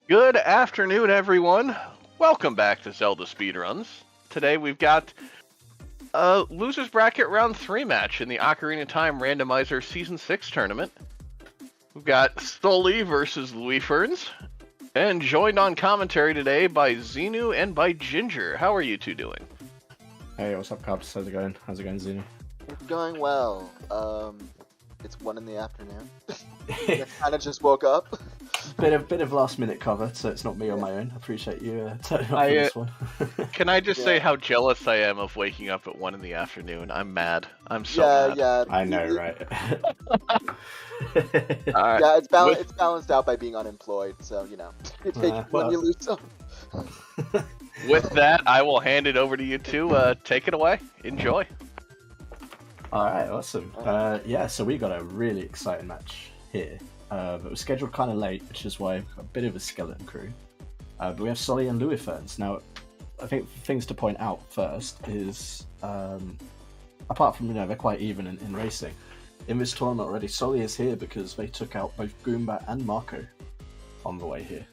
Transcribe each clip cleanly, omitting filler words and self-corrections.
Good afternoon, everyone. Welcome back to Zelda Speedruns. Today we've got a Losers Bracket Round 3 match in the Ocarina of Time Randomizer Season 6 tournament. We've got Soli versus Luiferns, and joined on commentary today by Xenu and by Ginger. How are you two doing? Hey, what's up, Cubs? How's it going? Zenu? It's going well. It's 1 in the afternoon. I kind of just woke up. bit of last minute cover, so it's not me on my own. I appreciate you turning up for this one. Can I just say how jealous I am of waking up at 1 in the afternoon? I'm mad. I'm so mad. Yeah. I know, right? Alright. Yeah, it's balanced out by being unemployed, so you know, you take when you lose some. With that, I will hand it over to you two. Take it away. Enjoy. Alright, awesome. Yeah, so we got a really exciting match here. It was scheduled kind of late, which is why we've got a bit of a skeleton crew. But we have Soli and Luiferns. Now, I think things to point out first is, apart from, they're quite even in racing, in this tournament already, Soli is here because they took out both Goomba and Marco on the way here.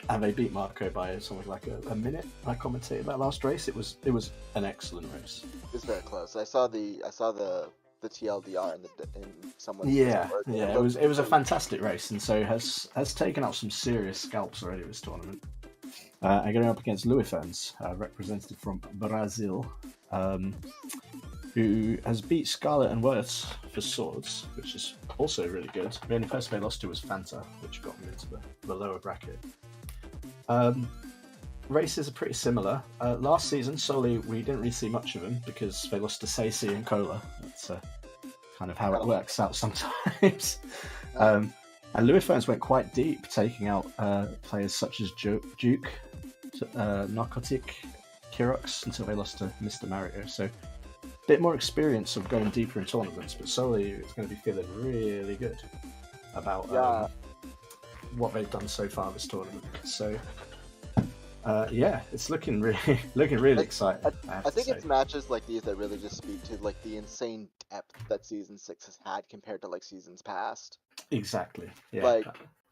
And they beat Marco by something like a minute. I commentated that last race. It was an excellent race. It was very close. I saw the TLDR in someone's Yeah, Discord. yeah. It was a fantastic race, and so has taken out some serious scalps already this tournament. And going up against Luiferns, represented from Brazil, who has beat Scarlet and Worth for swords, which is also really good. The only person they lost to was Fanta, which got them into the lower bracket. Races are pretty similar. Last season, Soli, we didn't really see much of him because they lost to Sacy and Cola. That's kind of how it works out sometimes. And Luiferns went quite deep, taking out players such as Duke, Narcotic, Kirox, until they lost to Mr. Mario. So a bit more experience of going deeper in tournaments, but Soli is going to be feeling really good about what they've done so far this tournament. So yeah, it's looking really exciting. I think it's matches like these that really just speak to like the insane depth that Season 6 has had compared to like seasons past. Exactly. Yeah. Like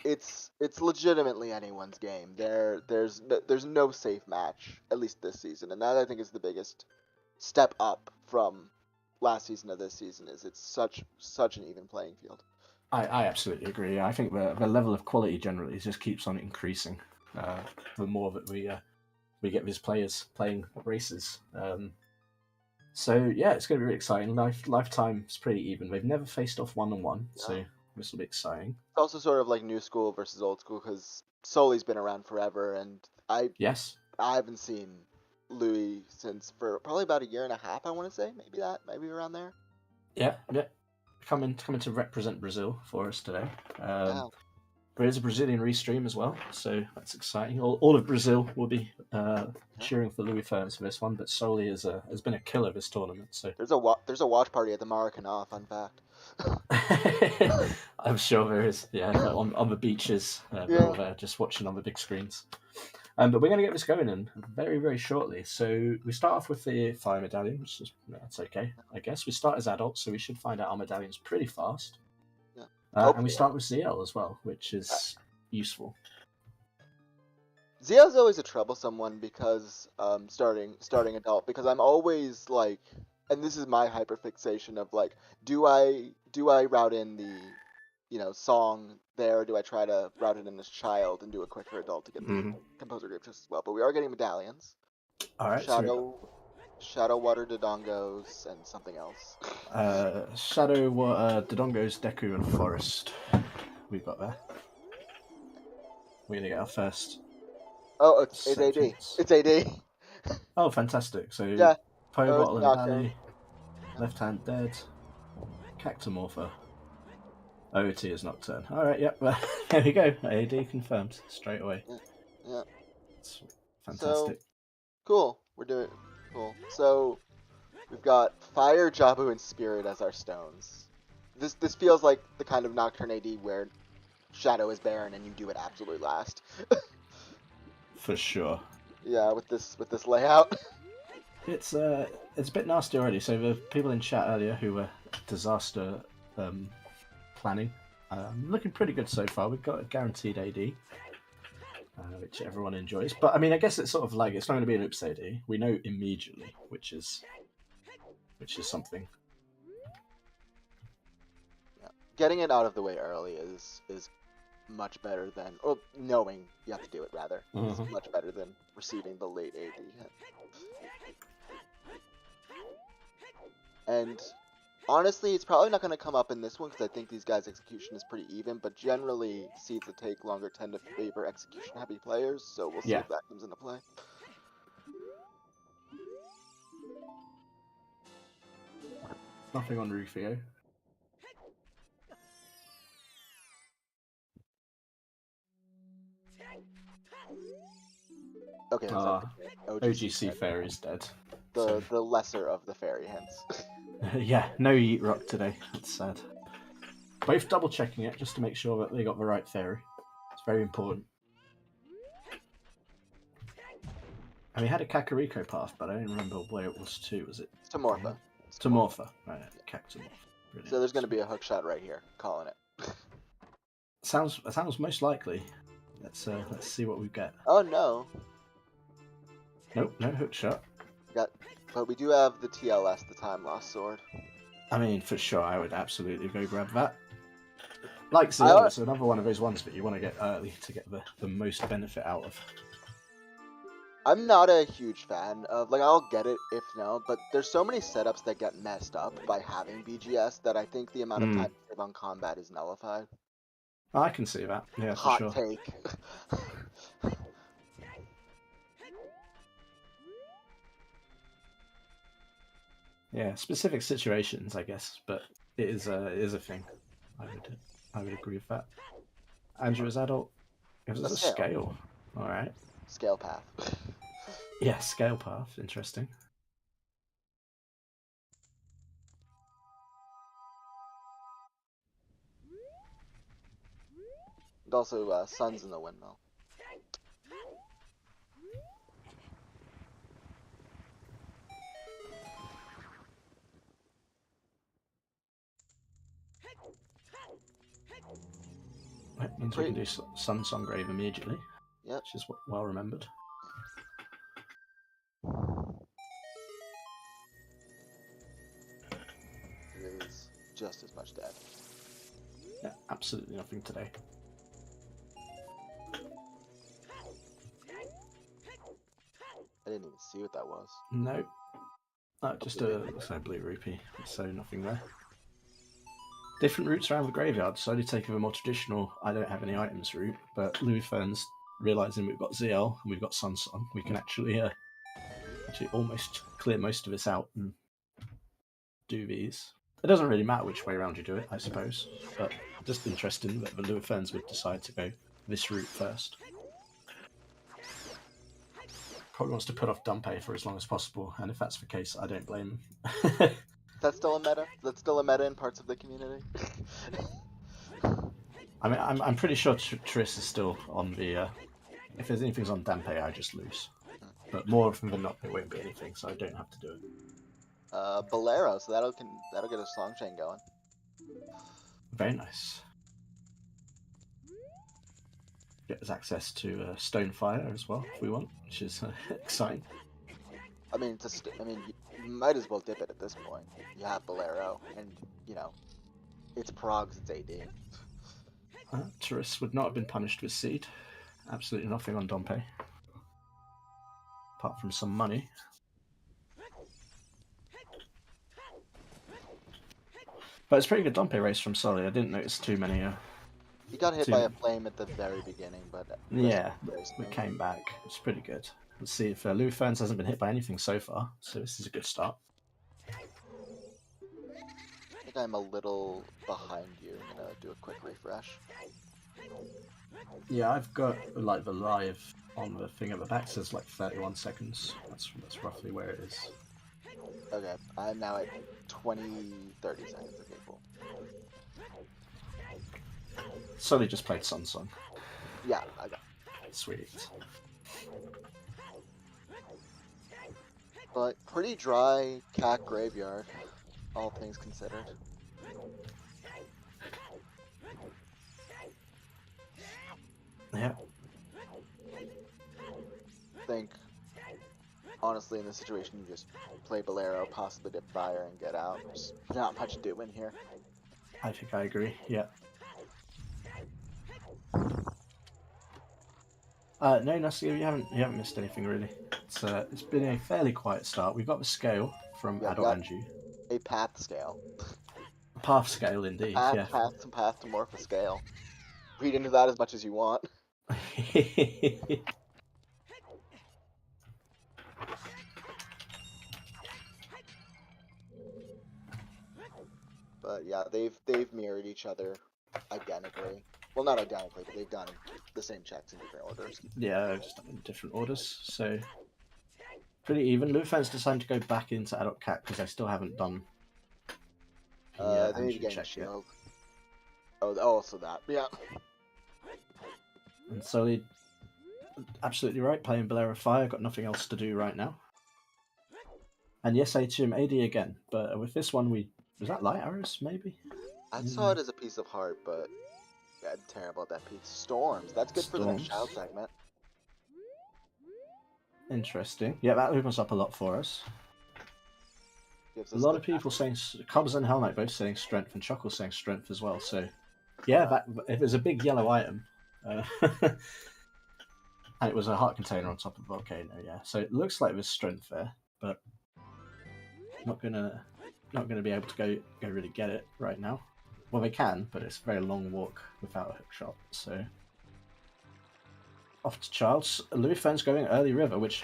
it's legitimately anyone's game. There's no safe match, at least this season, and that I think is the biggest step up from last season to this season. Is it's such an even playing field. I absolutely agree. I think the level of quality generally just keeps on increasing. The more that we get these players playing races. So yeah, it's going to be really exciting. Lifetime's pretty even. They've never faced off 1-on-1, so this will be exciting. It's also sort of like new school versus old school because Soli's been around forever, and I haven't seen Louis since for probably about a year and a half. I want to say maybe around there. Yeah. Coming to represent Brazil for us today. There is a Brazilian restream as well, so that's exciting. All of Brazil will be cheering for Luiferns for this one, but Soli has been a killer this tournament. So there's a watch party at the Maracanã. Fun fact. I'm sure there is. Yeah, on the beaches, we're all there just watching on the big screens. But we're going to get this going in very, very shortly. So we start off with the fire medallion, which is that's okay, I guess. We start as adults, so we should find out our medallions pretty fast. And we start with ZL as well, which is useful. ZL's always a troublesome one because starting adult, because I'm always like, and this is my hyperfixation of like, do I route in the song there, or do I try to route it in as child and do a quicker adult to get the composer group just as well? But we are getting medallions. All right. Shadow Water Dodongos and something else. Shadow Water Dodongos, Deku, and Forest. We've got there. We're gonna get our first. Oh, it's AD. It's AD. Oh, fantastic! So yeah, Poe Bottle and Valley, Left Hand Dead, Cactomorpha. OoTR is Nocturne. All right, yep. There we go. AD confirmed straight away. Yeah. It's fantastic. So, cool. We're doing cool. So we've got Fire, Jabu, and Spirit as our stones. This feels like the kind of Nocturne AD where Shadow is Baron and you do it absolutely last. For sure. Yeah, with this layout. It's a bit nasty already. So the people in chat earlier who were disaster planning, looking pretty good so far. We've got a guaranteed AD. which everyone enjoys. But I mean, I guess it's sort of like it's not going to be an Oops AD. We know immediately, which is something. Yeah. Getting it out of the way early is much better than, or knowing you have to do it rather, is much better than receiving the late AD hit. And honestly, it's probably not going to come up in this one because I think these guys' execution is pretty even, but generally, seeds that take longer tend to favor execution-heavy players, so we'll see if that comes into play. Nothing on Rufio. Okay, OGC Fairy's dead. The lesser of the fairy hints. Yeah, no Yeet Rock today. That's sad. Both double checking it just to make sure that they got the right fairy. It's very important. And we had a Kakariko path, but I don't remember where it was to. Was it? To Morpha. To Morpha. Right, Cactamorph. Brilliant. So there's going to be a hook shot right here. Calling it. Sounds most likely. Let's see what we get. Oh no. Nope, no hook shot. But we do have the TLS, the Time Lost Sword. I mean, for sure, I would absolutely go grab that. Like Zelda, it's another one of those ones that you want to get early to get the most benefit out of. I'm not a huge fan of, like, I'll get it if no, but there's so many setups that get messed up by having BGS that I think the amount of time you save on combat is nullified. I can see that, yeah, for sure. Hot take. Yeah, specific situations, I guess, but it is a thing. I would agree with that. Andrew is adult. It was a scale. All right. Scale path. Yeah, scale path. Interesting. And also, Sun's in the windmill. That means we can do Sun Song Grave immediately. Yep. Which is well remembered. It is just as much dead. Yeah, absolutely nothing today. I didn't even see what that was. No. No, just a blue rupee, so nothing there. Different routes around the graveyard, so I'd take a more traditional, I don't have any items route, but Luiferns, realising we've got ZL and we've got Sun Song, we can actually almost clear most of this out and do these. It doesn't really matter which way around you do it, I suppose, but just interesting that the Luiferns would decide to go this route first. Probably wants to put off Dumpe for as long as possible, and if that's the case, I don't blame him. That's still a meta? That's still a meta in parts of the community? I mean, I'm pretty sure Triss is still on the... if there's anything on Dumpe, I just lose. But more often than not, there won't be anything, so I don't have to do it. Bolero, so that'll get a song chain going. Very nice. Get us access to Stonefire as well, if we want, which is exciting. I mean, you might as well dip it at this point. You have Bolero, and, you know, it's Progs, it's AD. Triss would not have been punished with Seed. Absolutely nothing on Dompe. Apart from some money. But it's pretty good Dompe race from Soli. I didn't notice too many... He got hit by a flame at the very beginning, but... Yeah, we came back. It's pretty good. Let's see if Luiferns hasn't been hit by anything so far, so this is a good start. I think I'm a little behind you. I'm gonna do a quick refresh. Yeah, I've got like the live on the thing at the back says like 31 seconds. That's roughly where it is. Okay, I'm now at 30 seconds. Okay, cool. Soli just played Sun Song. Yeah, I got it. Sweet. But pretty dry cat graveyard, all things considered. Yeah. think, honestly, in this situation, you just play Bolero, possibly dip fire, and get out. There's not much doing here. I think I agree. Yeah. No, Nasi, you haven't missed anything really. It's been a fairly quiet start. We've got the scale from Yeah, Adult Anju. a path scale. Path scale, indeed. Yeah. Path to morph a scale. Read into that as much as you want. But yeah, they've mirrored each other identically. Well, not identically, but they've done the same checks in different orders. Yeah, just in different orders. So pretty even. Luiferns decided to go back into Adult Cat because they still haven't done the They need to Anju get check shield. Oh, also that. Yeah. And Soli, absolutely right, playing Bolero Fire, got nothing else to do right now. And yes, Atrium AD again, but with this one, was that light arrows, maybe? I saw it as a piece of heart, but yeah, I'm terrible at that piece. Storms. That's good for the next child segment. Interesting. Yeah, that opens up a lot for us. Gives A us lot the of people saying, Cubs and Hell Knight both saying strength, and Chuckle saying strength as well. So, yeah, if there's a big yellow item, and it was a heart container on top of Volcano, yeah. So it looks like there's strength there, but not gonna be able to go really get it right now. Well, they can, but it's a very long walk without a hook shot. So off to Charles. Luiferns going early river, which,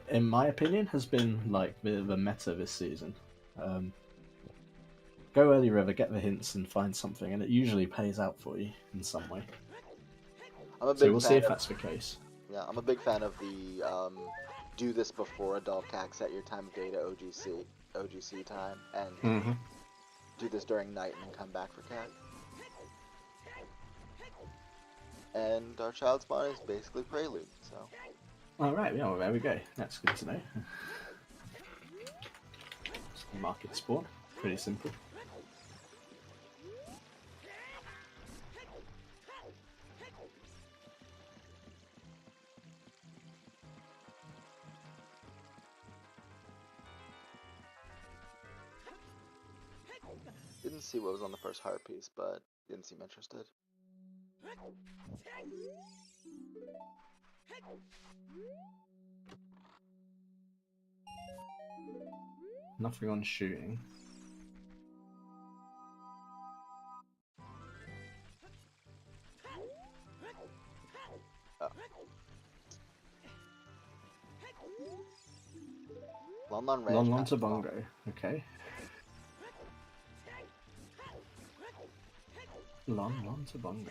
in my opinion, has been like the meta this season. Go early river, get the hints, and find something, and it usually pays out for you in some way. So we'll see if that's the case. Yeah, I'm a big fan of the do this before adult CAC, set your time of day to OGC time, and do this during night and then come back for CAC. And our child spawn is basically Prelude, so. Alright, yeah, well, there we go. That's good to know. Market spawn, pretty simple. Didn't see what was on the first heart piece, but didn't seem interested. Nothing on shooting. Oh. Lon to Bongo. Okay. Lon to Bongo.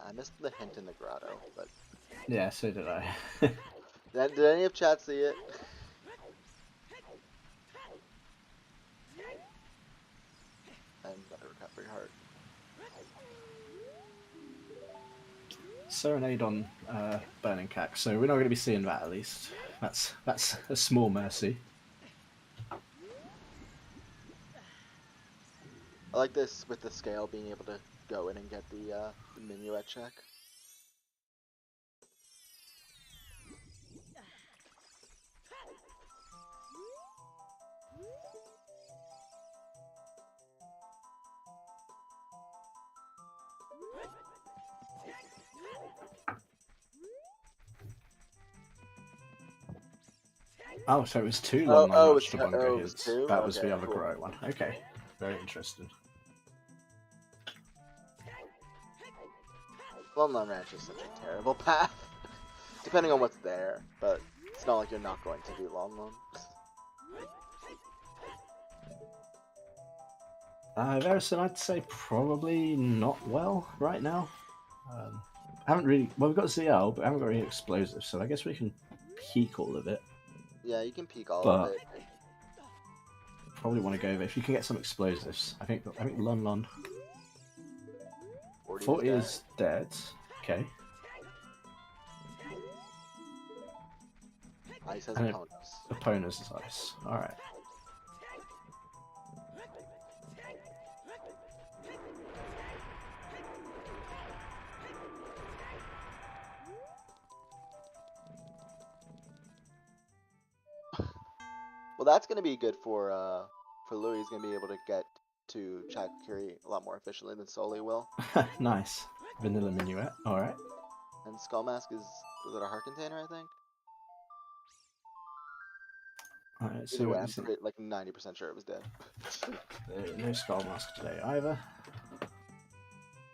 I missed the hint in the grotto, but... Yeah, so did I. Did any of chat see it? And another recovery heart. Serenade on Burning Cack, so we're not going to be seeing that at least. That's a small mercy. I like this with the scale being able to go in and get the minuet check. Oh, so it was two long March to Bongo hits. Two? That was Okay, the other cool. grow one. Okay, very interesting. Lon Ranch is such a terrible path. Depending on what's there, but it's not like you're not going to do Lon. Verison, I'd say probably not well right now. Haven't really. Well, we've got ZL, but I haven't got any explosives, so I guess we can peek all of it. Yeah, you can peek all of it. Probably want to go there if you can get some explosives. I think Lon 40 is dead. Okay. Ice has And opponents. Opponents is ice. Alright. Well, that's gonna be good for Louis. He's gonna be able to get to Chakuri a lot more efficiently than Soli will. Nice. Vanilla Minuet. All right. And Skull Mask was it a heart container? I think. All right. So Either way, what I'm do you think? like 90% sure it was dead. No Skull Mask today either.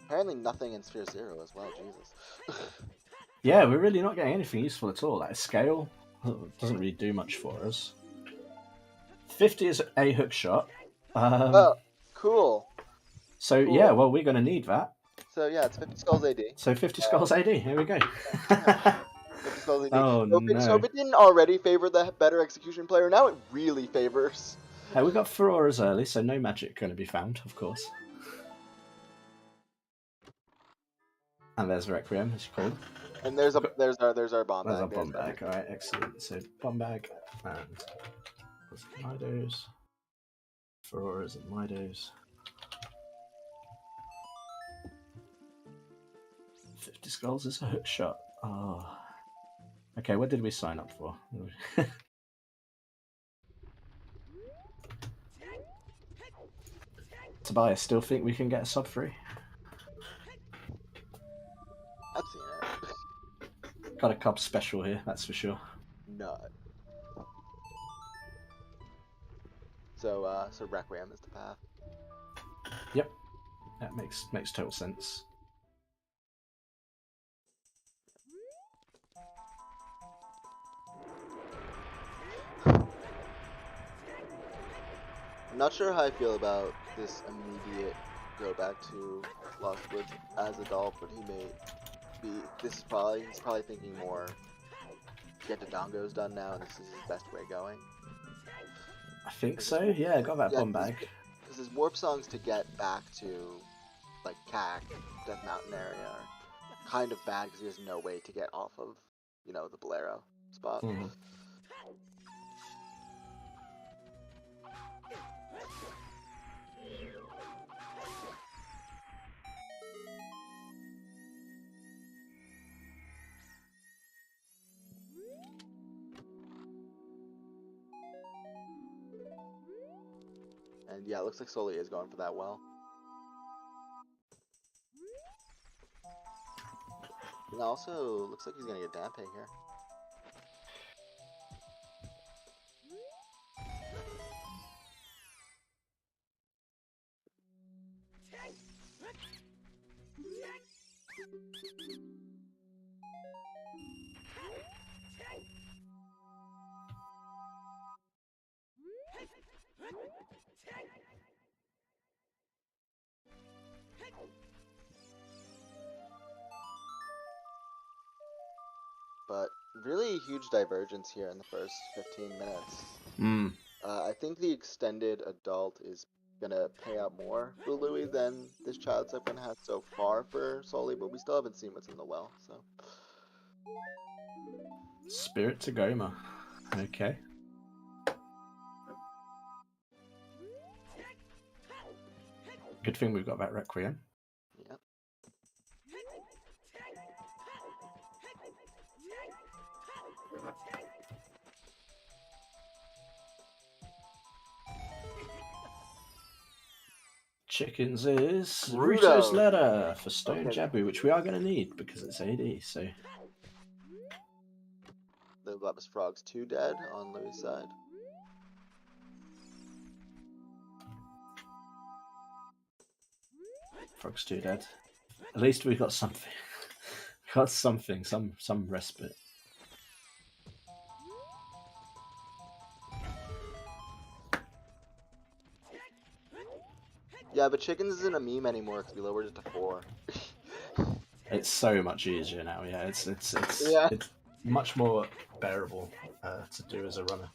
Apparently nothing in Sphere Zero as well. Jesus. Yeah, we're really not getting anything useful at all. That scale doesn't really do much for us. 50 is a hook shot. Oh, cool. So cool. yeah, well, we're going to need that. So yeah, it's 50 skulls AD. So 50 skulls AD. Here we go. 50 skulls AD. Oh no! So if it didn't already favor the better execution player, now it really favors. We got Furoras early, so no magic going to be found, of course. And there's Requiem, as you called. And there's our bomb bag. There's our bomb bag. All right, excellent. So bomb bag and Midos, Furoras and Midos. 50 skulls is a hook shot. Oh. Okay, what did we sign up for? Tobias, still think we can get a sub free? I've seen it. Got a Cub special here, that's for sure. Nut. So Requiem is the path. Yep, that makes total sense. I'm not sure how I feel about this immediate go back to Lost Woods as adult, but he may be. He's probably thinking more. Get the dongos done now, and this is his best way going. I think so. Yeah, got that bomb bag. Because his warp songs to get back to like CAC, Death Mountain area, are kind of bad because he has no way to get off of the Bolero spot. Mm-hmm. And yeah, it looks like Soli is going for that well. And also, looks like he's gonna get Damping here. But really huge divergence here in the first 15 minutes. I think the extended adult is gonna pay out more for Louis than this child segment has so far for Soli, but we still haven't seen what's in the well, so. Spirit to Goma. Okay. Good thing we've got that Requiem. Yep. Chickens is Ruto's Ruto's letter for Stone Okay. Jabu, which we are going to need because it's AD. So The Lapis Frog's 2 dead on Louis' side. Frog's 2 dead. At least we got something. Got something, some respite. Yeah, but Chickens isn't a meme anymore because we lowered it to 4. It's so much easier now. Yeah, it's Yeah. it's much more bearable to do as a runner.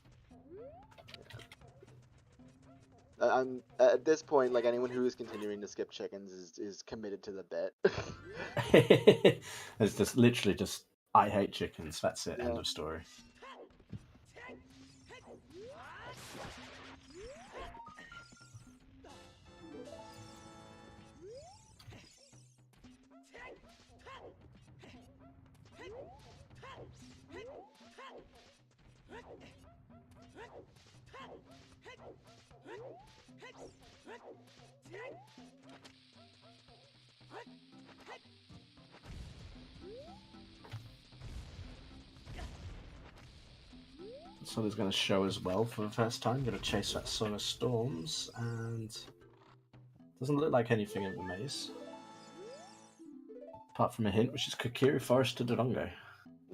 I'm at this point, like anyone who is continuing to skip Chickens is committed to the bit. It's just literally just I hate chickens. That's it. Yeah. End of story. Soli's going to show as well for the first time. Going to chase that Solar Storms, and doesn't look like anything in the maze. Apart from a hint, which is Kokiri Forest to Dodongo.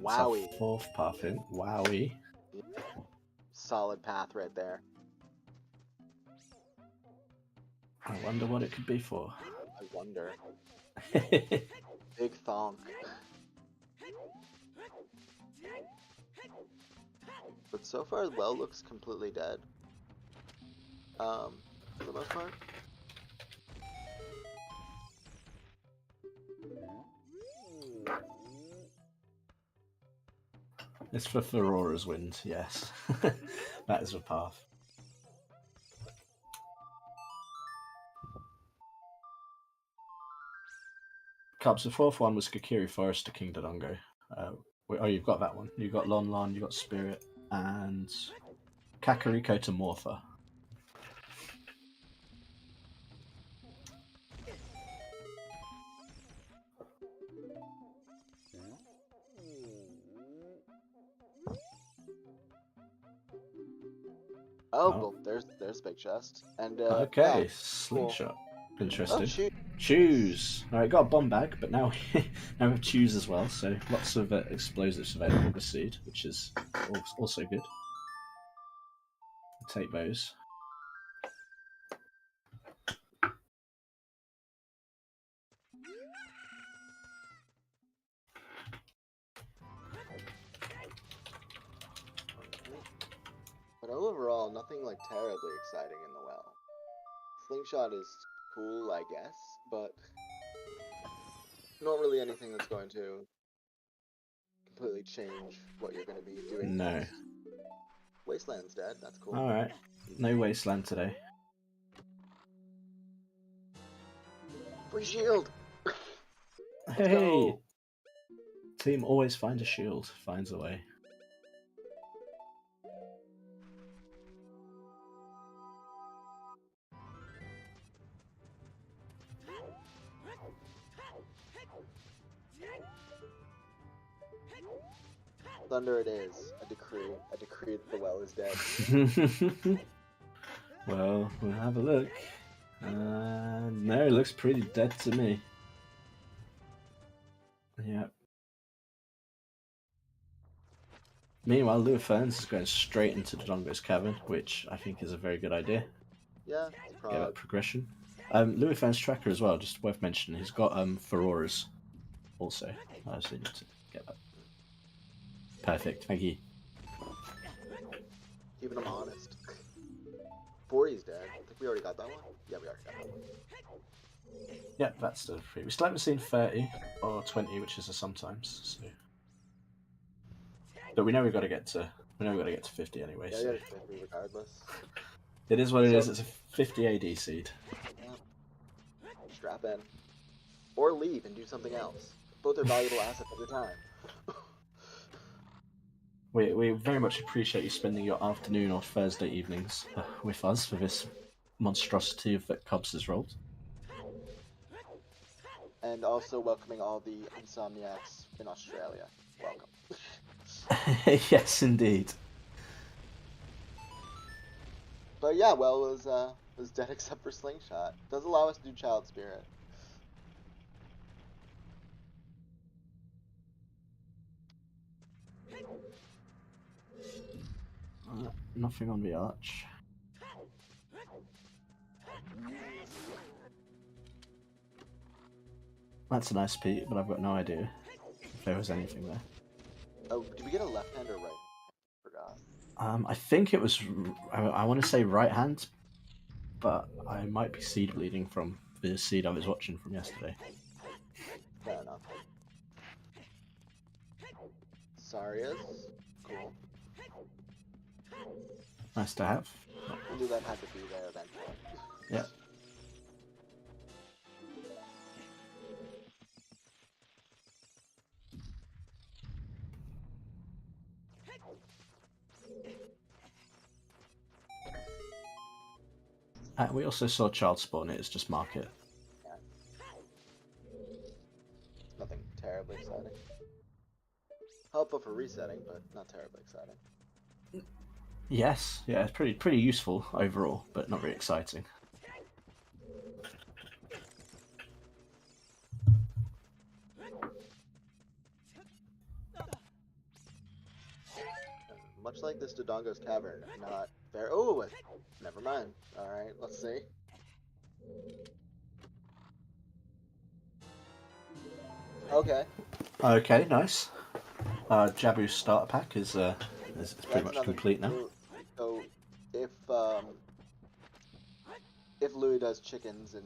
That's our Wowie. 4th path hint. Wowie. Yeah. Solid path right there. I wonder what it could be for. I wonder. Big thonk. But so far, the well looks completely dead. For the most part. It's for Aurora's wind, yes. That is a path. Cubs, the 4th one was Kokiri Forest to King Dodongo. Oh, you've got that one. You've got Lon Lon, you've got Spirit, and Kakariko to Morpher. Oh, well, there's big chest. And Okay, yeah, slingshot. cool. Interesting. Oh, shoot. Choose. Alright, got a bomb bag, but now we have choose as well, so lots of explosives available this seed, which is also good. We'll take those. But overall, nothing like terribly exciting in the well. Slingshot is cool, I guess, but not really anything that's going to completely change what you're going to be doing. No. Next. Wasteland's dead, that's cool. Alright. No wasteland today. Free shield! Hey! go. Team always finds a shield, finds a way. Thunder it is. A decree. A decree that the well is dead. Well, we'll have a look. No, it looks pretty dead to me. Yeah. Meanwhile, Luiferns is going straight into Dodongo's cavern, which I think is a very good idea. Yeah, it's Get probably. that progression. Luiferns tracker as well, just worth mentioning. He's got Auroras also. I just need to get that. Perfect, thank you. Keeping him honest. 40's dead. I think we already got that one. Yeah, we already got that one. Yep, that's still free. We still haven't seen 30 or 20, which is a sometimes. So, but we know we've got to get to 50 anyway. Yeah, So. we got 50 regardless. It is what it is. It's a 50 AD seed. Yeah. Strap in. Or leave and do something else. Both are valuable assets at the time. We very much appreciate you spending your afternoon or Thursday evenings with us for this monstrosity that Cubs has rolled. And also welcoming all the insomniacs in Australia. Welcome. Yes, indeed. But yeah, well, it was dead except for Slingshot. Does allow us to do Child Spirit. Nothing on the arch. That's a nice peak, but I've got no idea if there was anything there. Oh, did we get a left hand or right? Forgot. I think it was. I want to say right hand, but I might be seed bleeding from the seed I was watching from yesterday. Fair enough. Sarias. Cool. Nice to have. I knew that had to be there eventually. Yeah. We also saw Child Spawn. It's just market. Yeah. Nothing terribly exciting. Helpful for resetting, but not terribly exciting. Yes, yeah, it's pretty useful overall, but not very exciting. Much like this Dodongo's Cavern, not very. Oh, never mind. All right, let's see. Okay. Okay, nice. Jabu's starter pack is pretty much Another complete now. So if Louis does chickens in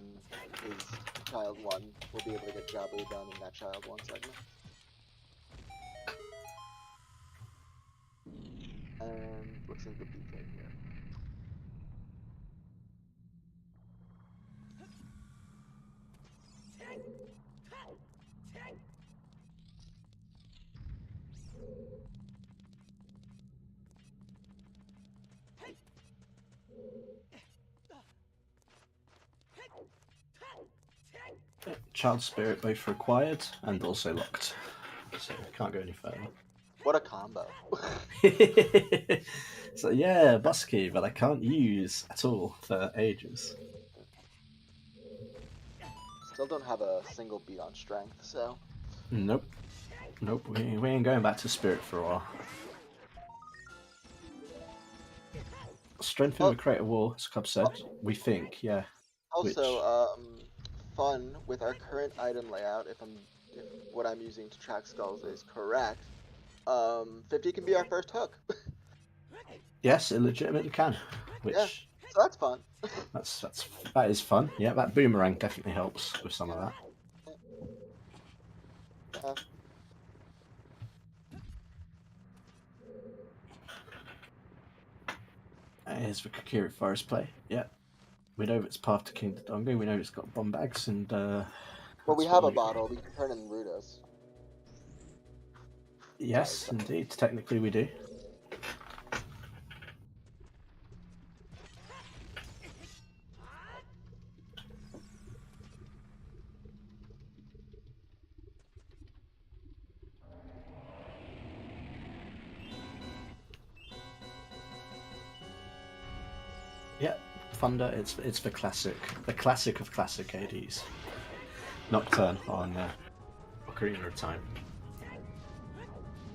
his child one, we'll be able to get Jabu done in that child one segment. And looks like the BK here. Child Spirit both required and also locked, so can't go any further. What a combo. So yeah, Busky, but I can't use at all for ages. Still don't have a single beat on strength, so. Nope. We ain't going back to Spirit for a while. Strength in the Creator War, as Cub said, we think, yeah. Also, fun with our current item layout. If what I'm using to track skulls is correct, 50 can be our first hook. Yes, it legitimately can. Which yeah, so that's fun. that is fun. Yeah, that boomerang definitely helps with some of that. Here's the Kokiri Forest play. Yeah, we know it's path to King Dodongo. We know it's got bomb bags and. Well, we have a bottle. We can turn in Rudos. Yes, indeed. Technically, we do. Yeah, Thunder. It's the classic of classic ADs. Nocturne on Ocarina of Time.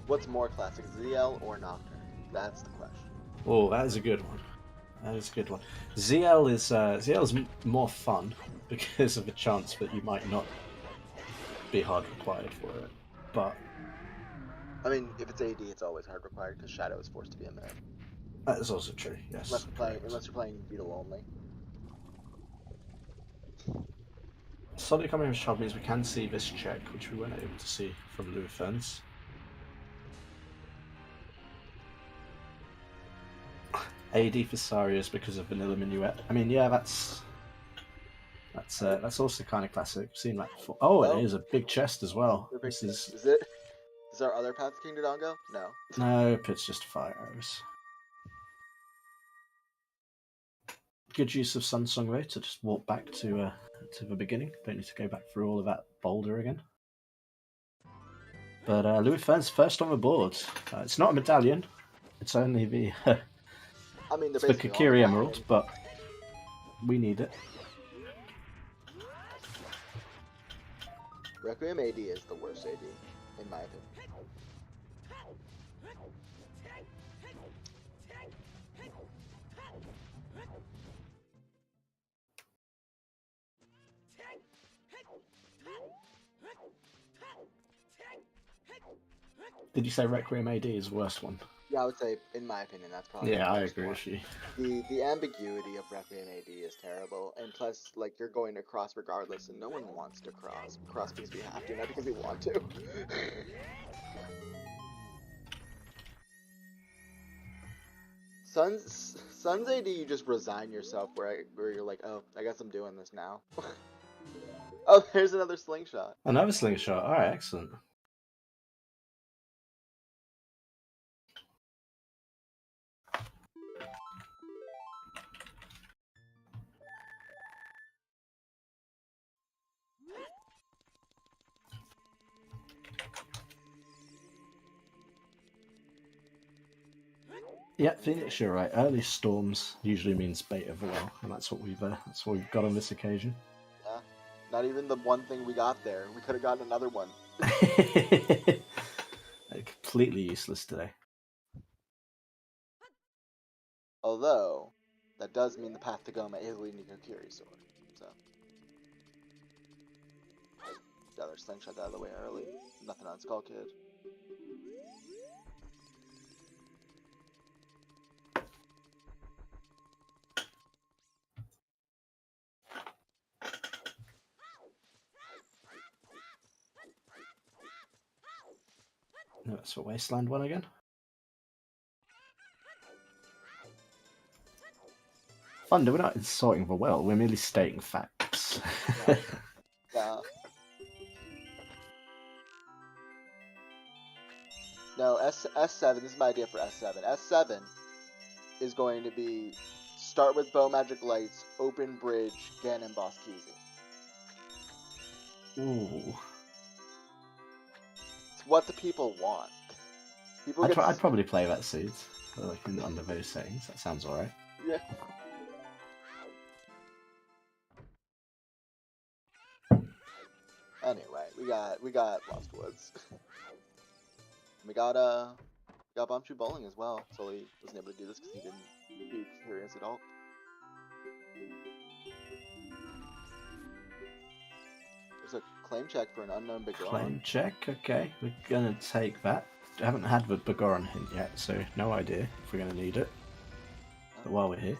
What's more classic, ZL or Nocturne? That's the question. Oh, that is a good one. That is a good one. ZL is more fun because of the chance that you might not be hard required for it. But I mean, if it's AD, it's always hard required because Shadow is forced to be in there. That is also true. Yes. Unless you're playing Beetle only. Soli coming with Shard means we can see this check, which we weren't able to see from Luiferns. AD for Sarius because of Vanilla Minuet. I mean, yeah, that's also kind of classic. I've seen that before. Oh, and here's a big chest as well. This is. Is our other path to King Dodongo? No. Nope, it's just fire arrows. Good use of Sunsong though to just walk back to the beginning. Don't need to go back through all of that boulder again. But Luiferns first on the board. It's not a medallion. It's only the. I mean, it's the Kokiri Emerald, but we need it. Requiem AD is the worst AD, in my opinion. Did you say Requiem AD is the worst one? Yeah, I would say, in my opinion, that's probably. Yeah, I agree with you. The ambiguity of Requiem AD is terrible, and plus, like, you're going to cross regardless, and no one wants to cross. We cross because we have to, not because we want to. Sun's AD, you just resign yourself where you're like, oh, I guess I'm doing this now. Oh, there's another slingshot. Another slingshot. All right, excellent. Yeah, Phoenix, you're right. Early storms usually means beta well, and that's what we've got on this occasion. Yeah. Not even the one thing we got there. We could have gotten another one. Completely useless today. Although, that does mean the path to Goma is leading to Kokiri Sword. So, got our slingshot out of the way early. Nothing on Skull Kid. No, that's for Wasteland one again. Thunder, we're not insulting the well, we're merely stating facts. Yeah. No, S7, this is my idea for S7. S7 is going to be start with Bow Magic Lights, open bridge, Ganon Boss Keezy. Ooh. It's what the people want. People I'd probably play that seeds, like under those settings. That sounds alright. Yeah. Anyway, we got Lost Woods. we got Bombchu Bowling as well. Soli wasn't able to do this because he didn't do experience at all. There's a claim check for an unknown Bigoron. Claim check, okay. We're gonna take that. I haven't had the Bigoron hint yet, so no idea if we're gonna need it. But while we're here.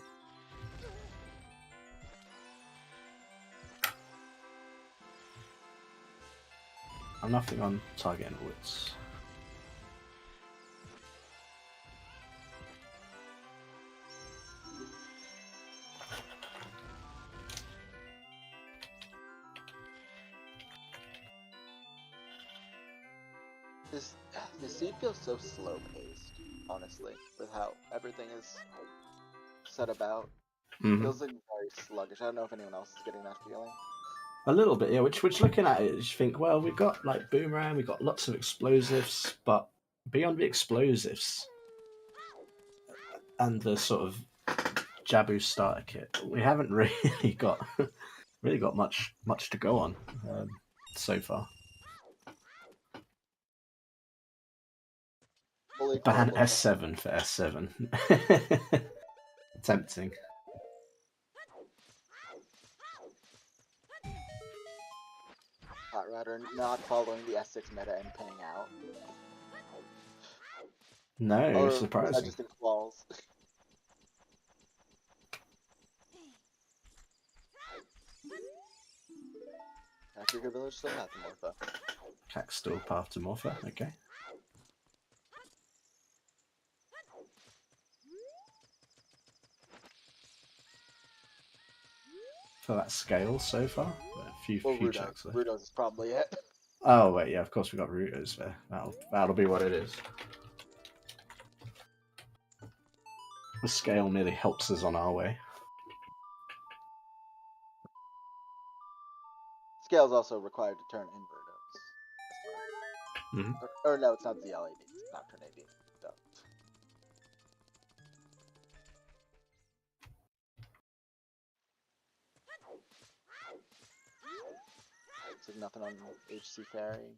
I'm nothing on target in woods. This seed feels so slow paced, honestly, with how everything is set about. Mm-hmm. It feels like very sluggish. I don't know if anyone else is getting that feeling. A little bit, yeah. Which looking at it, you think, well, we've got like Boomerang, we've got lots of explosives, but beyond the explosives and the sort of Jabu starter kit, we haven't really got much to go on so far. Ban S7 for S7. Tempting. Hot Rider not following the S6 meta and pinning out. No, surprising. That just walls. Africa Village still Path to Morpha. Cax still Path to Morpha, okay. For that scale so far, a few checks there. Rudos is probably it. Oh wait, yeah, of course we got Rudos there. That'll be what it is. The scale merely helps us on our way. Scale's also required to turn in Rudos. Mm-hmm. Or no, it's not the LED. It's Nocturne AD. So. So nothing on HC Ferry.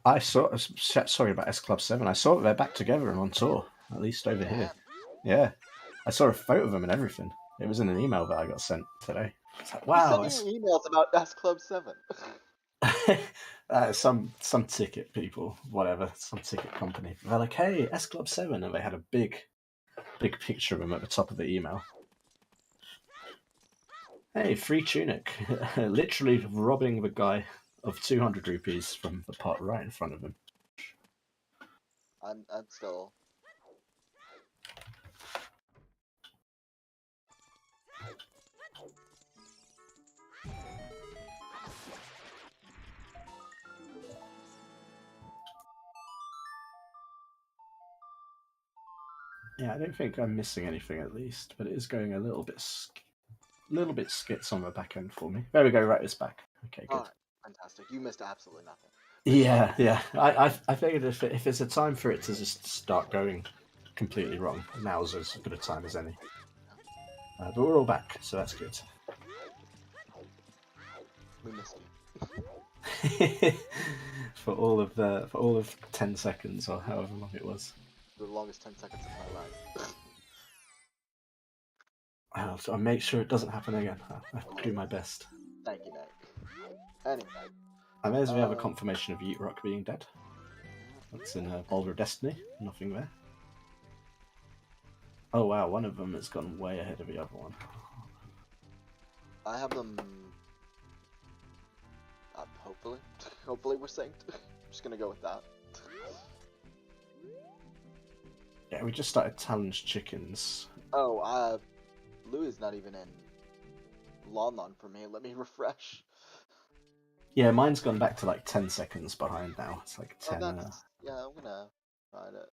I saw. Sorry about S Club 7. I saw that they're back together and on tour, at least over here. Yeah, I saw a photo of them and everything. It was in an email that I got sent today. It's like, wow. Sending emails about S Club 7. Some ticket people, whatever, some ticket company. They're like, hey, S Club 7, and they had a big picture of them at the top of the email. Hey, free tunic. Literally robbing the guy of 200 rupees from the pot right in front of him. I'm still... Yeah, I don't think I'm missing anything at least, but it is going a little bit skits on the back end for me. There we go, right, it's back. Okay, good. Alright, fantastic. You missed absolutely nothing. Yeah, yeah. I figured if it's a time for it to just start going completely wrong, now's as good a time as any. But we're all back, so that's good. We missed For all of 10 seconds or however long it was. you. The longest 10 seconds of my life. So I make sure it doesn't happen again. I do my best. Thank you, Nick. Anyway. I may as well have a confirmation of Yeet Rock being dead. That's in Boulder of Destiny. Nothing there. Oh wow, one of them has gone way ahead of the other one. I have them. Hopefully. Hopefully we're synced. I'm just gonna go with that. Yeah, we just started Challenge Chickens. Oh, Louis is not even in Lon Lon for me. Let me refresh. Yeah, mine's gone back to like 10 seconds behind now. It's like 10. Yeah, I'm gonna find it.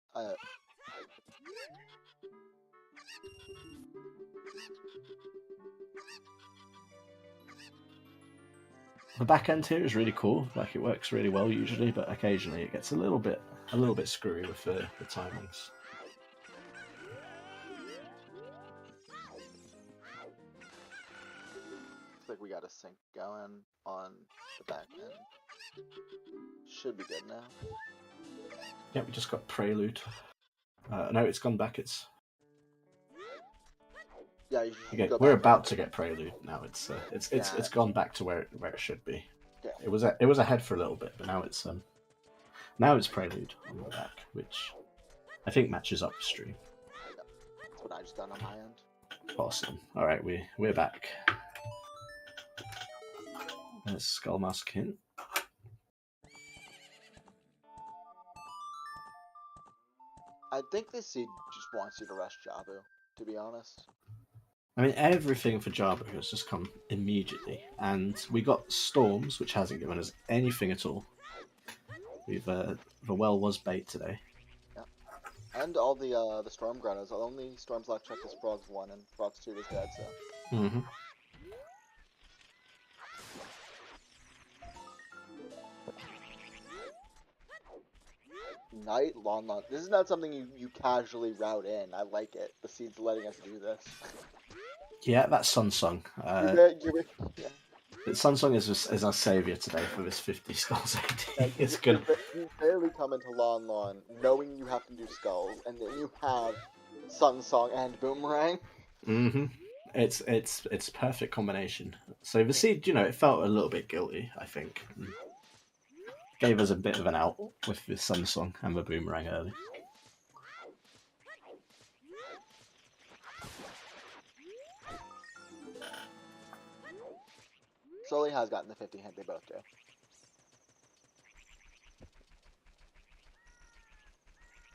The back end here is really cool. Like it works really well usually, but occasionally it gets a little bit screwy with the timings. Looks like we got a sync going on the back end. Should be good now. Yeah, we just got Prelude. No, it's gone back. It's yeah. You okay, go we're back. about to get Prelude now. It's gone back to where it should be. Yeah. It was ahead for a little bit, but now it's Prelude on the back, which I think matches up the stream. That's what I just done on my end. Awesome. All right, we're back. There's Skull Mask hint. I think this seed just wants you to rush Jabu, to be honest. I mean, everything for Java has just come immediately, and we got Storms, which hasn't given us anything at all. We've the well was bait today. Yeah, and all the Storm Grottos. Only Storms left checked is Frogs 1, and Frogs 2 is dead. So. Mm-hmm. Night Lon Lon. This is not something you casually route in. I like it. The seed's letting us do this. Yeah, that's Sun Song. Yeah. Sun is our savior today for this 50 skulls AD. It's good. You barely come into Lon Lon knowing you have to do skulls, and then you have Sun Song and Boomerang. Mm-hmm. It's perfect combination. So the seed, it felt a little bit guilty, I think. Gave us a bit of an out with the Sun Song and the Boomerang early. Soli has gotten the 50 hint, they both do.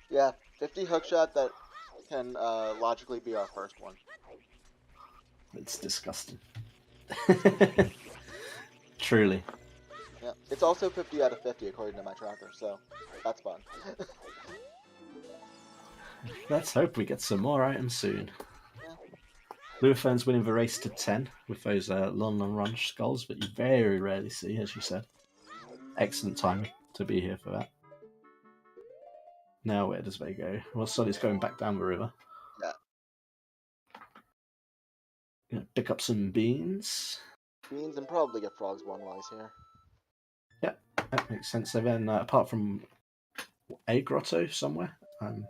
Yeah, 50 hookshot that can logically be our first one. It's disgusting. Truly. Yeah, it's also 50 out of 50 according to my tracker, so that's fun. Let's hope we get some more items soon. Luiferns winning the race to 10 with those Lon Lon Run skulls that you very rarely see, as you said. Excellent time to be here for that. Now where does they go? Well, Soli's going back down the river. Yeah. Gonna pick up some beans. Beans and probably get Frogs 1 while he's here. Yeah, that makes sense. So then, apart from a grotto somewhere, and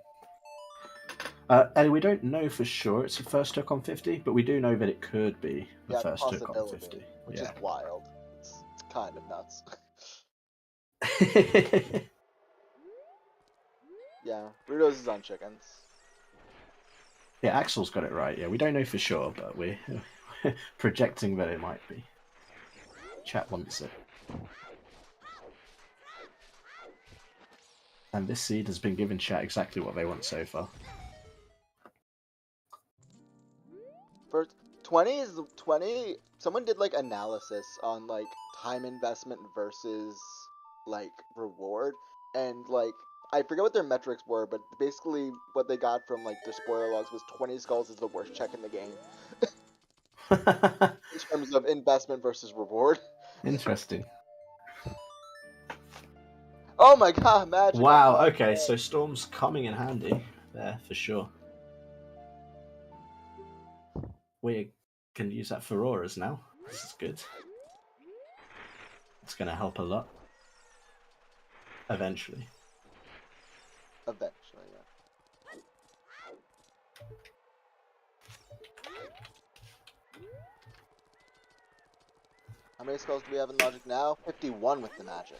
we don't know for sure it's the first hook on 50, but we do know that it could be the first hook on 50. Which is wild. It's kind of nuts. Yeah, Rudo's is on chickens. Yeah, Axel's got it right. Yeah, we don't know for sure, but we're projecting that it might be. Chat wants it. And this seed has been giving chat exactly what they want so far. For 20 is 20. Someone did like analysis on like time investment versus like reward, and like I forget what their metrics were, but basically what they got from like their spoiler logs was 20 skulls is the worst check in the game. In terms of investment versus reward. Interesting. Oh my god, magic! Wow, okay, so Storm's coming in handy there for sure. We can use that for auras now. This is good. It's going to help a lot. Eventually. Eventually, yeah. How many skulls do we have in logic now? 51 with the magic.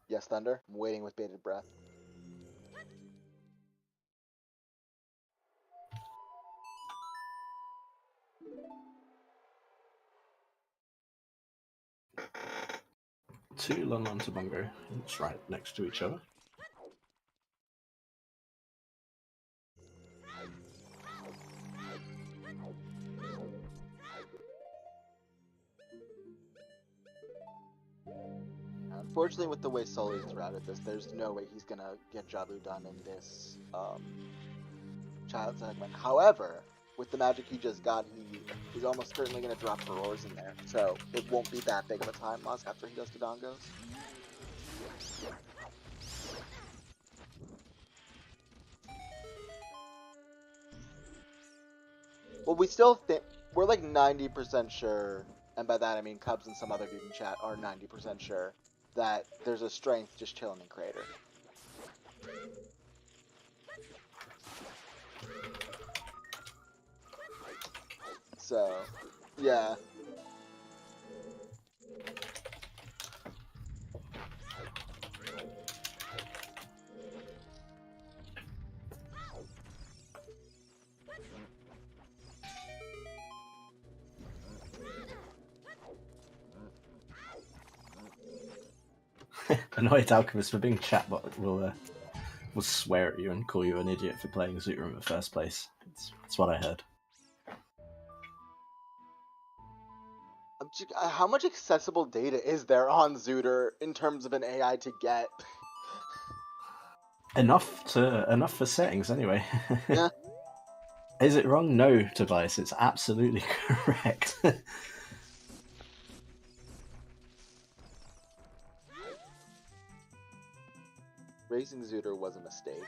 Yes, Thunder. I'm waiting with bated breath. Two Lon to Bongo. It's right next to each other. Unfortunately, with the way Soli has routed this, there's no way he's gonna get Jabu done in this child segment. However, with the magic he just got, he's almost certainly gonna drop Furores in there, so it won't be that big of a time loss after he does Dodongos. Well, we still think we're like 90% sure, and by that I mean Cubs and some other dude in chat are 90% sure that there's a strength just chilling in Crater. So, yeah. Annoyed Alchemist for being chatbot will swear at you and call you an idiot for playing Zooter in the first place. It's what I heard. How much accessible data is there on Zooter in terms of an AI to get? Enough for settings anyway. Yeah. Is it wrong? No, Tobias. It's absolutely correct. Racing Zooter was a mistake.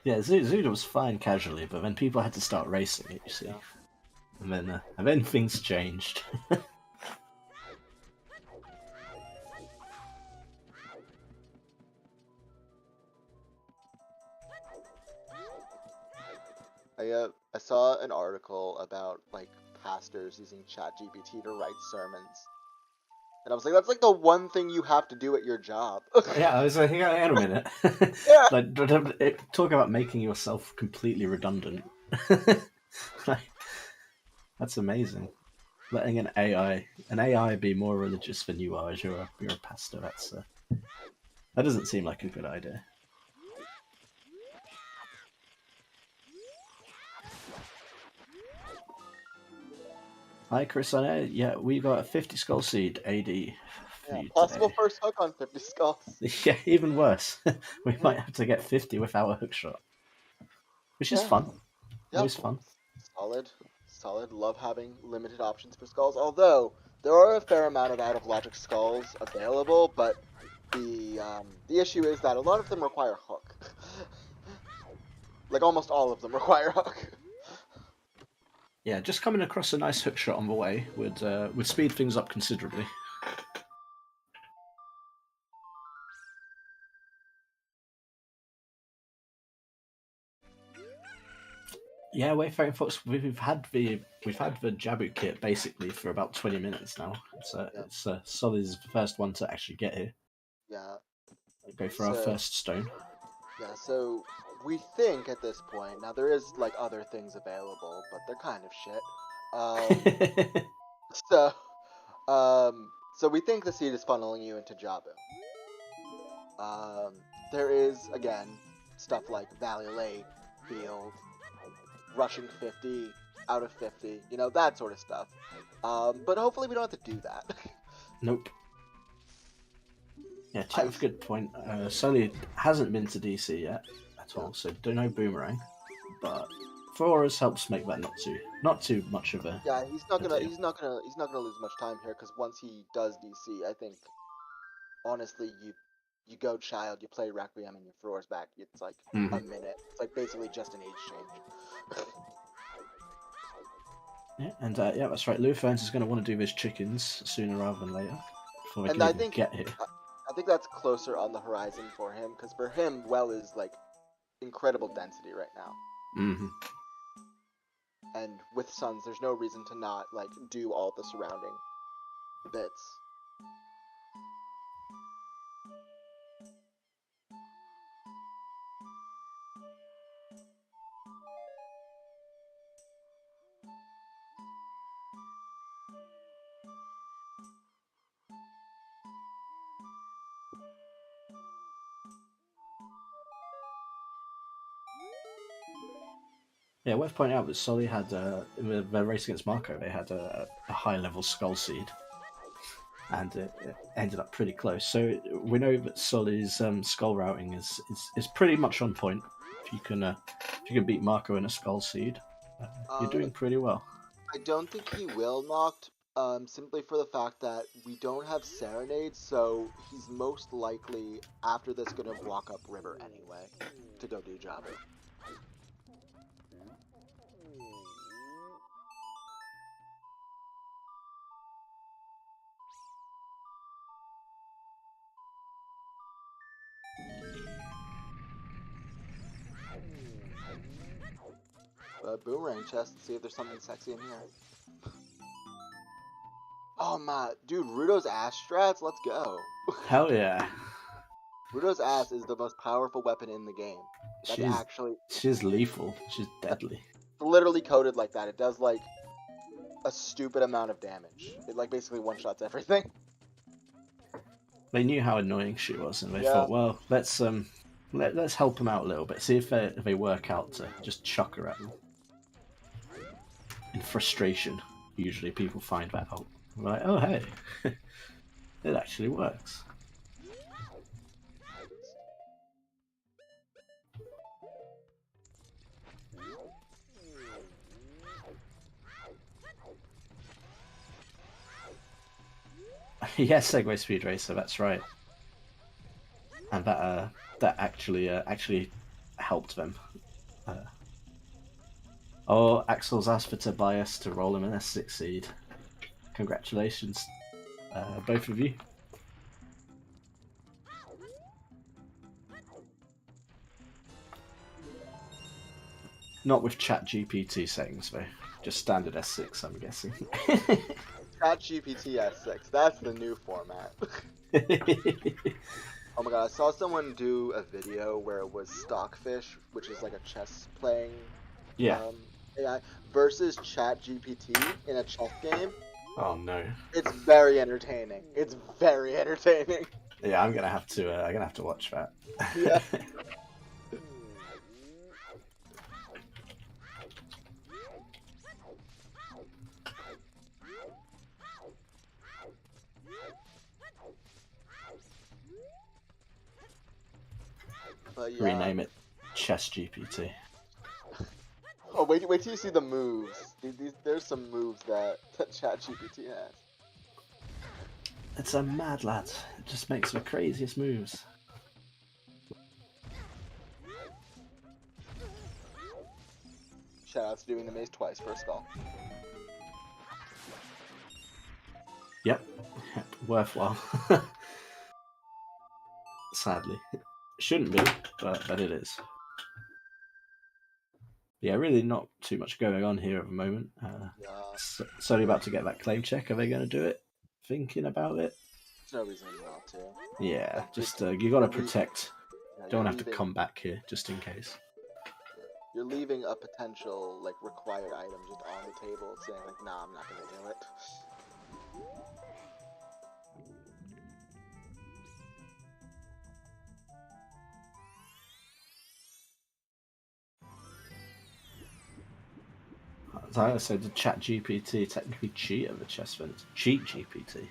Yeah, Zooter was fine casually, but then people had to start racing it, you see. Yeah. And then things changed. I saw an article about like pastors using ChatGPT to write sermons, and I was like, that's like the one thing you have to do at your job. Yeah, I was like, hang on a minute. Yeah. Like, talk about making yourself completely redundant. Like, that's amazing. Letting an AI be more religious than you are as you're a pastor. That doesn't seem like a good idea. Hi, Chris. On air. Yeah, we got a 50 skull seed AD. Yeah, possible today. First hook on 50 skulls. Yeah, even worse. We might have to get 50 with our hook shot, which is fun. Yeah, always fun. Solid. Love having limited options for skulls. Although there are a fair amount of out of logic skulls available, but the issue is that a lot of them require hook. Like almost all of them require hook. Yeah, just coming across a nice hook shot on the way would speed things up considerably. Yeah, Wayfaring Fox. We've had the Jabu kit basically for about 20 minutes now. It's Soli's first one to actually get here. Yeah. Go for our first stone. Yeah. So we think at this point now there is like other things available, but they're kind of shit. So we think the seed is funneling you into Jabu. There is again stuff like Valley Lake, Field, rushing 50 out of 50, you know, that sort of stuff. But hopefully we don't have to do that. Nope. Yeah, chat with a good point. Soli hasn't been to DC yet at all, so don't know Boomerang, but Flores helps make that not too much of a. Yeah, he's not gonna deal. he's not gonna lose much time here because once he does DC, I think honestly you go child, you play Requiem, and your floor's back. It's like Mhm. a minute. It's like basically just an age change. Yeah, and yeah, that's right. Luiferns is going to want to do his chickens sooner rather than later before they And can I even think get here. I think that's closer on the horizon for him because for him, well is like incredible density right now. Hmm. And with Suns, there's no reason to not like do all the surrounding bits. Yeah, worth pointing out that Soli had in their race against Marco, they had a high level skull seed, and it ended up pretty close. So we know that Soli's skull routing is pretty much on point. If you can beat Marco in a skull seed, you're doing pretty well. I don't think he will knocked, simply for the fact that we don't have Serenade, so he's most likely after this gonna walk up river anyway to go do Jabba. Boomerang chest, see if there's something sexy in here. Oh my, dude, Rudo's ass strats, let's go. Hell yeah, Rudo's ass is the most powerful weapon in the game. That she's lethal. She's deadly. literally coded like that. It does like a stupid amount of damage. It like basically one shots everything. They knew how annoying she was, and they Yeah. thought, well, let's help them out a little bit. See if they work out to just chuck her at them. In frustration, usually people find that out. They're like, oh hey, it actually works. Yes, Segway Speed Racer, that's right. And that actually helped them. Oh, Axel's asked for Tobias to roll him an S6 seed. Congratulations, both of you. Not with Chat GPT settings though, just standard S6, I'm guessing. ChatGPT S6, that's the new format. Oh my god, I saw someone do a video where it was Stockfish, which is like a chess playing AI, versus ChatGPT in a chess game. Oh no. It's very entertaining. It's very entertaining. Yeah, I'm gonna have to watch that. Yeah. Yeah. Rename it Chess GPT. Oh, wait till you see the moves. There's some moves that ChatGPT has. It's a mad lad. It just makes the craziest moves. Shout out to doing the maze twice for a skull. Yep, worthwhile. Sadly. Shouldn't be, but it is. Yeah, really not too much going on here at the moment. So about to get that claim check. Are they going to do it? Thinking about it? There's no reason not to. Yeah, just you got to protect. Don't have to come back here just in case. You're leaving a potential like required item just on the table, saying like, "Nah, I'm not gonna do it." As I said, did Chat GPT technically cheat at the chess event? Cheat GPT.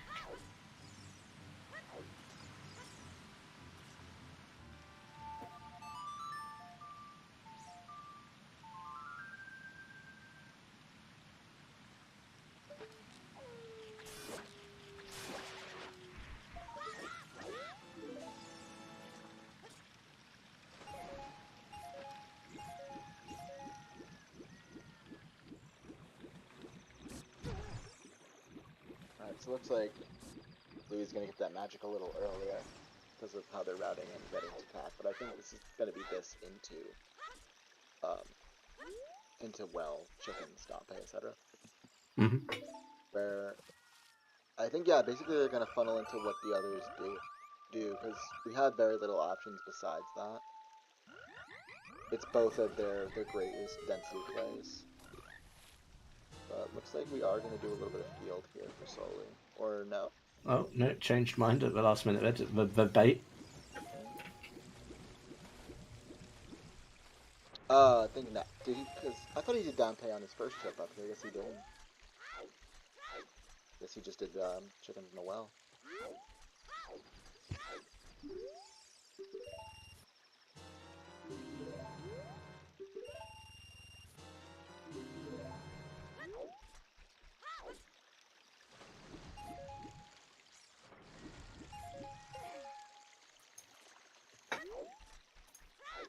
So it looks like Louis is going to get that magic a little earlier because of how they're routing and ready to attack. But I think this is going to be this into well, chicken, stompe, etc. Mm-hmm. Where I think, yeah, basically they're going to funnel into what the others do because we have very little options besides that. It's both of their greatest density plays. But looks like we are going to do a little bit of field here for Soli. Or no? Oh, no, changed mind at the last minute. The bait. I think not. Did he? Because I thought he did down pay on his first trip up here. I guess he didn't. Guess he just did chickens in the well.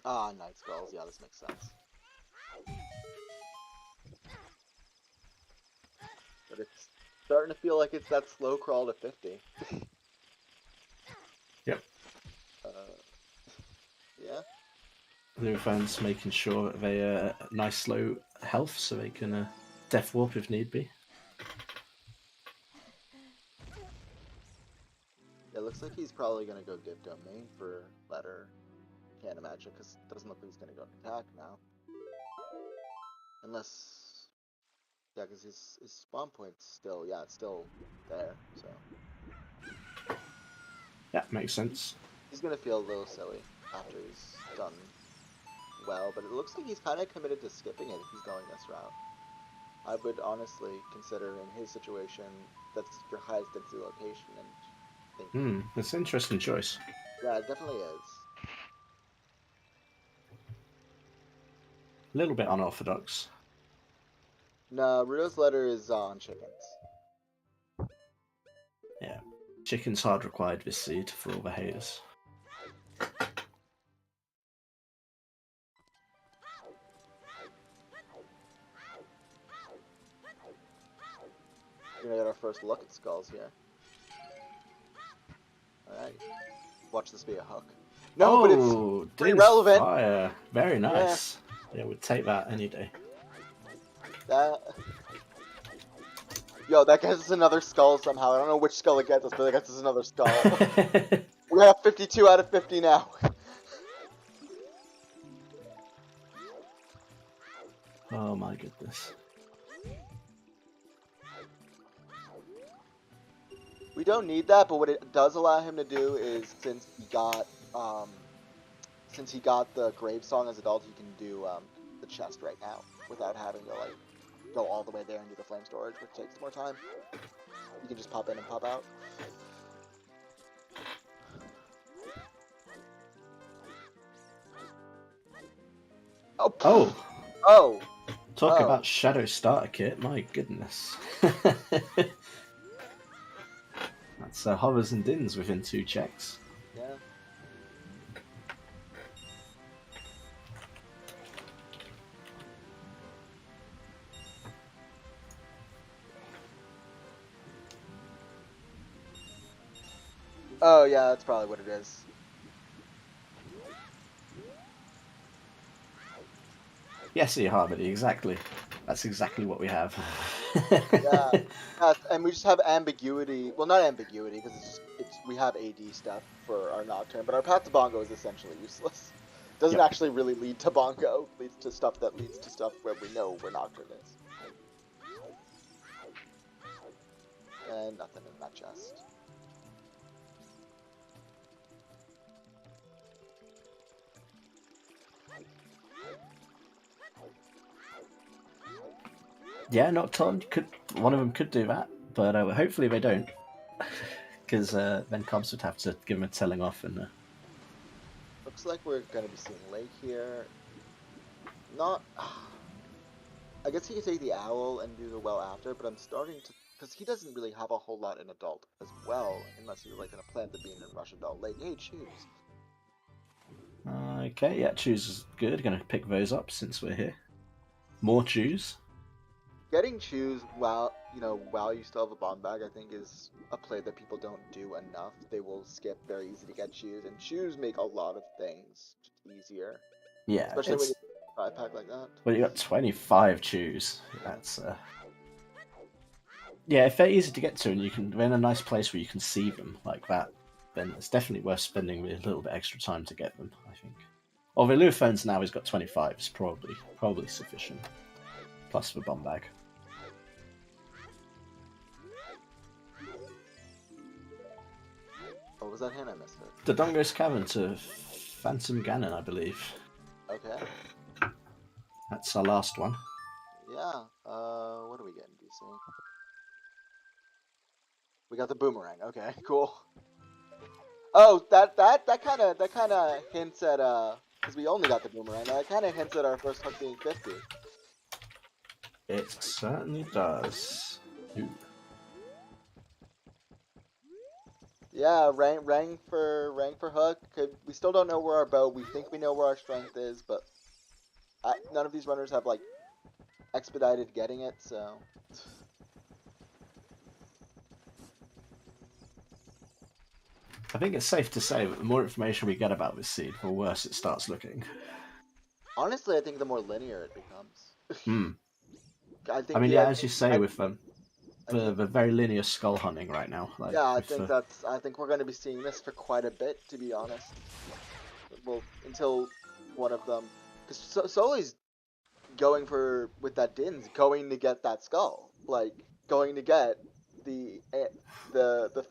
Ah, Night Skulls. Yeah, this makes sense. But it's starting to feel like it's that slow crawl to 50. Yep. Yeah. Luiferns making sure that they nice slow health so they can death warp if need be. It looks like he's probably going to go give domain for letter. Can't imagine, because it doesn't look like he's going to go attack now. Unless... Yeah, because his spawn point's still... Yeah, it's still there, so... Yeah, makes sense. He's going to feel a little silly after he's done well, but it looks like he's kind of committed to skipping it if he's going this route. I would honestly consider in his situation that's your highest density location and think... That's an interesting choice. Yeah, it definitely is. A little bit unorthodox. No, Rio's letter is on chickens. Yeah. Chicken's hard required this seed for all the haters. We're gonna get our first look at skulls here. Alright. Watch this be a hook. No, but it's pretty relevant. Fire. Very nice. Yeah, we'd take that any day. That... Yo, that gets us another skull somehow. I don't know which skull it gets us, but it gets us another skull. We have 52 out of 50 now. Oh my goodness. We don't need that, but what it does allow him to do is, since he got the grave song as adult, he can do the chest right now without having to like go all the way there and do the flame storage, which takes more time. You can just pop in and pop out. Oh! Oh! Oh! Talk about Shadow Starter Kit, my goodness. That's hovers and dins within 2 checks. Yeah. Oh yeah, that's probably what it is. Yes, Harmony, exactly. That's exactly what we have. Yeah, and we just have ambiguity. Well, not ambiguity, because we have AD stuff for our Nocturne, but our path to Bongo is essentially useless. Doesn't actually really lead to Bongo. Leads to stuff that leads to stuff where we know where Nocturne is. And nothing in that chest. Yeah, not Tom. One of them could do that, but hopefully they don't, because then Cobbs would have to give him a telling off. And looks like we're gonna be seeing Lake here. Not. I guess he could take the owl and do the well after, but I'm starting to, because he doesn't really have a whole lot in adult as well, unless you're like gonna plant the bean and rush adult late. Hey, choose. Okay, yeah, choose is good. Gonna pick those up since we're here. More choose. getting choose while you still have a bomb bag, I think is a play that people don't do enough. They will skip very easy to get choose, and choose make a lot of things just easier. Yeah, Especially when you 5-pack like that. Well, you got 25 choose. That's yeah, if they're easy to get to and they're in a nice place where you can see them like that, then it's definitely worth spending a little bit extra time to get them, I think. Although Luiferns now he's got 25, it's probably sufficient. Plus the bomb bag. What was that hint? I missed it. The Dongo's Cavern to Phantom Ganon, I believe. Okay. That's our last one. Yeah. What are we getting, DC? We got the boomerang. Okay, cool. Oh, that kind of hints at because we only got the boomerang. That kind of hints at our first hook being 50. It certainly does. Ooh. Yeah, rang for hook. We still don't know where our bow. We think we know where our strength is, but none of these runners have like expedited getting it. So. I think it's safe to say that the more information we get about this seed, the worse it starts looking. Honestly, I think the more linear it becomes. I mean, yeah, as you say, with the very linear skull hunting right now. Like, yeah, I think we're going to be seeing this for quite a bit, to be honest. Well, until one of them, because Soli's going with that Din's going to get that skull, like going to get the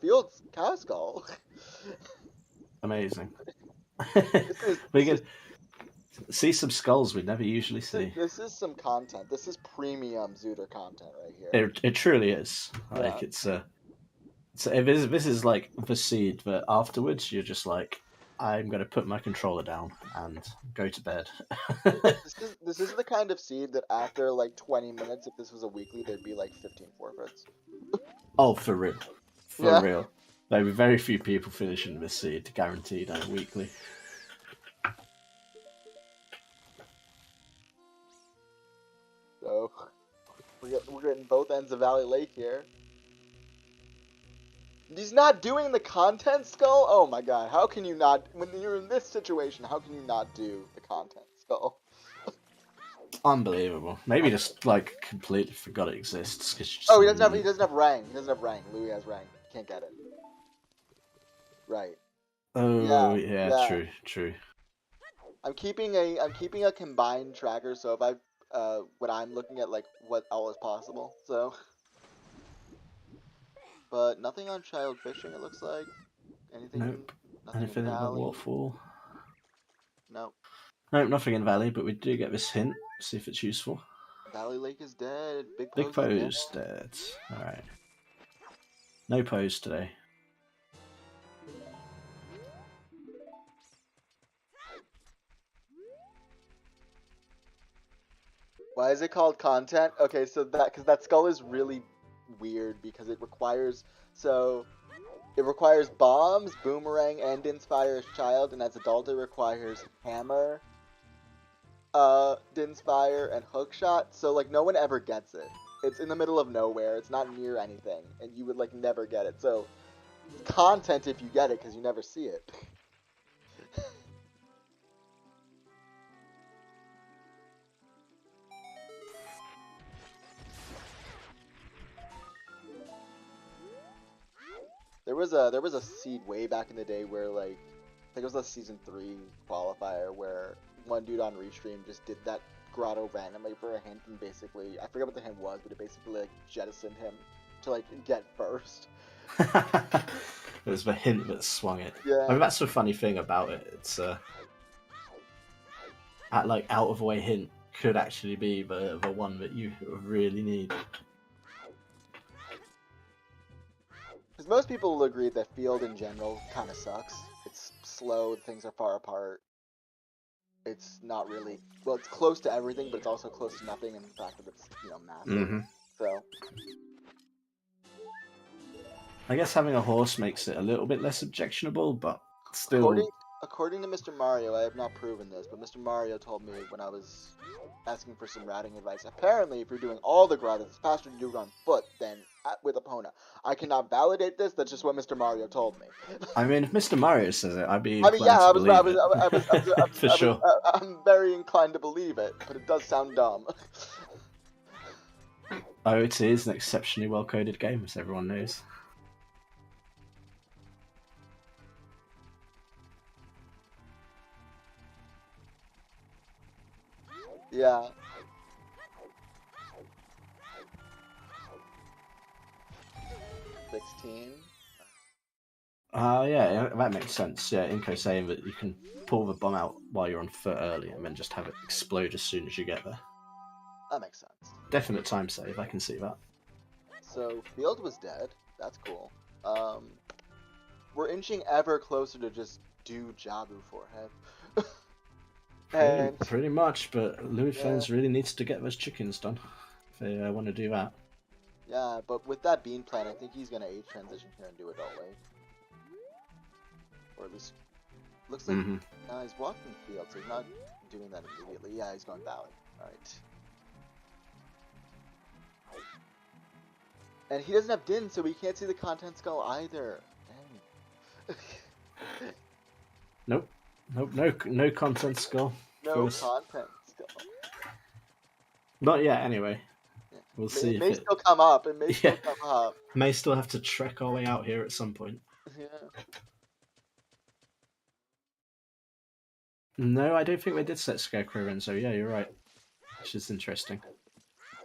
field's cow skull. Amazing. We can see some skulls we never usually see. This is some content. This is premium Zooter content right here. It truly is. Like yeah. This is like the seed that afterwards you're just like, I'm gonna put my controller down and go to bed. This is the kind of seed that after like 20 minutes, if this was a weekly, there'd be like 15 forfeits. Oh, for real. For real. There'd be very few people finishing this seed guaranteed on a weekly. So we're getting both ends of Valley Lake here. He's not doing the content skull? Oh my god, how can you not, when you're in this situation, how can you not do the content skull? Unbelievable. Maybe just like completely forgot it exists. Oh, he doesn't have rang. He doesn't have rang. Louis has rang. Can't get it. Right. Oh yeah. True. I'm keeping a combined tracker, so if when I'm looking at like what all is possible, so. But nothing on child fishing, it looks like. Anything? Nope. Nothing Anything in the waterfall? Nope. Nope, nothing in Valley, but we do get this hint. See if it's useful. Valley Lake is dead. Big Poe's dead. Alright. No pose today. Why is it called content? Okay, so because that skull is really weird because it requires bombs, boomerang, and inspires child, and as adult it requires hammer, Dinspire, and hookshot. So like no one ever gets it. It's in the middle of nowhere. It's not near anything, and you would like never get it. So it's content if you get it because you never see it. There was a seed way back in the day where like I think it was the season 3 qualifier where one dude on Restream just did that grotto randomly for a hint and basically I forget what the hint was, but it basically like jettisoned him to like get first. It was the hint that swung it. Yeah. I mean that's the funny thing about it. It's at like out of the way hint could actually be the one that you really need. Because most people will agree that field in general kind of sucks. It's slow, things are far apart. It's not really, well, it's close to everything, but it's also close to nothing in the fact that it's, massive. Mm-hmm. So. I guess having a horse makes it a little bit less objectionable, but still according to Mr. Mario, I have not proven this, but Mr. Mario told me when I was asking for some routing advice. Apparently, if you're doing all the grottos, it's faster to do it on foot than with Epona. I cannot validate this. That's just what Mr. Mario told me. I mean, if Mr. Mario says it, I'd be I mean, yeah, inclined to believe it. For sure. I'm very inclined to believe it, but it does sound dumb. OoT is an exceptionally well-coded game, as everyone knows. Yeah. Yeah, that makes sense. Yeah, Inko saying that you can pull the bomb out while you're on foot early and then just have it explode as soon as you get there. That makes sense. Definite time save, I can see that. So, Field was dead. That's cool. We're inching ever closer to just do Jabu forehead. And pretty much, but Luiferns really needs to get those chickens done if they want to do that. Yeah, but with that bean plan, I think he's going to age transition here and do it all way. Or at least, looks like he's walking field, so he's not doing that immediately. Yeah, he's going Valley. Alright. And he doesn't have Din, so we can't see the content skull either. Dang. Nope, no content skull. No content skull. Not yet, anyway. Yeah. We'll see. It may still come up. It may still come up. May still have to trek our way out here at some point. Yeah. No, I don't think they did set Scarecrow in, so yeah, you're right. Which is interesting.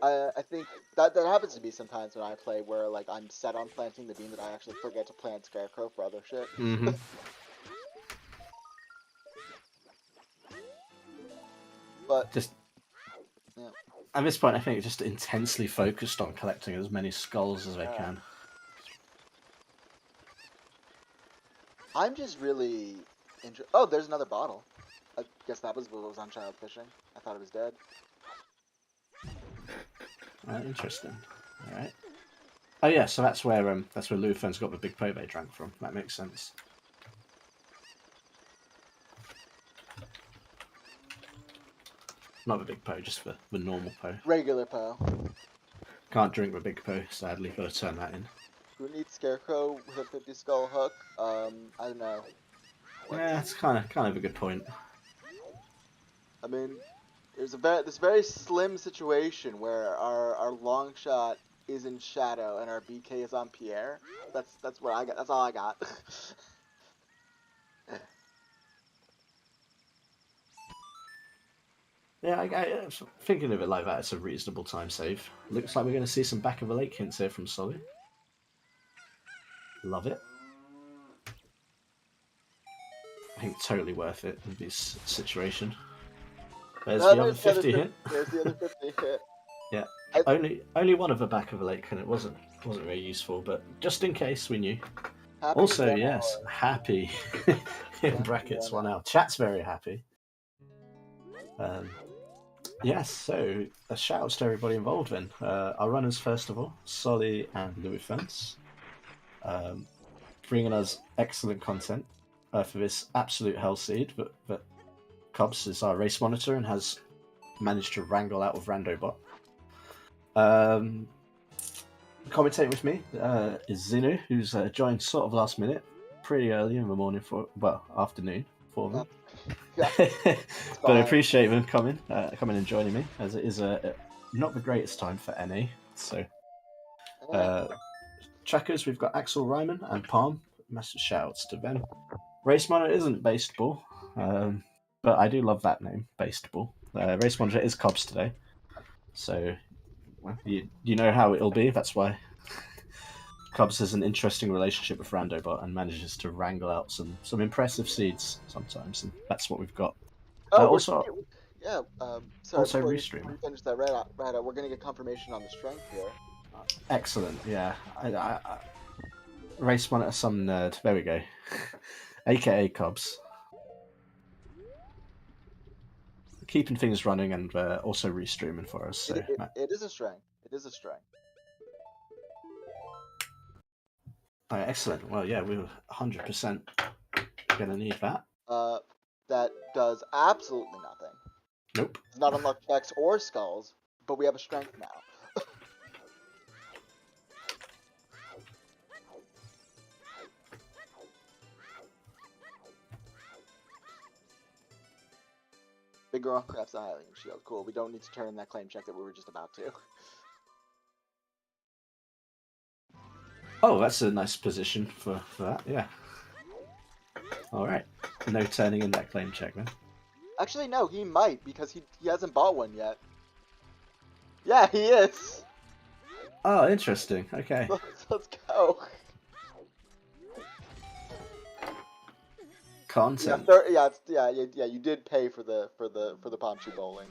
I think that happens to me sometimes when I play, where like I'm set on planting the bean that I actually forget to plant Scarecrow for other shit. But just at this point, I think just intensely focused on collecting as many skulls as they can. I'm just really oh, there's another bottle. I guess that was what was on child fishing. I thought it was dead. Interesting. All right. Oh yeah, so that's where Luiferns got the big po they drank from. That makes sense. Not the big po, just the normal po. Regular po. Can't drink the big po, sadly. Gotta turn that in. Who needs Scarecrow with a 50 skull hook? I don't know. Yeah, it's kind of a good point. I mean, there's this very slim situation where our long shot is in Shadow and our BK is on Pierre. That's what I got. That's all I got. Yeah, I thinking of it like that, it's a reasonable time save. Looks like we're going to see some back of the lake hints here from Soli. Love it. I think totally worth it in this situation. There's the other 50 hit. There's the other 50 hit. Yeah, only one of the back of the lake, and it wasn't very useful, but just in case we knew. Happy also, yes, happy in brackets 1 out. Chat's very happy. Yes, so a shout out to everybody involved then. Our runners, first of all, Soli and Luiferns, bringing us excellent content for this absolute hell seed. But Cubs is our race monitor and has managed to wrangle out of Randobot. Commentating with me is Zinu, who's joined sort of last minute, pretty early in the morning afternoon for them. But I appreciate them coming and joining me, as it is not the greatest time for NA. So, trackers, we've got Axel Ryman and Palm. Massive shouts to them. Race Monitor isn't Based Ball, but I do love that name, Based Ball. Race Monitor is Cubs today, so well, you know how it'll be. That's why Cubs has an interesting relationship with Randobot and manages to wrangle out some impressive seeds sometimes, and that's what we've got. Sorry, also restream. We finish that right out. We're gonna get confirmation on the strength here. Excellent, yeah. I Race Monitor, some nerd. There we go. AKA Cubs. Keeping things running and also restreaming for us. So, it is a strength. It is a strength. Excellent. Well, yeah, we're 100% going to need that. that does absolutely nothing. Nope. Does not unlock checks or skulls, but we have a strength now. Big Girl crafts the Hylian shield. Cool. We don't need to turn in that claim check that we were just about to. Oh, that's a nice position for that, yeah. Alright. No turning in that claim check then. Actually, no, he might, because he hasn't bought one yet. Yeah, he is! Oh, interesting. Okay. Let's go. Content. Yeah, you did pay for the palm tree bowling.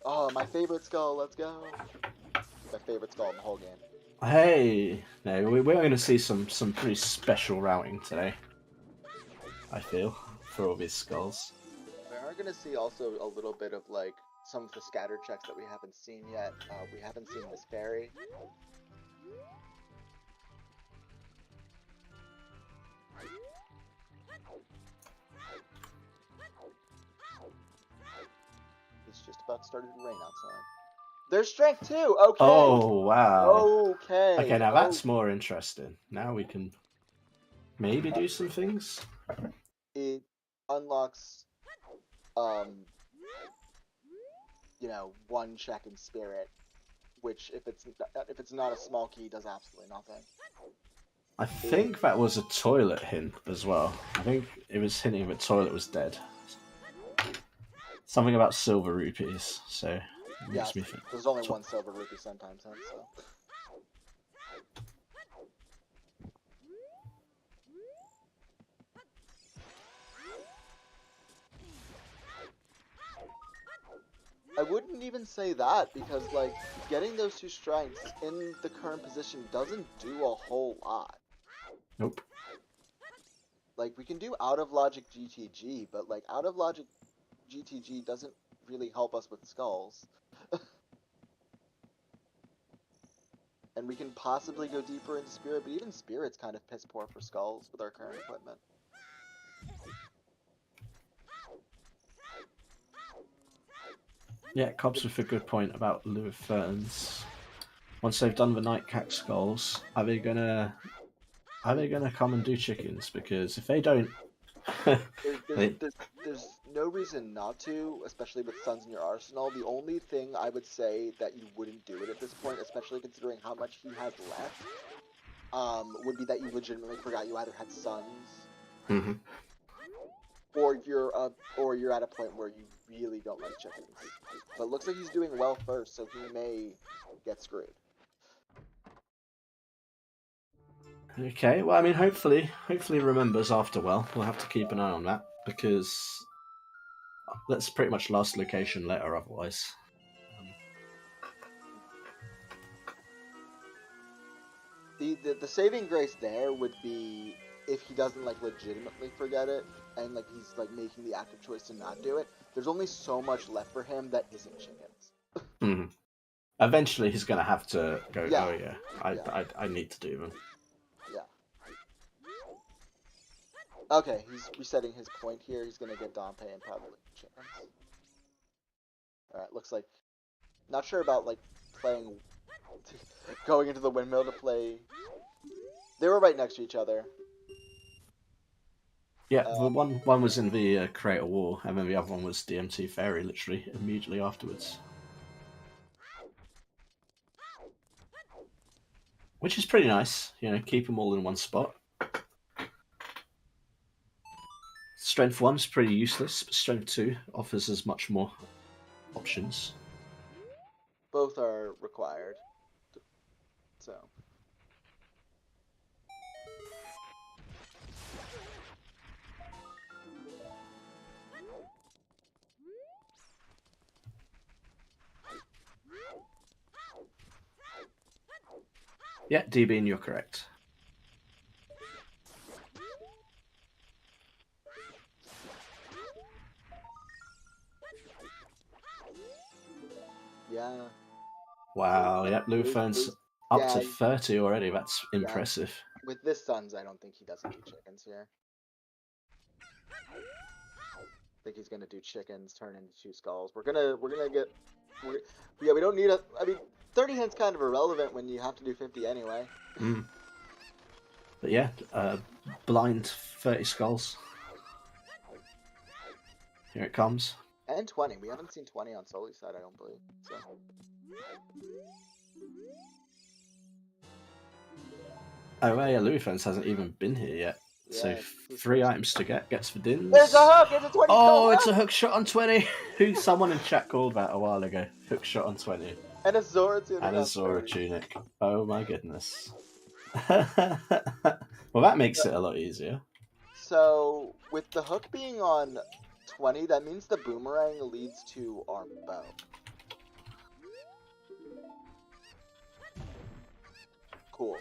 Oh, my favorite skull, let's go. My favorite skull in the whole game. Hey, no, we're going to see some pretty special routing today. I feel for all these skulls. We are going to see also a little bit of like some of the scatter checks that we haven't seen yet. We haven't seen this fairy. It's just about started to rain outside. There's strength too. Okay. Oh wow. Okay. Okay, now that's more interesting. Now we can maybe do some things. It unlocks, one check in spirit, which if it's not a small key, does absolutely nothing. I think that was a toilet hint as well. I think it was hinting that toilet was dead. Something about silver rupees, so it makes me think. There's only one silver rupee sometimes, huh? So. I wouldn't even say that, because, like, getting those two strengths in the current position doesn't do a whole lot. Nope. Like, we can do out-of-logic GTG, but, like, out-of-logic GTG doesn't really help us with skulls. And we can possibly go deeper into Spirit, but even Spirit's kind of piss poor for skulls with our current equipment. Yeah, Cobbs with a good point about Luiferns. Once they've done the Nightcat skulls, are they gonna come and do chickens? Because if they don't, there's no reason not to, especially with Suns in your arsenal. The only thing I would say that you wouldn't do it at this point, especially considering how much he has left, would be that you legitimately forgot you either had Suns, mm-hmm. or you're at a point where you really don't like chickens. But it looks like he's doing well first, so he may get screwed. Okay, well, I mean, hopefully remembers after well. We'll have to keep an eye on that, because that's pretty much last location letter otherwise. The saving grace there would be if he doesn't, like, legitimately forget it, and, like, he's, like, making the active choice to not do it. There's only so much left for him that isn't chickens. Mm-hmm. Eventually, he's going to have to go, yeah. oh yeah, I need to do them. Yeah. Okay, he's resetting his point here. He's going to get Dompe and probably chickens. Alright, looks like... Not sure about, like, playing... going into the windmill to play... They were right next to each other. Yeah, the one was in the Creator War, and then the other one was DMT Fairy, literally, immediately afterwards. Which is pretty nice, keep them all in one spot. Strength 1's pretty useless, but Strength 2 offers us much more options. Both are required. So... Yeah, D-Bean, you're correct. Yeah. Wow, yep, Luiferns up to 30 already. That's impressive. With this Suns, I don't think he doesn't do chickens here. think he's gonna do chickens turn into 2 skulls. We're gonna get. Yeah, we don't need a. I mean, 30 hand's kind of irrelevant when you have to do 50 anyway. Mm. But yeah, blind 30 skulls. Here it comes. And 20. We haven't seen 20 on Soli's side, I don't believe. So. Oh, well, yeah, Luiferns hasn't even been here yet. Yeah, So 3 items to get. Gets for Dins. There's a hook! It's a 20 Oh, it's a hook shot on 20. Someone in chat called that a while ago. Hook shot on 20. And a Zora tunic. And a Zora tunic. Oh my goodness. Well, that makes it a lot easier. So, with the hook being on 20, that means the boomerang leads to our bow. Cool.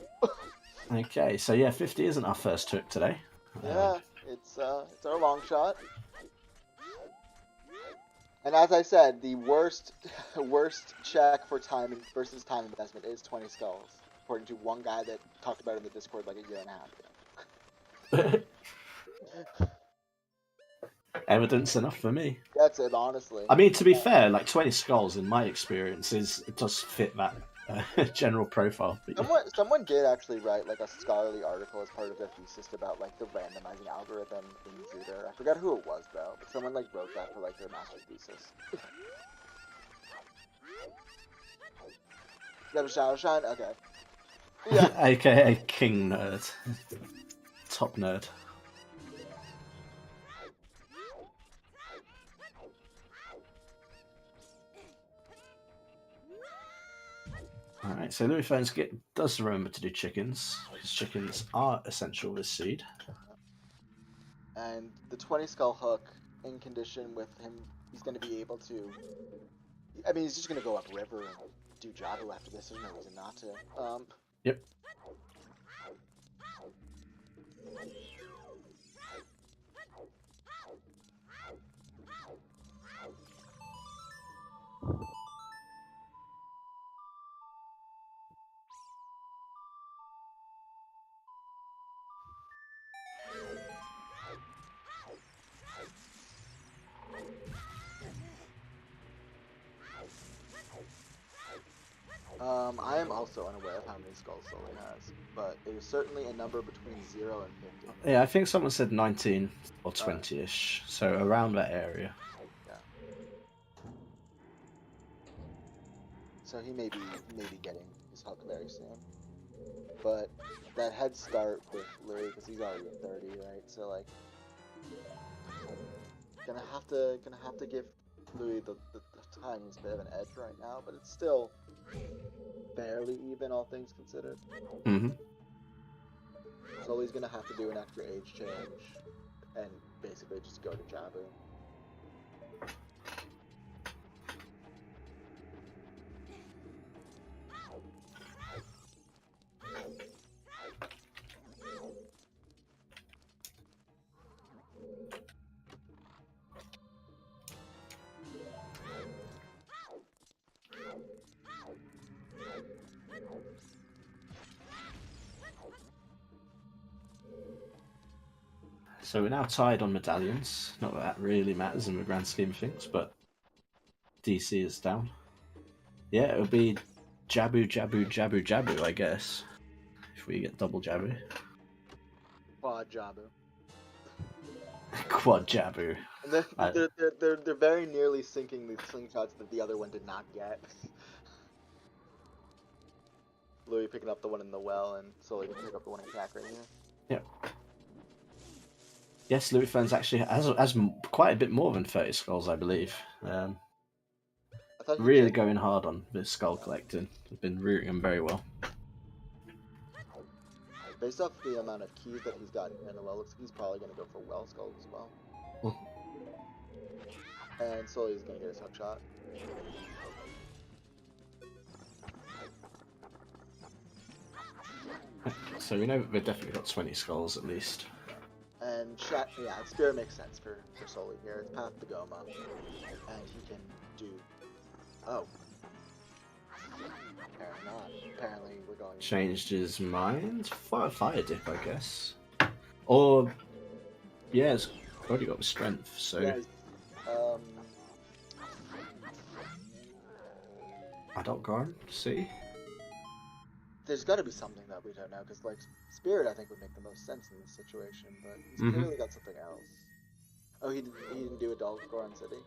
Okay, so yeah, 50 isn't our first hook today. Yeah, it's our long shot. And as I said, the worst check for time versus time investment is 20 skulls, according to one guy that talked about it in the Discord like a year and a half ago. Evidence enough for me. That's it, honestly. I mean, to be fair, like 20 skulls in my experience it does fit that general profile. But Someone did actually write like a scholarly article as part of their thesis about like the randomizing algorithm in Zelda. I forgot who it was though, but someone like wrote that for like their master's thesis. Got a shadow shine? Okay. Yeah. AKA King Nerd. Top nerd. Alright, so Luiferns does remember to do chickens, because chickens are essential this seed. And the 20 skull hook, in condition with him, he's going to be able to... I mean, he's just going to go up river and do Jabu after this. There's no reason not to. Yep. I am also unaware of how many skulls Soli has, but it is certainly a number between 0 and 50. Yeah, I think someone said 19 or 20-ish, so around that area. Yeah. So he may be getting his hook very soon. But that head start with Louis, because he's already at 30, right? So like, gonna have to give Louis the tiniest bit of an edge right now, but it's still barely even, all things considered. Mm-hmm. So he's gonna have to do an extra age change and basically just go to Jabu. So we're now tied on medallions. Not that that really matters in the grand scheme of things, but DC is down. Yeah, it'll be Jabu, Jabu, Jabu, Jabu, I guess. If we get double Jabu. Quad Jabu. Quad Jabu. And they're very nearly sinking the slingshots that the other one did not get. Louis picking up the one in the well, and Soli can pick up the one in Cack right here. Yep. Yes, Luiferns actually has quite a bit more than 30 skulls, I believe. Really going hard on this skull collecting. I've been rooting him very well. Based off the amount of keys that he's got in the well, looks like he's probably going to go for well skulls as well. And Soli's going to get his hook shot. So we know that they've definitely got 20 skulls at least. And yeah, Spirit makes sense for Soli here. It's Path to Goma, and he can do. Oh, apparently not. Apparently we're going. Changed his mind. Fire dip, I guess. Or yeah, it's already got the strength. So yeah, Um, Adult Gorn, see? there's got to be something that we don't know, because like Spirit, I think would make the most sense in this situation, but he's Mhm. clearly got something else. Oh, he didn't do Adult Gorn, did he?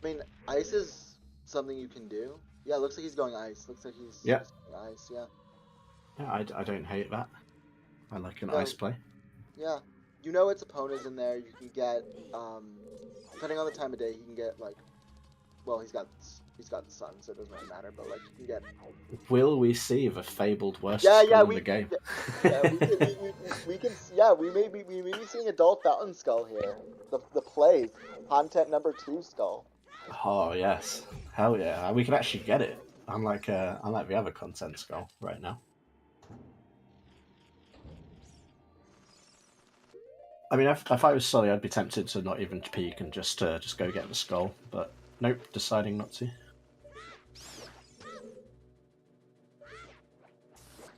I mean, ice is something you can do. Yeah, looks like he's going ice. Looks like he's Yeah. going ice. Yeah. Yeah, I don't hate that. I like an No. ice play. Yeah. You know its opponents in there. You can get, depending on the time of day, he can get like, well, he's got the sun, so it doesn't really matter. But like, you can get. Will we see the fabled worst Yeah, skull in the game? Yeah, we can. Yeah, we may be seeing Adult Fountain Skull here. The plays content number 2 skull. Oh yes, hell yeah! We can actually get it. Unlike the other content skull right now. I mean, if I was Soli, I'd be tempted to not even peek and just go get the skull, but nope, deciding not to.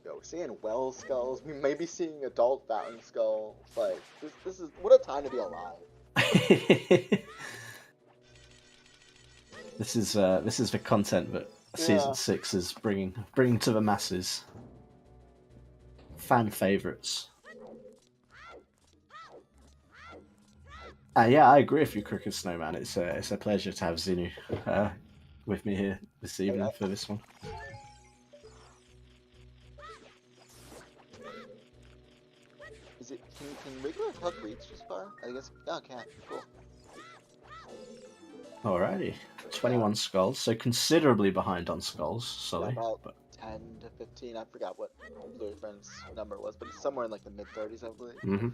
Yo, we're seeing well skulls. We may be seeing Adult Fountain Skull. Like this is what a time to be alive. This is the content that season 6 is bringing to the masses. Fan favorites. Yeah, I agree with you, Crooked Snowman. It's a pleasure to have Xenu with me here this evening for this one. Is it? Can regular hook reach this far? I guess. Oh, it can. Cool. Alrighty, 21 skulls, so considerably behind on skulls. Sorry, About but 10 to 15. I forgot what Luiferns' number was, but it's somewhere in like the mid-30s, I believe. mm-hmm.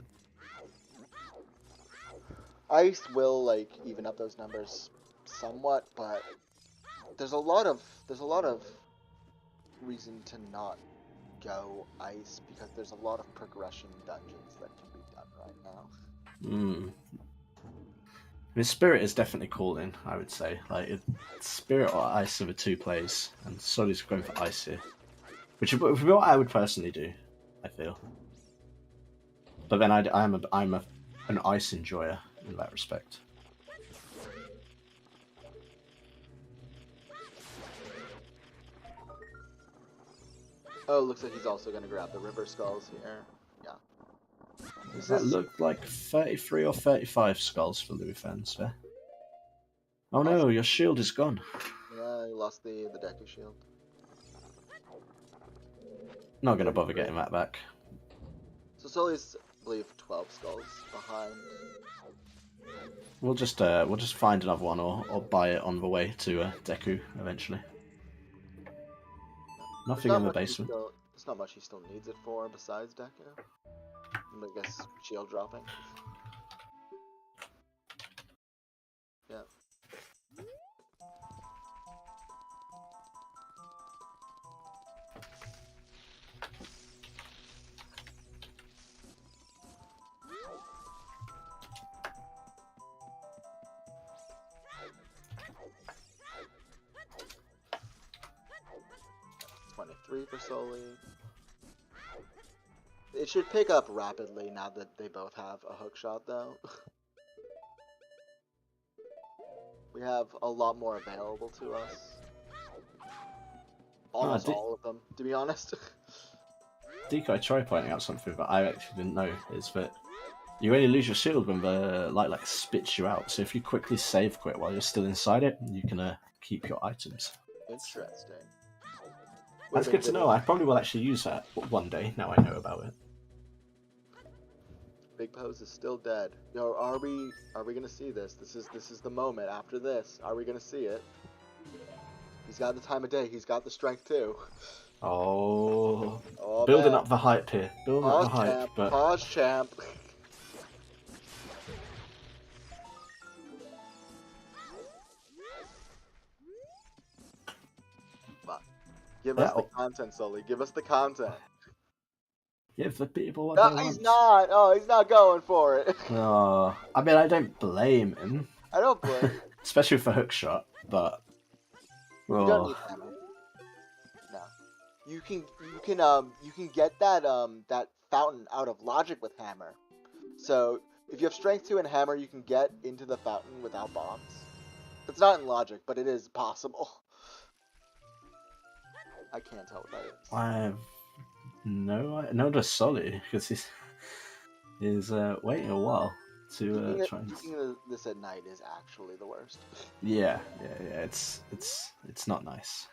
Ice will like even up those numbers somewhat, but there's a lot of reason to not go ice because there's a lot of progression dungeons that can be done right now. I mean, Spirit is definitely calling, I would say. Like, Spirit or Ice are the 2 plays, and Soli's going for Ice here. Which is what I would personally do, I feel. But then I'm an Ice enjoyer in that respect. Oh, looks like he's also going to grab the River Skulls here. Yeah. That looked like 33 or 35 skulls for Luiferns there. Oh no, your shield is gone. Yeah, he lost the Deku shield. Not going to bother getting that back. So Soli's, I believe, 12 skulls behind. We'll just find another one or buy it on the way to Deku eventually. Nothing in the basement. There's not much he still needs it for besides Deku. I guess shield dropping. Yeah. For Soli. It should pick up rapidly now that they both have a hook shot, though. We have a lot more available to us. Almost all of them, to be honest. Deco, try pointing out something that I actually didn't know, is that you only lose your shield when the light like spits you out. So if you quickly save quit while you're still inside it, you can keep your items. Interesting. That's good to know. I probably will actually use that one day, now I know about it. Big Pose is still dead. Yo, are we gonna see this? This is the moment after this. Are we gonna see it? He's got the time of day, he's got the strength too. Oh building up the hype here. Building up the hype, champ. but Pause champ. Give us the content, Soli. Give us the content. Give the people what they want. He's not. Oh, he's not going for it. Oh, I mean, I don't blame him. I don't blame him. Especially for hookshot, but... You don't need hammer. No. You can get that fountain out of logic with hammer. So if you have strength 2 and hammer, you can get into the fountain without bombs. It's not in logic, but it is possible. I can't tell what that is. I have no to Soli because he's waiting a while to try and. Keeping this at night is actually the worst. Yeah. It's not nice.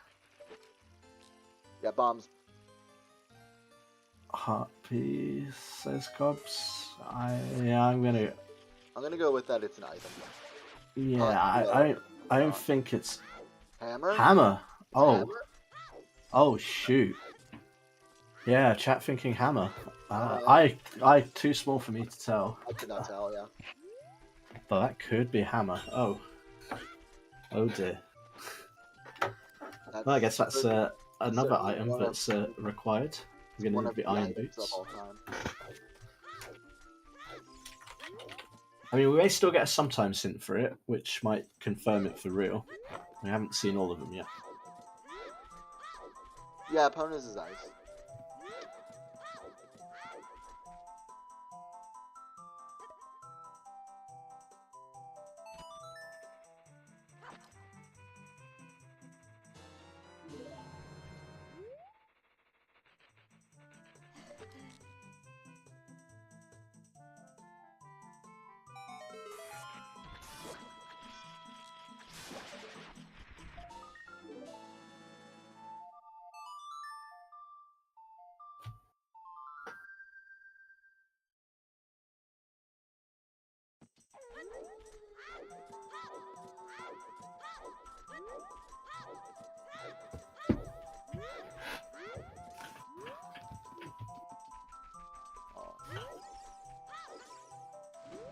Yeah, bombs. Heart piece, says Cobbs. I'm gonna go with that. It's an item. Yeah, I don't think it's hammer. Hammer. Oh. Hammer? Oh shoot. Yeah, chat thinking hammer. I too small for me to tell. I could not tell. Yeah. But that could be hammer. Oh. Oh dear. Well, I guess that's another item that's required. We're gonna need the iron boots. Of all time. I mean, we may still get a sometimes hint for it, which might confirm it for real. We haven't seen all of them yet. Yeah, Ponus is ice.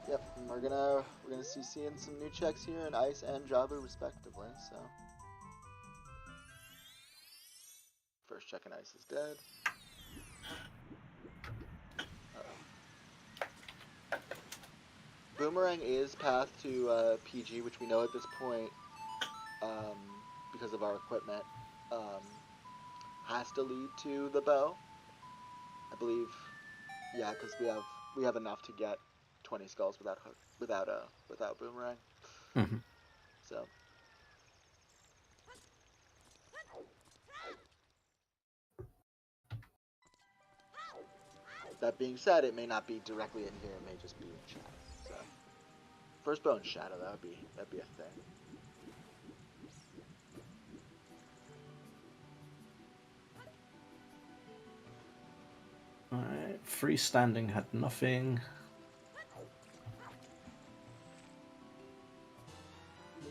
Yep, we're gonna CC in some new checks here in Ice and Java respectively. So first check in Ice is dead. Boomerang is path to PG, which we know at this point, because of our equipment, has to lead to the bow. I believe, yeah, because we have enough to get 20 skulls without boomerang. Mm-hmm. So. That being said, it may not be directly in here. It may just be in chat. So, first bone shadow. That'd be a thing. Alright, freestanding had nothing.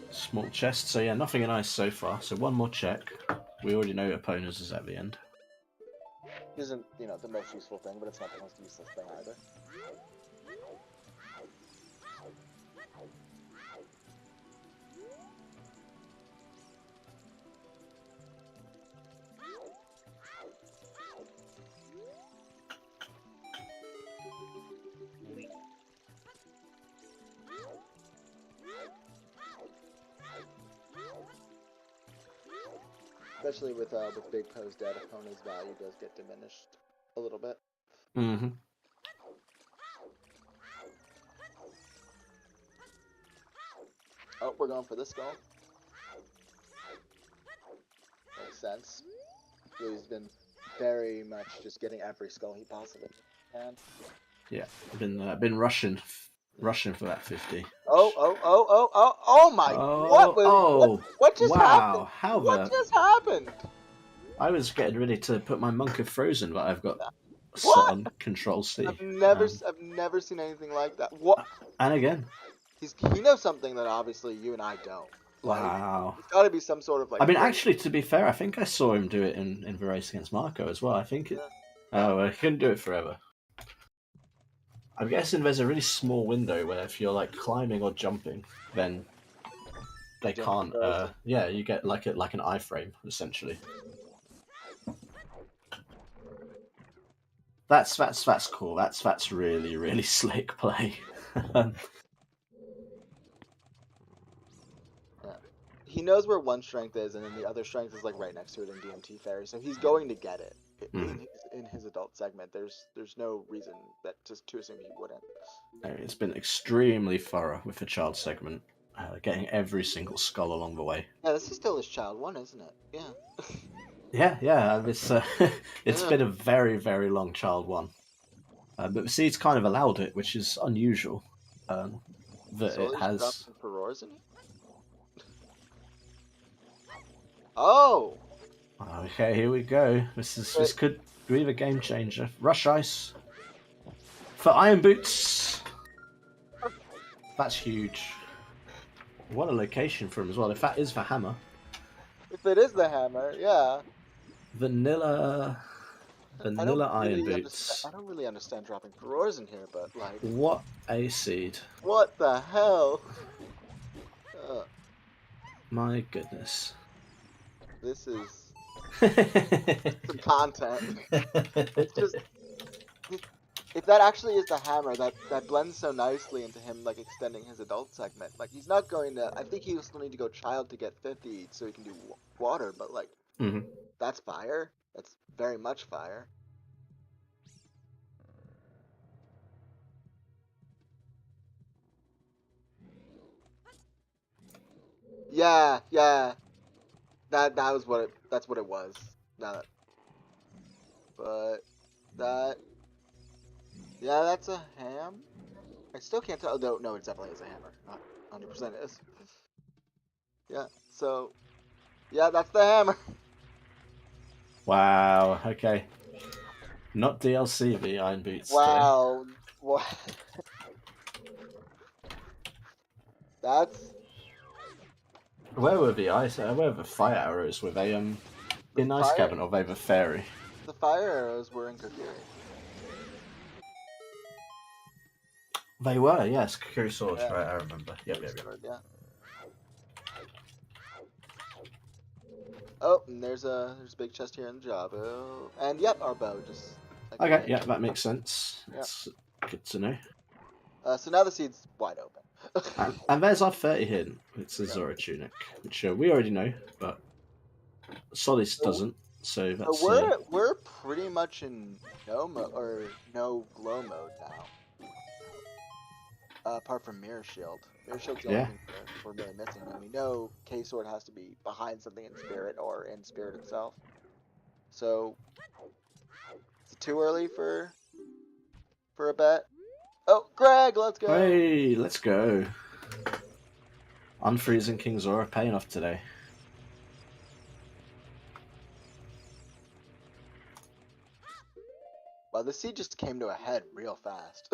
Small chest, so yeah, nothing in ice so far. So one more check. We already know opponents is at the end. Isn't, the most useful thing, but it's not the most useless thing either. Especially with Big Po's dead, opponent's value does get diminished a little bit. Mm-hmm. Oh, we're going for this skull. Makes sense. He's been very much just getting every skull he possibly can. Yeah, been rushing for that 50. Oh my! What just happened? What just happened? I was getting ready to put my Monk of Frozen, but I've got set on Control C. I've never seen anything like that. What? And again, he knows something that obviously you and I don't. Wow. It's got to be some sort of I mean, actually, to be fair, I think I saw him do it in the race against Marco as well. I think it. Yeah. Oh, I couldn't do it forever. I'm guessing there's a really small window where if you're like climbing or jumping, then they can't. Yeah, you get like an iframe essentially. That's cool. That's really slick play. He knows where one strength is, and then the other strength is like right next to it in DMT Fairy, so he's going to get it. in his adult segment. There's no reason that to assume he wouldn't. It's been extremely thorough with the child segment, getting every single skull along the way. Yeah, this is still his child one, isn't it? Yeah. Yeah. It's Yeah. been a very, very long child one, but the seed's kind of allowed it, which is unusual. That it Soli's has. dropping furores in it? Oh! Okay, here we go. This could be the game changer. Rush ice for Iron Boots. That's huge. What a location for him as well. If that is the hammer. If it is the hammer, yeah. Vanilla Iron Boots. I don't really understand dropping furores in here, but like. What a seed. What the hell? My goodness. This is some content. It's just. If that actually is the hammer, that blends so nicely into him like extending his adult segment. Like he's not going to. I think he'll still need to go child to get 50 so he can do water, but like that's fire. That's very much fire. Yeah. That's what it was. Not. But that. Yeah, that's a ham. I still can't tell. No, it definitely is a hammer. 100% is. Yeah, so. Yeah, that's the hammer. Wow, okay. Not DLC, the Iron Boots. Wow. What? That's. Where were the where were the fire arrows? Were they in Ice Cabin or were they the fairy? The fire arrows were in Kokiri. They were, yes. Kokiri Sword, Yeah. right, I remember. Yep. Yeah. Oh, and there's a big chest here in the job. And yep, our bow just. Okay, yeah, that makes sense. Yep. That's good to know. So now the seed's wide open. And there's our 30 hidden. It's a Zora tunic, which we already know, but Soli doesn't. So that's. So we're pretty much in no glow mode now. Apart from Mirror Shield. Mirror Shield's the only thing we're really missing. And we know K-Sword has to be behind something in Spirit or in Spirit itself. So, is it too early for a bet? Oh, Greg, let's go! Hey, let's go. Unfreezing King Zora paying off today. Wow, the seed just came to a head real fast.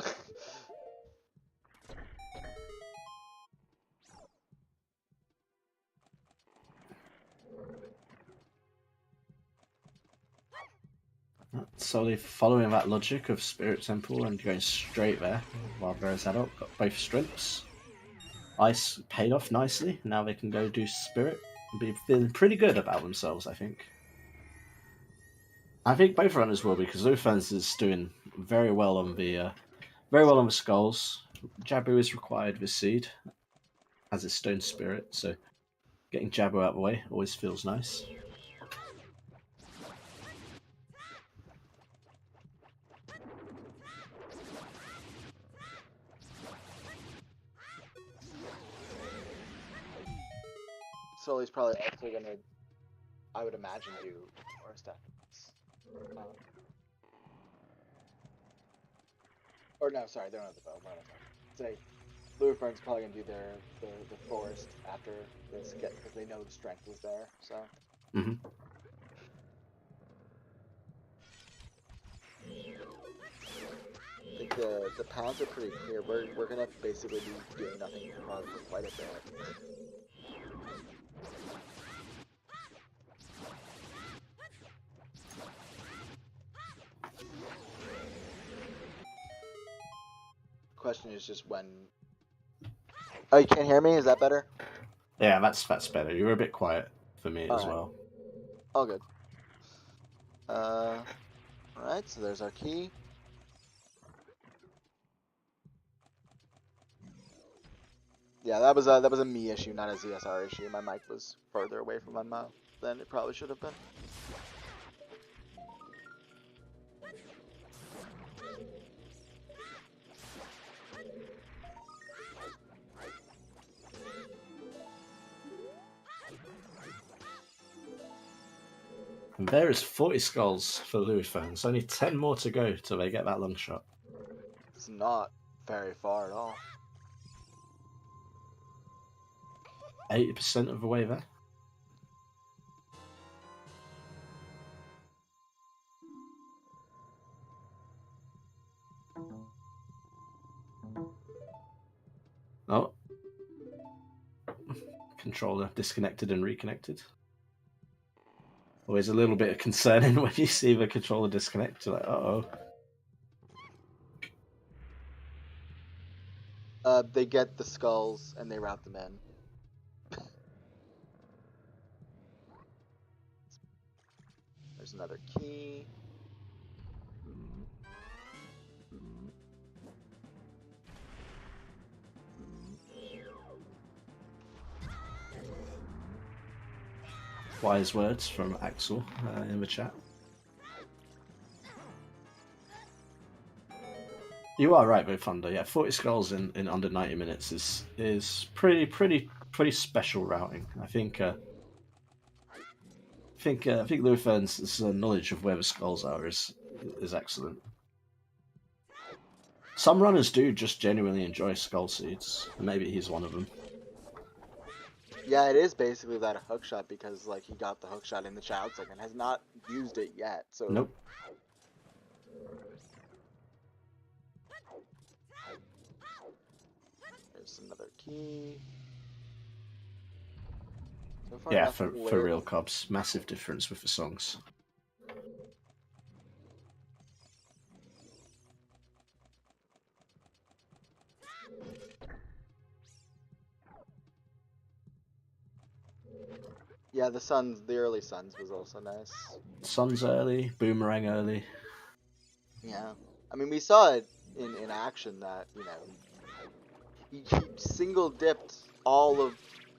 Soli following that logic of Spirit Temple and going straight there while Vera's adult got both strengths. Ice paid off nicely. Now they can go do Spirit and be feeling pretty good about themselves, I think. I think both runners will, because Luiferns is doing very well on the skulls. Jabu is required with seed, as is Stone Spirit, so getting Jabu out of the way always feels nice. Soli's probably also gonna, I would imagine, do more stuff. Or no, sorry, they don't have the bow. Say, Luiferns probably gonna do the forest after this because they know the strength was there. So. I think the pounds are pretty clear. We're gonna basically be doing nothing for quite a bit. Question is just when. Oh, you can't hear me? Is that better? Yeah, that's better. You were a bit quiet for me as well. All good. Alright, so there's our key. Yeah, that was a me issue, not a ZSR issue. My mic was further away from my mouth than it probably should have been. And there is 40 skulls for Luiferns. Only 10 more to go till they get that long shot. It's not very far at all. 80% of the way there. Oh. Controller disconnected and reconnected. Always a little bit concerning when you see the controller disconnect. You're like, uh-oh. They get the skulls and they route them in. There's another key. Wise words from Axel in the chat. You are right, though, Thunder. Yeah, 40 skulls in under 90 minutes is pretty special routing. I think Luiferns' knowledge of where the skulls are is excellent. Some runners do just genuinely enjoy skull seeds. Maybe he's one of them. Yeah, it is basically that a hookshot because like he got the hookshot in the child segment, has not used it yet. So Nope. There's another key. So far, Yeah, nothing for weird. real, Cobbs. Massive difference with the songs. Yeah, the early Suns was also nice. Suns early, Boomerang early. Yeah, I mean we saw it in action that he single dipped all of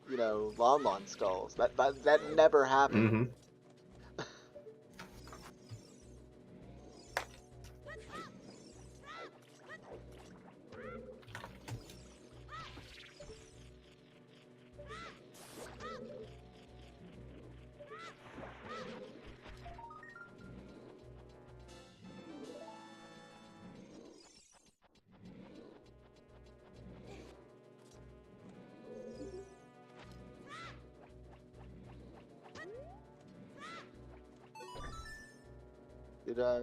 Lon skulls. That never happened. Mm-hmm.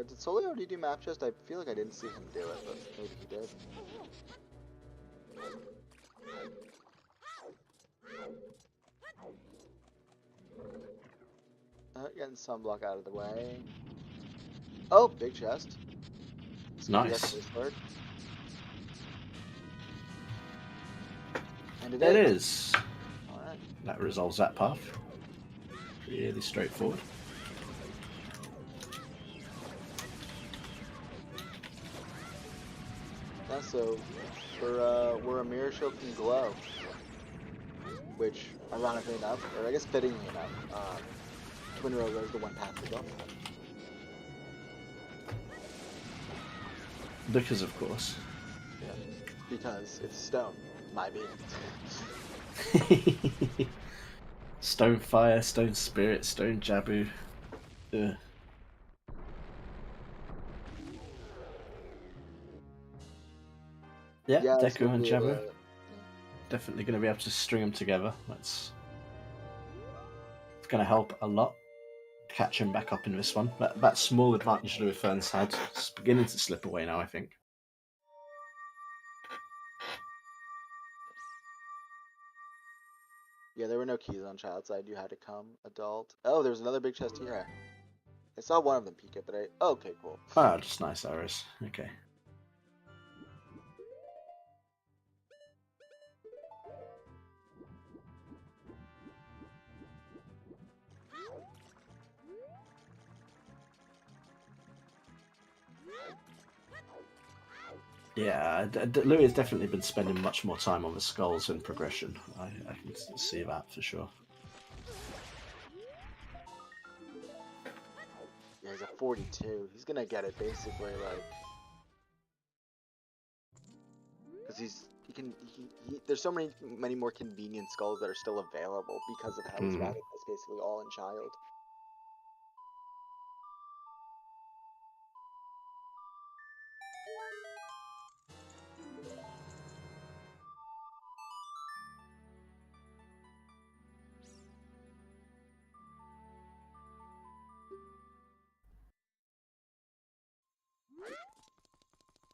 Did Soli already do map chest? I feel like I didn't see him do it, but maybe he did. Getting sunblock out of the way. Oh, big chest. Nice. And It is. Alright. That resolves that path. Really straightforward. Yeah, so where a mirror shield can glow, which ironically enough, or I guess fittingly enough, Twin Rogue is the one path to go. Because of course. Yeah. Because it's stone, my being. Stone Fire, Stone Spirit, Stone Jabu. Ugh. Yeah, Deku and Jabu. Definitely going to be able to string them together. It's going to help a lot. Catch him back up in this one. That small advantage Luiferns had is beginning to slip away now, I think. Yeah, there were no keys on child side. You had to come adult. Oh, there's another big chest here. I saw one of them peek it, but okay, cool. Ah, just nice arrows. Okay. Yeah, Louis has definitely been spending much more time on the skulls and progression. I can see that for sure. Yeah, he's a 42. He's gonna get it basically like, because there's so many more convenient skulls that are still available because of how he's routed this basically all in child.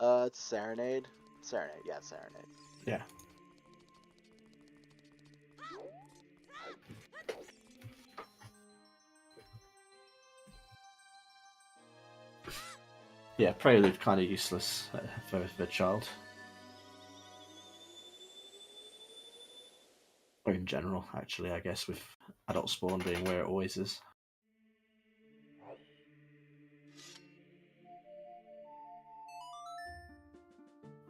It's Serenade. Serenade, yeah, Serenade. Yeah. Yeah, Prelude kind of useless for the child. Or in general, actually, I guess, with adult spawn being where it always is.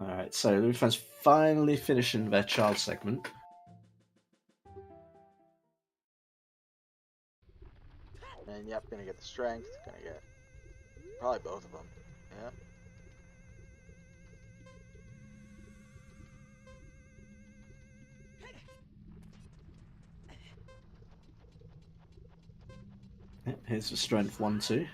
Alright, so Luiferns finally finishing their child segment. And yep, gonna get the strength, gonna get probably both of them. Yep. Yep, here's the strength 1, 2.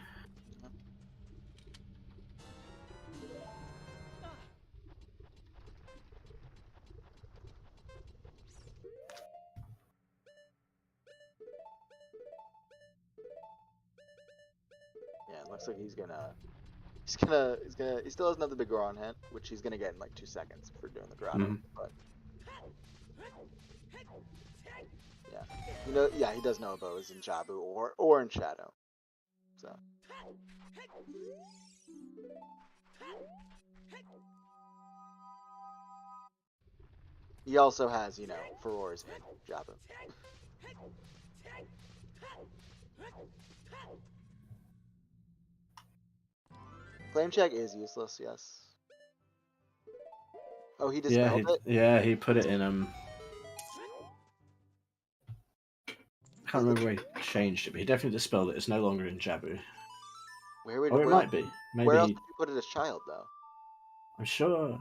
Yeah, it looks like he still doesn't have the big ground hit, which he's gonna get in like 2 seconds for doing the ground. But yeah, yeah, he does know bows in Jabu or in Shadow. So he also has, Furores in Jabu. Flame check is useless, yes. Oh, he dispelled it? Yeah, he put it in I can't remember where he changed it, but he definitely dispelled it. It's no longer in Jabu. Or it might be. Maybe where else did you put it as child, though? I'm sure.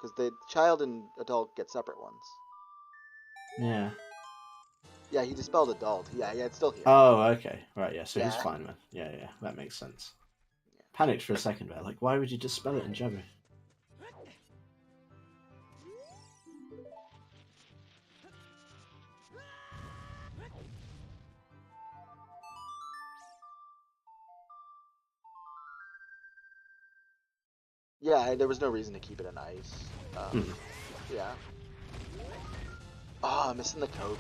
Because the child and adult get separate ones. Yeah. Yeah, he dispelled adult. Yeah, it's still here. Oh, okay. Right, yeah, so he's fine, man. Yeah, that makes sense. Yeah. Panicked for a second there. Like, why would you dispel it in Jabu? Yeah, there was no reason to keep it in ice. Yeah. Oh, I'm missing the Kobe.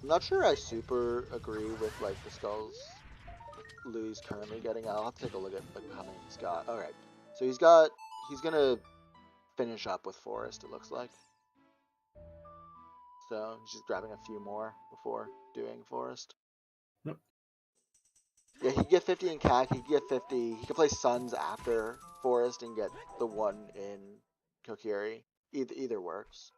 I'm not sure I super agree with like the skulls Louis currently getting. I'll have to take a look at like how many he's got. Alright. So he's gonna finish up with Forest, it looks like. So he's just grabbing a few more before doing Forest. Yep. Yeah, he could get 50 in CAC, he could get 50, he could play Suns after Forest and get the one in Kokiri. Either works.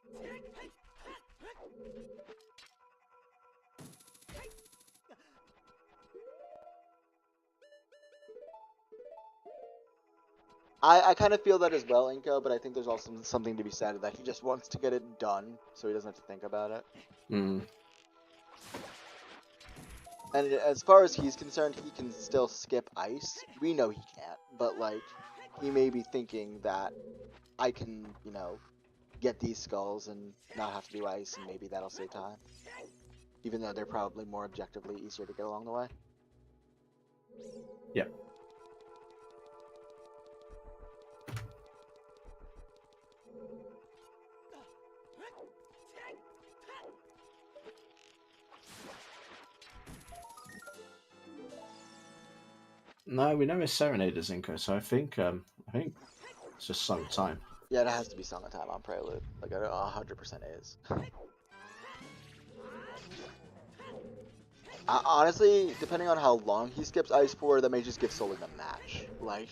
I kind of feel that as well, Inko, but I think there's also something to be said that he just wants to get it done so he doesn't have to think about it. Mm. And as far as he's concerned, he can still skip ice. We know he can't, but like, he may be thinking that I can, get these skulls and not have to do ice, and maybe that'll save time. Even though they're probably more objectively easier to get along the way. Yep. No, we know his Serenade is Inko, so I think it's just Song of Time. Yeah, it has to be Song of Time on Prelude. Like, it 100% is. Honestly, depending on how long he skips Ice for, that may just give Soli the match. Like,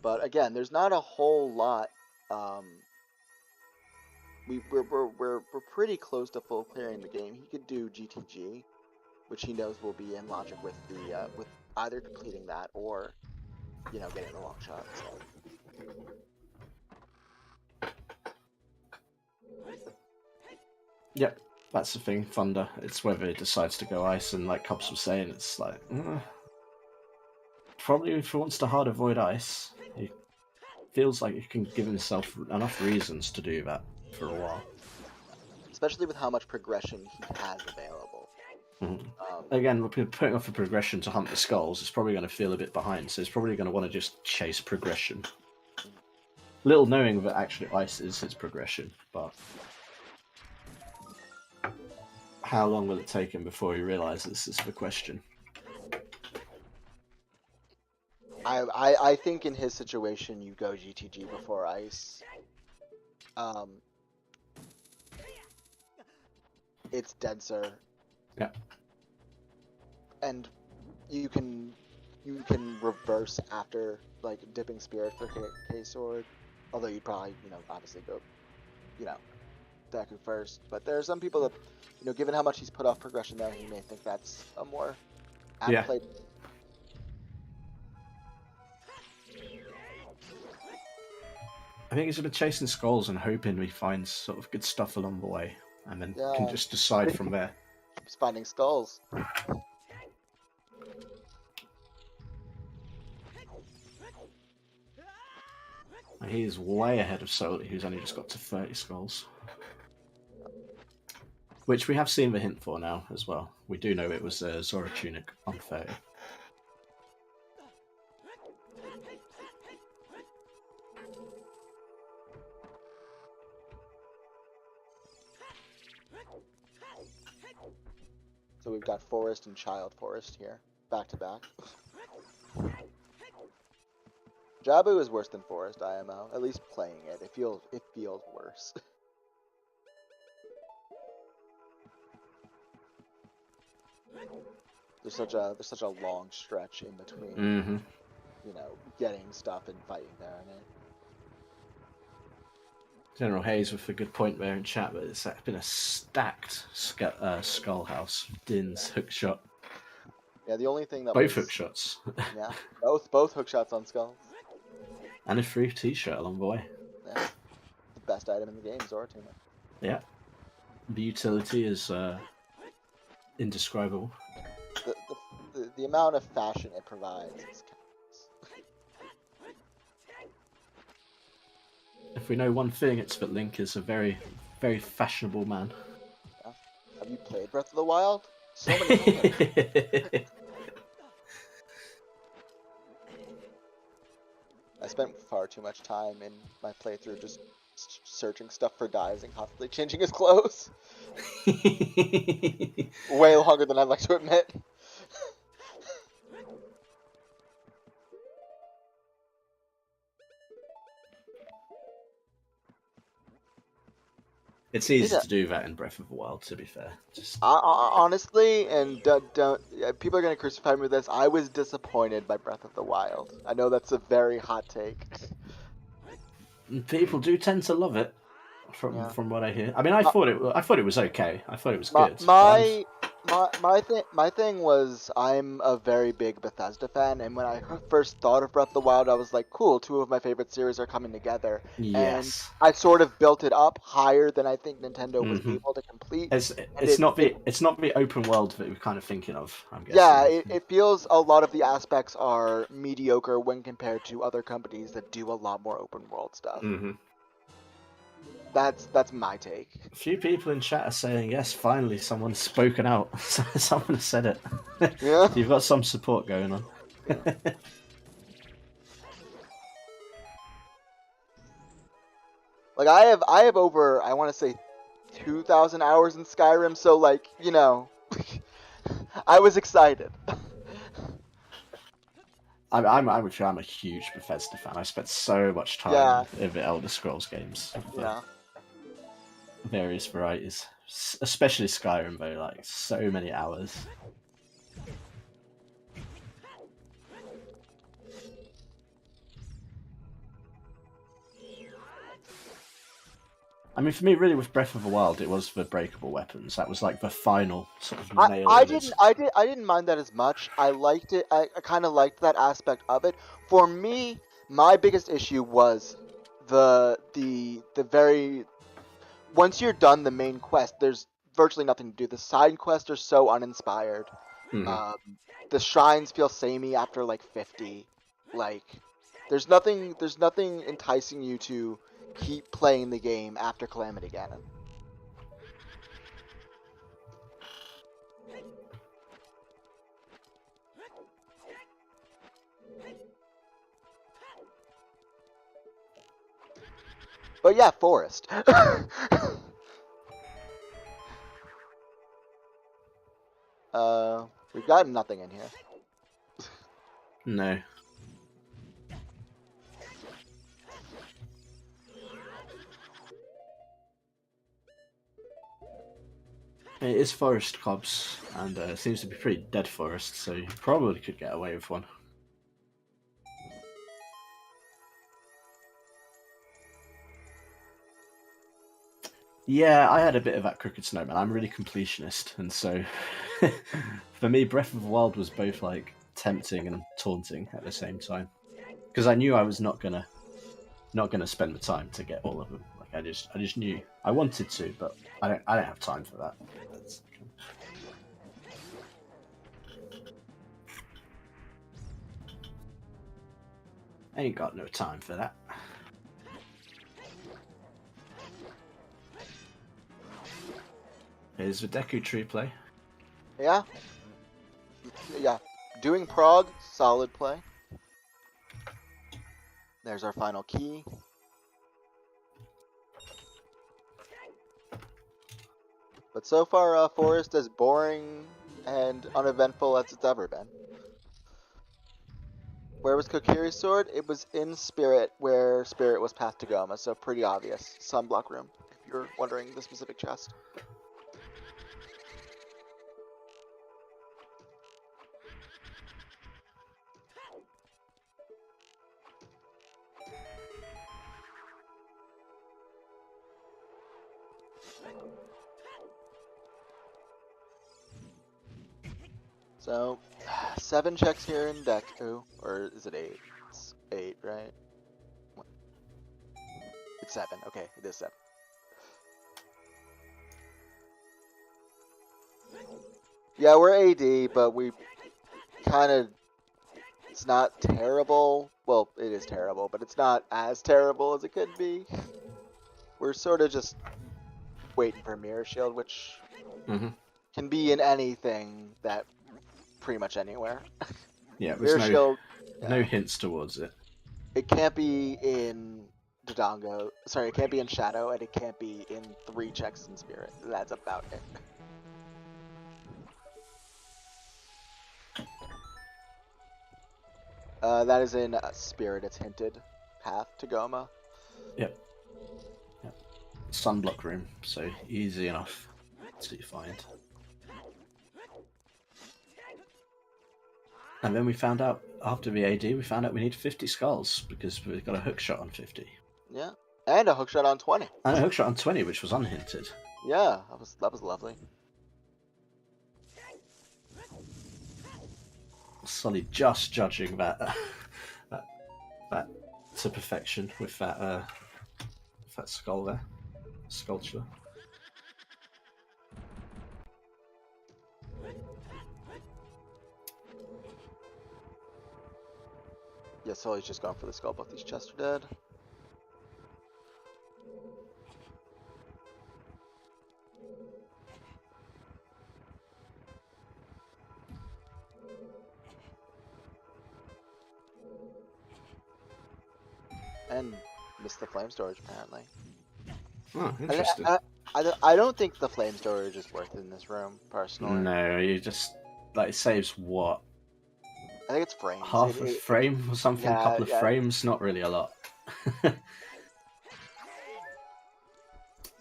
but again, there's not a whole lot. We're pretty close to full clearing the game. He could do GTG, which he knows will be in logic with the with either completing that or, getting the long shot. So. Yep, that's the thing, Thunder. It's whether it decides to go ice, and like Cubs was saying, it's like probably if he wants to hard avoid ice, he feels like he can give himself enough reasons to do that for a while. Especially with how much progression he has available. Again, we're putting off a progression to hunt the skulls. It's probably going to feel a bit behind, so he's probably going to want to just chase progression. Little knowing that actually ice is his progression, but how long will it take him before he realizes this is the question? I think in his situation you go GTG before ice. It's denser. Yeah. And you can reverse after like dipping spirit for K sword. Although you'd probably, obviously go, Deku first. But there are some people that, given how much he's put off progression there, he may think that's a more apt play. I think he's been chasing skulls and hoping he finds sort of good stuff along the way, and then can just decide from there. He's finding skulls. And he is way ahead of Soli, who's only just got to 30 skulls. Which we have seen the hint for now as well. We do know it was Zora Tunic on 30. So we've got Forest and Child Forest here, back to back. Jabu is worse than Forest IMO. At least playing it, it feels worse. There's such a long stretch in between, getting stuff and fighting there in it. General Hayes with a good point there in chat, but it's been a stacked skull house. Din's hook shot. Yeah, the only thing that both hook shots. Yeah, both hook shots on skulls. And a free t-shirt along the way. Yeah, the best item in the game, Zora Tunic. Yeah, the utility is indescribable. The amount of fashion it provides is If we know one thing, it's that Link is a very, very fashionable man. Yeah. Have you played Breath of the Wild? So many times. I spent far too much time in my playthrough just searching stuff for dyes and constantly changing his clothes. Way longer than I'd like to admit. It's easy to do that in Breath of the Wild, to be fair. Honestly, and don't people are gonna crucify me with this. I was disappointed by Breath of the Wild. I know that's a very hot take. People do tend to love it, from what I hear. I mean, I thought it was okay. I thought it was good. My thing was I'm a very big Bethesda fan, and when I first thought of Breath of the Wild, I was like, cool, two of my favorite series are coming together. Yes. And I sort of built it up higher than I think Nintendo was able to complete. It's not the open world that we're kind of thinking of, I'm guessing. Yeah, it feels a lot of the aspects are mediocre when compared to other companies that do a lot more open world stuff. Mm-hmm. That's my take. A few people in chat are saying, yes, finally someone's spoken out. Someone has said it. Yeah. You've got some support going on. Like I have over, I want to say 2,000 hours in Skyrim, so like, I was excited. I'm a huge Bethesda fan. I spent so much time in the Elder Scrolls games. Yeah. Various varieties, especially Skyrim, though, like so many hours. I mean, for me, really, with Breath of the Wild, it was the breakable weapons. That was like the final sort of nail. I didn't mind that as much. I liked it. I kind of liked that aspect of it. For me, my biggest issue was the very. Once you're done the main quest, there's virtually nothing to do. The side quests are so uninspired. Um, the shrines feel samey after like 50. Like, there's nothing enticing you to keep playing the game after Calamity Ganon. But yeah, Forest. We've got nothing in here. No. It is forest cobs, and it seems to be pretty dead forest, so you probably could get away with one. Yeah, I had a bit of that Crooked Snowman. I'm really completionist, and so for me, Breath of the Wild was both like tempting and taunting at the same time, because I knew I was not gonna spend the time to get all of them. Like I just knew I wanted to, but I don't have time for that. I ain't got no time for that. Is the Deku Tree play? Yeah. Yeah. Doing Prog, solid play. There's our final key. But so far, Forest as boring and uneventful as it's ever been. Where was Kokiri's sword? It was in Spirit, where Spirit was passed to Goma, so pretty obvious. Sunblock room, if you're wondering the specific chest. So, 7 checks here in Deku, or is it 8? It's 8, right? It's 7, okay, it is 7. Yeah, we're AD, but we kind of, it's not terrible. Well, it is terrible, but it's not as terrible as it could be. We're sort of just waiting for Mirror Shield, which can be in anything that pretty much anywhere. Yeah, there's Mirror Shield, no hints towards it. It can't be in Dodongo. Sorry, it can't be in Shadow, and it can't be in 3 checks in Spirit. That's about it. That is in Spirit. It's hinted. Path to Goma. Yep. Sunblock room, so easy enough to find. And then we found out, after the AD, we found out we need 50 skulls, because we've got a hookshot on 50. Yeah, and a hookshot on 20. And a hookshot on 20, which was unhinted. Yeah, that was lovely. Soli just judging that to perfection with that skull there. Sculpture. Yeah, Soli's just gone for the skull. Both these chests are dead. And missed the flame storage, apparently. Oh, interesting. I don't think the flame storage is worth it in this room, personally. No, you just, like, it saves what? I think it's frames. Half a frame or something? Yeah, a couple of frames? Not really a lot.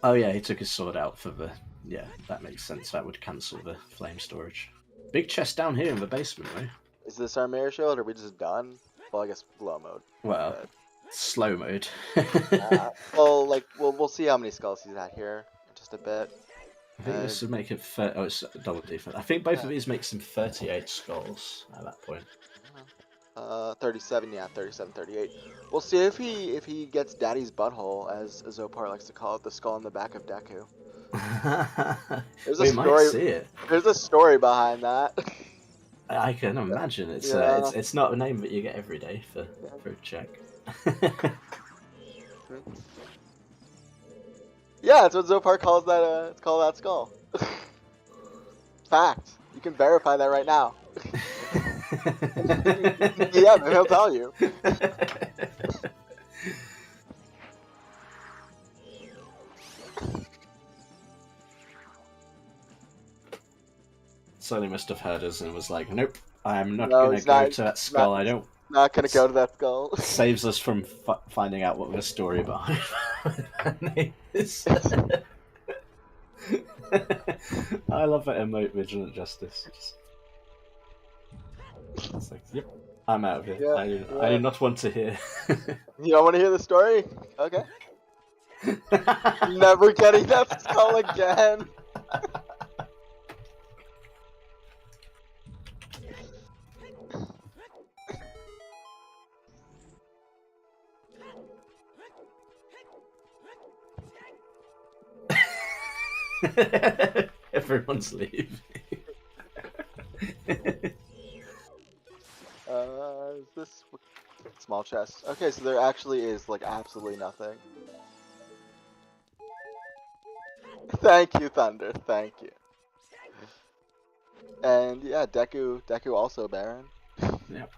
Oh yeah, he took his sword out for the... Yeah, that makes sense. That would cancel the flame storage. Big chest down here in the basement, though. Is this our mirror shield, or are we just done? Well, I guess low mode. Well, slow mode. Well, like, we'll see how many skulls he's at here in just a bit. I think this would make it... Oh, it's double defense. I think both of these makes him 38 skulls at that point. 37, yeah, 37, 38. We'll see if he gets Daddy's butthole, as Zopar likes to call it, the skull in the back of Deku. There's a story. Might see it. There's a story behind that. I can imagine Yeah. it's not a name that you get every day for a check. Yeah, that's what Zopar calls that. It's called that skull. Fact. You can verify that right now. Yeah, he'll tell you. Soli must have heard us and was like, "Nope, I'm not No, gonna he's go not. to that skull. I don't." Not gonna go to that skull. Saves us from finding out what the story behind that name is. I love that emote, Vigilant Justice. It's like, yep, I'm out of here. Yeah, I do not want to hear. You don't want to hear the story? Okay. Never getting that skull again. Everyone's leaving. Is this small chest? Okay, so there actually is like absolutely nothing. Thank you, Thunder. Thank you. And yeah, Deku also Baron. Yep.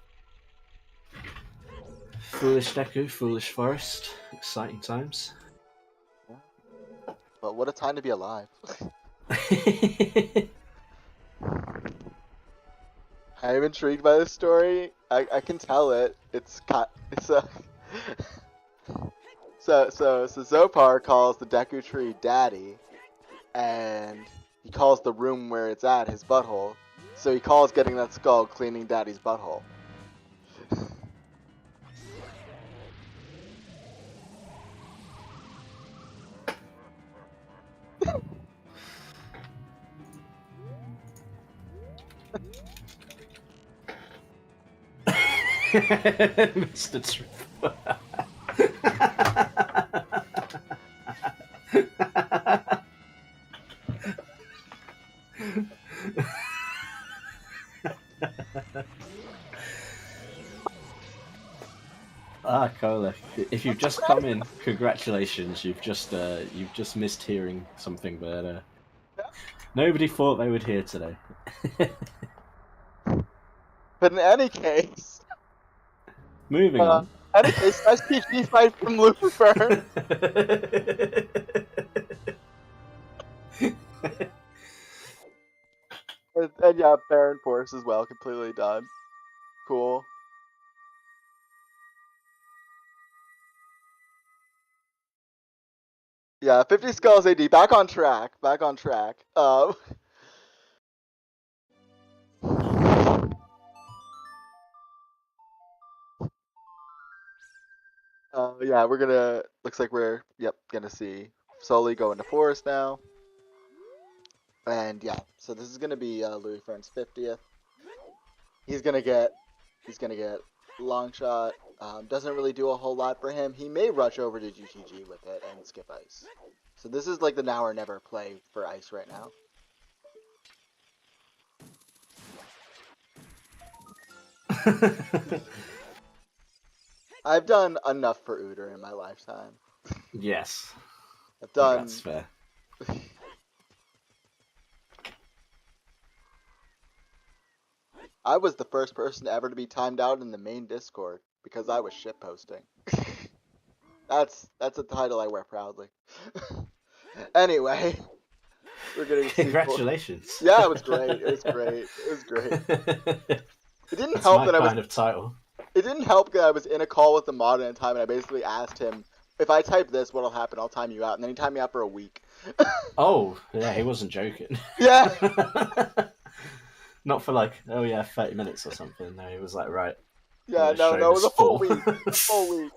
Foolish Deku, foolish forest. Exciting times. Yeah. But what a time to be alive. I'm intrigued by this story. I can tell it. It's a so Zopar calls the Deku tree daddy, and he calls the room where it's at his butthole. So he calls getting that skull cleaning daddy's butthole. Mr. Trip. Cola, if you've just come in, congratulations. You've just missed hearing something that nobody thought they would hear today. But in any case, moving on. Any case, nice PG fight from Luiferns. And yeah, Baron Force as well, completely done. Cool. Yeah, 50 skulls AD, back on track. Yeah, looks like we're, gonna see Soli go into forest now. And yeah, so this is gonna be Luiferns' 50th. He's gonna get long shot. Doesn't really do a whole lot for him. He may rush over to GTG with it and skip ice. So this is like the now or never play for ice right now. I've done enough for Uter in my lifetime. Yes. I've done. That's fair. I was the first person ever to be timed out in the main Discord because I was shitposting. That's a title I wear proudly. Anyway, we're getting congratulations. Yeah, it was great. It was great. It didn't help that kind of title. It didn't help that I was in a call with the mod at a time, and I basically asked him, if I type this, what'll happen? I'll time you out. And then he timed me out for a week. Oh, yeah, he wasn't joking. Yeah. Not for 30 minutes or something. No, he was like, right. Yeah, no, it was a full week. A full week.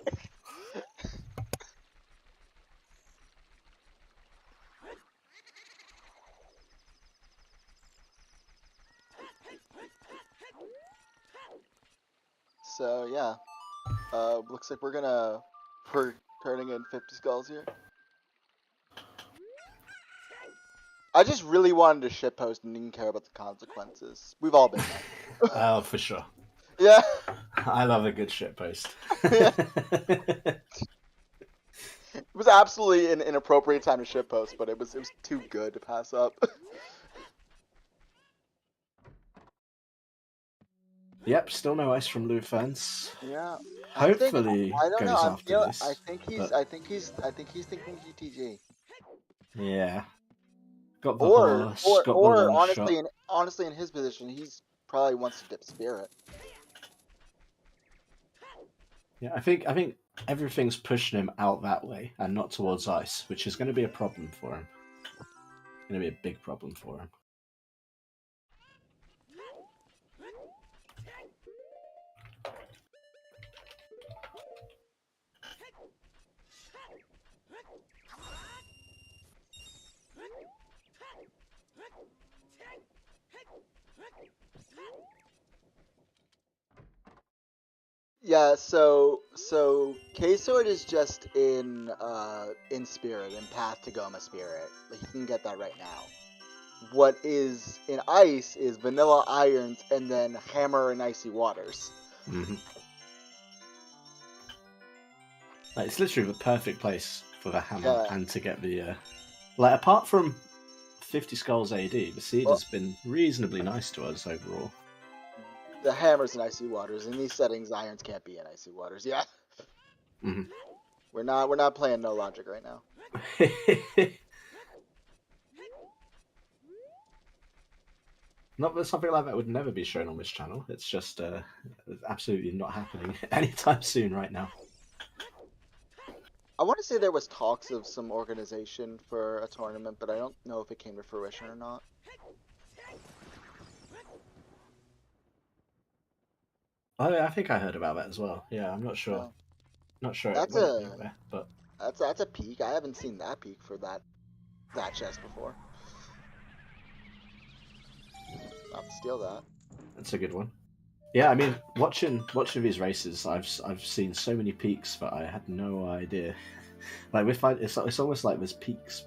So, yeah. Looks like we're turning in 50 skulls here. I just really wanted to shitpost and didn't care about the consequences. We've all been there. Oh, for sure. Yeah. I love a good shitpost. Yeah. It was absolutely an inappropriate time to shitpost, but it was too good to pass up. Yep, still no ice from Luiferns. Yeah. Hopefully I don't know. goes after this. I think he's thinking GTG. Yeah. Got the horse, got the long honestly, shot. honestly, in his position, he's probably wants to dip Spirit. Yeah, I think everything's pushing him out that way and not towards ice, which is going to be a problem for him. Going to be a big problem for him. Yeah, so K-Sword is just in Spirit, in Path to Goma Spirit. Like, he can get that right now. What is in Ice is Vanilla Irons and then Hammer and Icy Waters. Mm-hmm. Like, it's literally the perfect place for the hammer and to get the like, apart from 50 Skulls AD, the seed has been reasonably nice to us overall. The Hammers and Icy Waters. In these settings, Irons can't be in Icy Waters. Yeah. Mm-hmm. We're not playing no logic right now. Not that something like that would never be shown on this channel. It's just absolutely not happening anytime soon right now. I want to say there was talks of some organization for a tournament, but I don't know if it came to fruition or not. I think I heard about that as well. Yeah, I'm not sure. No. Not sure That's it went anywhere, but that's a peak. I haven't seen that peak for that chest before. I'll have to steal that. That's a good one. Yeah, I mean, watching these races, I've seen so many peaks that I had no idea. Like, it's almost like there's peaks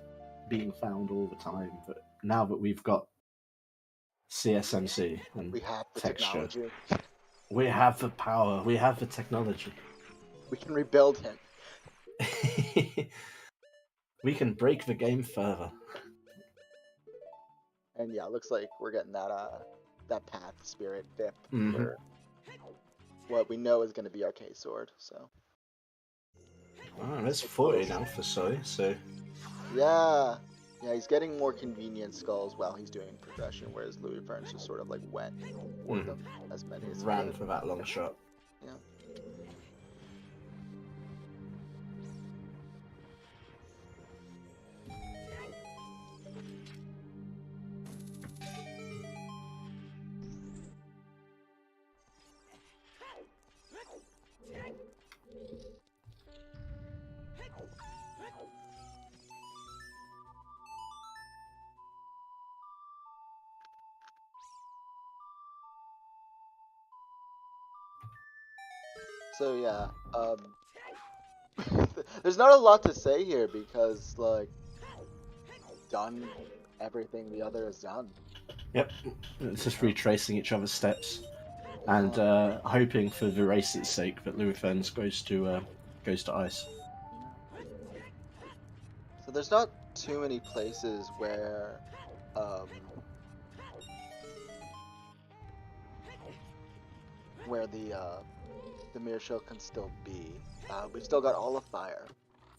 being found all the time. But now that we've got CSMC and We have the texture, technology. we have the power, we have the technology. We can rebuild him. We can break the game further. And yeah, it looks like we're getting that Path Spirit dip for what we know is going to be our K-Sword. So. Oh, there's 40 now for Soli, so. Yeah, he's getting more convenient skulls while he's doing progression, whereas Luiferns just sort of like went for them as many as ran for that long shot. Yeah. So yeah, there's not a lot to say here because like done everything the other has done. Yep, it's just retracing each other's steps and hoping for the race's sake that Luiferns goes to ice. So there's not too many places where the mirror show can still be. We've still got all of fire.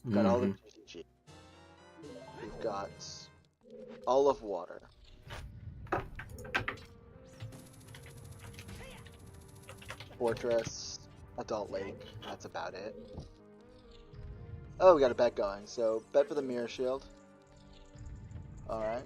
We've got all of GTG. We've got all of water. Fortress, Adult Lake, that's about it. Oh, we got a bet going, so bet for the mirror shield. Alright.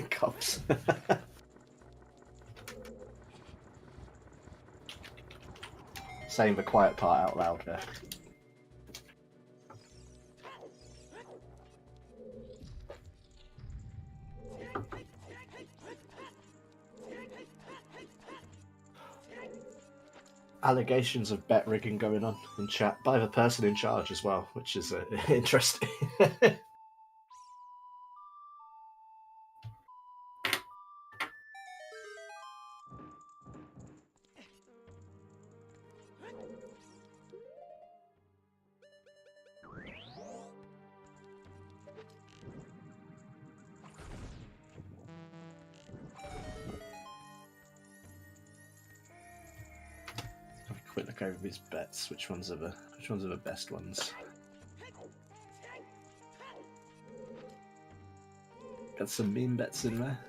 Cops. saying the quiet part out loud there. Allegations of bet rigging going on in chat by the person in charge as well, which is interesting. Quick look over these bets. Which ones are the best ones? Got some mean bets in there.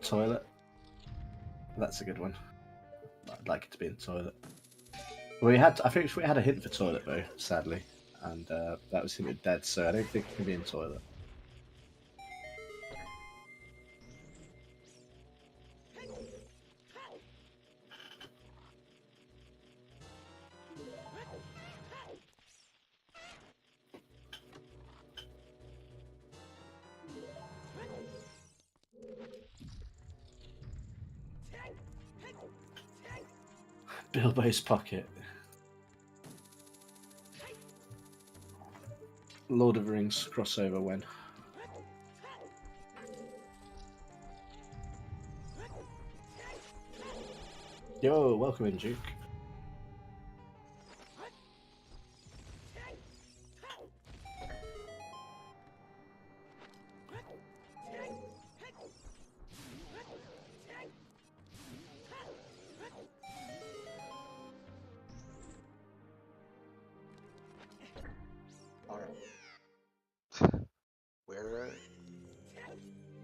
Toilet. That's a good one. I'd like it to be in toilet. I think we had a hint for toilet though, sadly, and that was hinted dead. So I don't think it can be in toilet. Bilbo's pocket. Lord of the Rings crossover when? Yo, welcome in, Duke.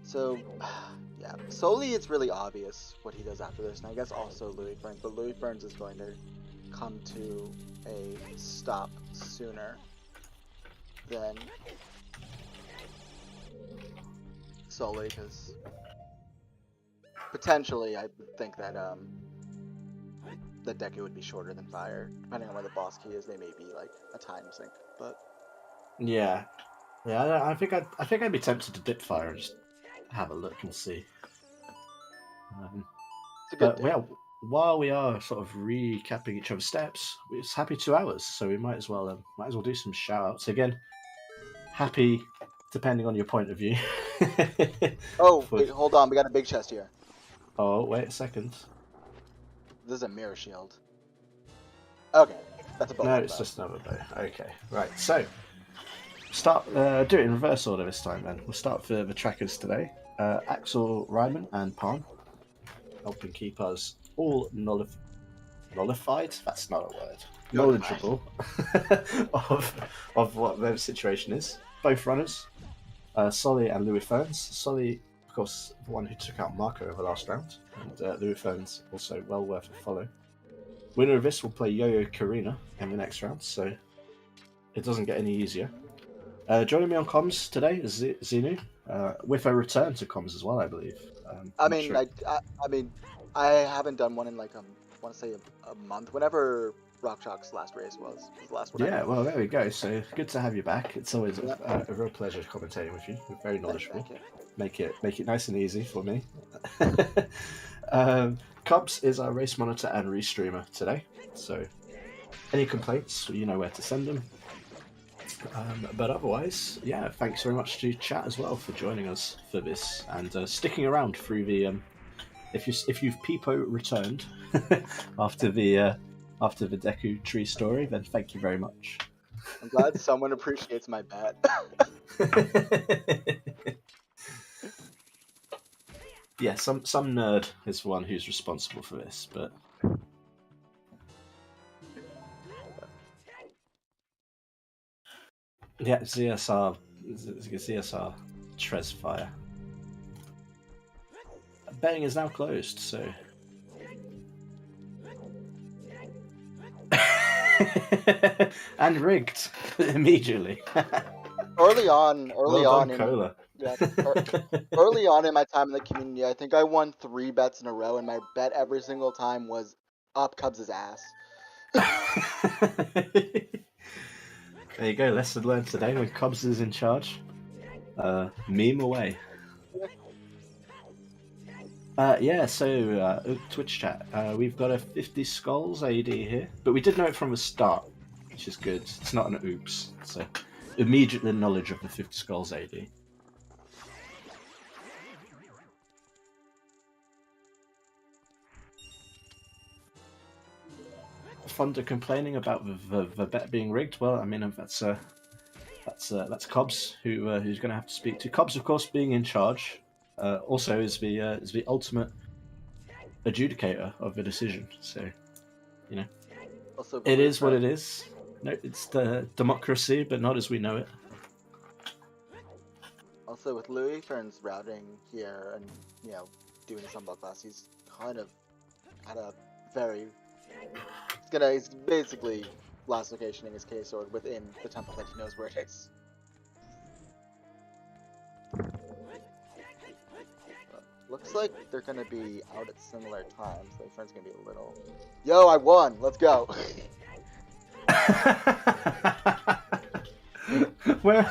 So, yeah, Soli, it's really obvious what he does after this, and I guess also Luiferns, but Luiferns is going to come to a stop sooner than Soli, because potentially I would think that the Deku would be shorter than Fire. Depending on where the boss key is, they may be like a time sink, but yeah, I think I'd be tempted to dip Fire and just have a look and see. it's a good But well, while we are sort of recapping each other's steps, it's happy 2 hours, so we might as well do some shout outs again. Happy, depending on your point of view. Oh, wait, hold on, we got a big chest here. Oh, wait a second. This is a mirror shield. Okay, that's a bow. No, it's just another bow. Okay, right. So, do it in reverse order this time then. We'll start for the trackers today. Axel, Ryman, and Palm, helping keep us all nullified. That's not a word. Knowledgeable of what the situation is. Both runners, Soli and Luiferns. Soli, of course, the one who took out Marco over the last round, and Luiferns also well worth a follow. Winner of this will play Yo-Yo Karina in the next round, so it doesn't get any easier. Joining me on comms today is Xenu, with a return to comms as well, I believe. I mean, I haven't done one in like I want to say a month. Whenever RockShox's last race was the last one. Yeah, well, there we go. So good to have you back. It's always a real pleasure commentating with you. You're very knowledgeable. Make it nice and easy for me. Cubs is our race monitor and restreamer today. So any complaints, you know where to send them. But otherwise, yeah, thanks very much to chat as well for joining us for this and sticking around through the. If you've Peepo returned after the Deku tree story, then thank you very much. I'm glad someone appreciates my bet. Yeah, some nerd is the one who's responsible for this, but. Yeah, ZSR Tresfire. Betting is now closed, so. And rigged immediately. Early on Cola. Early on in my time in the community, I think I won 3 bets in a row, and my bet every single time was up Cubs' ass. There you go. Lesson learned today: when Cubs is in charge, meme away. Twitch chat. We've got a 50 skulls AD here, but we did know it from the start, which is good. It's not an oops. So immediately knowledge of the 50 skulls AD. Thunder complaining about the bet being rigged. Well, I mean that's Cobbs who's going to have to speak to. Cobbs, of course, being in charge, also is the ultimate adjudicator of the decision. So, you know, Also, it is what it is. No, it's the democracy, but not as we know it. Also, with Luiferns routing here and doing some block class, he's kind of at a very. He's basically last locationing his K sword within the temple that he knows where it is. Looks like they're gonna be out at similar times. My friend's gonna be a little. Yo, I won! Let's go! Where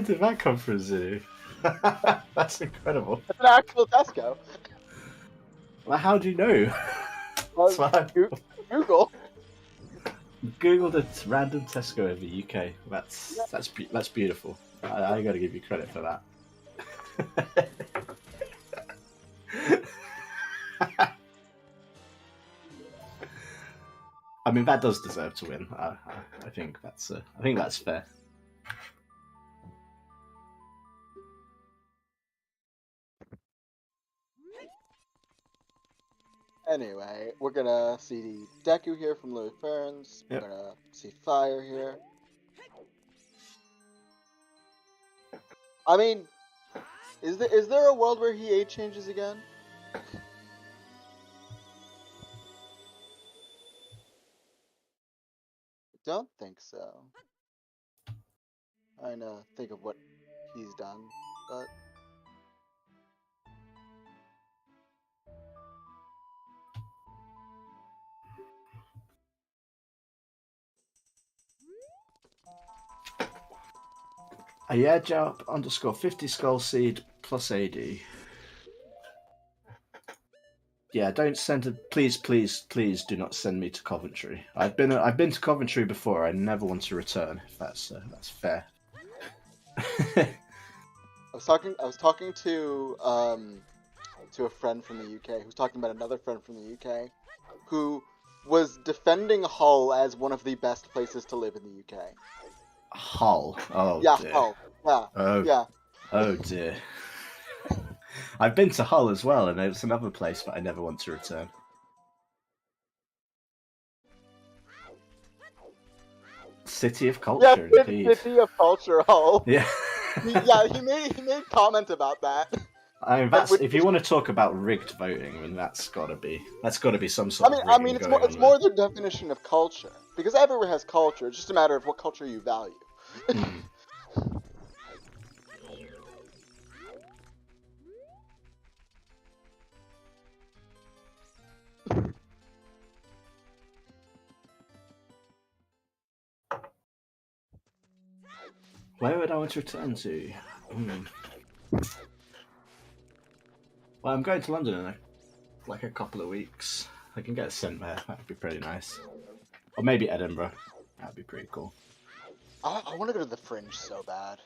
did that come from, Zulu? That's incredible. It's an actual Tesco. Well, how do you know? Google. Googled a random Tesco in the UK. That's beautiful. I got to give you credit for that. I mean, that does deserve to win. I think that's fair. Anyway, we're gonna see Deku here from Luiferns. Yep. We're gonna see Fire here. I mean, is there a world where he age changes again? Don't think so. I know. Think of what he's done, but. Ayajap _50 skull seed plus AD. Yeah, don't send it. Please do not send me to Coventry. I've been to Coventry before. I never want to return. If that's fair. I was talking to a friend from the UK who's talking about another friend from the UK who was defending Hull as one of the best places to live in the UK. Hull. Oh yeah, dear. Hull. Yeah. Oh yeah. Oh dear. I've been to Hull as well, and it's another place that I never want to return. City of culture, indeed. City of culture, Hull. Yeah. he made comment about that. I mean, if you want to talk about rigged voting, then that's got to be some sort of rigging. I mean, it's more the definition of culture, because everywhere has culture. It's just a matter of what culture you value. Where would I want to return to? Well, I'm going to London in a couple of weeks. I can get sent there. That'd be pretty nice. Or maybe Edinburgh. That'd be pretty cool. I want to go to the Fringe so bad.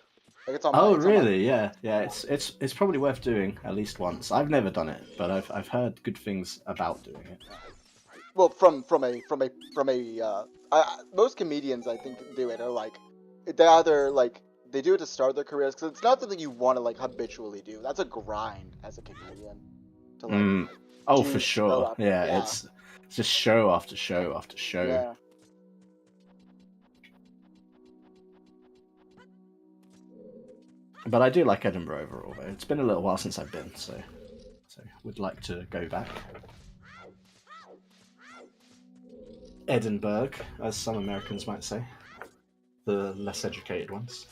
Like it's on really? Yeah. It's probably worth doing at least once. I've never done it, but I've heard good things about doing it. Well, most comedians I think do it are like they either like they do it to start their careers because it's not something you want to like habitually do. That's a grind as a comedian. To like, for sure. Yeah, it's just show after show after show. Yeah. But I do like Edinburgh overall, though. It's been a little while since I've been, so would like to go back. Edinburgh, as some Americans might say. The less educated ones.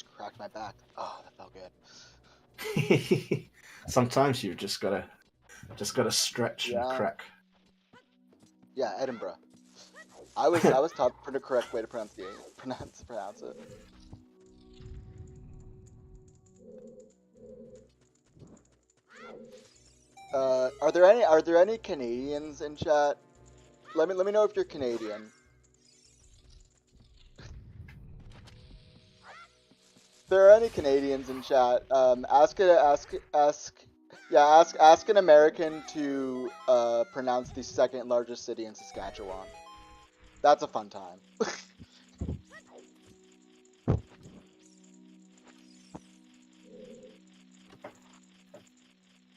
just cracked my back. Oh, that felt good. Sometimes you just gotta stretch and crack. Yeah, Edinburgh. I was taught the correct way to pronounce it. Are there any Canadians in chat? Let me know if you're Canadian. If there are any Canadians in chat, ask an American to pronounce the second largest city in Saskatchewan. That's a fun time.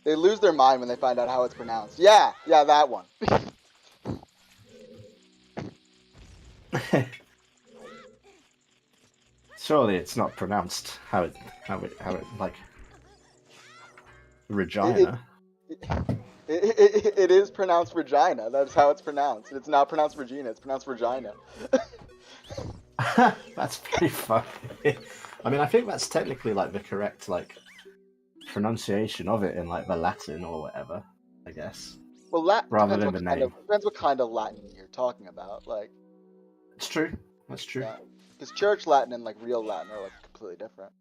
They lose their mind when they find out how it's pronounced. Yeah, that one. Surely it's not pronounced how it like Regina. It is pronounced Regina. That's how it's pronounced. It's not pronounced Regina. It's pronounced Regina. That's pretty funny. I mean, I think that's technically like the correct like pronunciation of it in like the Latin or whatever, I guess. Well, Latin rather than the name. Depends what kind of Latin you're talking about. Like, it's true. That's true. Yeah, because church Latin and like real Latin are like completely different.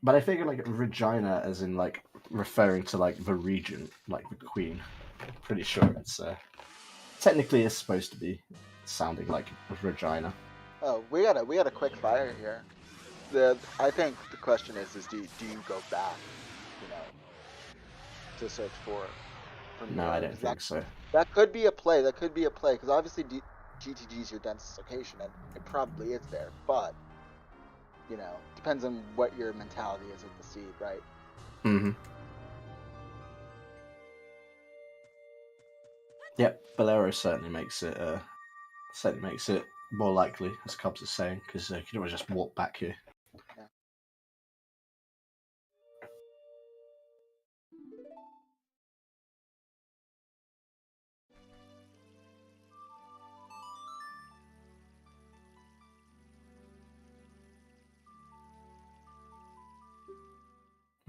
But I figure like Regina, as in like referring to like the regent, like the queen. I'm pretty sure it's technically is supposed to be sounding like Regina. Oh, we got a quick fire here. I think the question is do you go back, to search for? No, I don't think so. That could be a play. Because obviously GTG is your densest location, and it probably is there. But depends on what your mentality is with the seed, right? Mm-hmm. Yep, Bolero certainly makes it more likely, as Cobbs is saying, because you can always just walk back here. Yeah.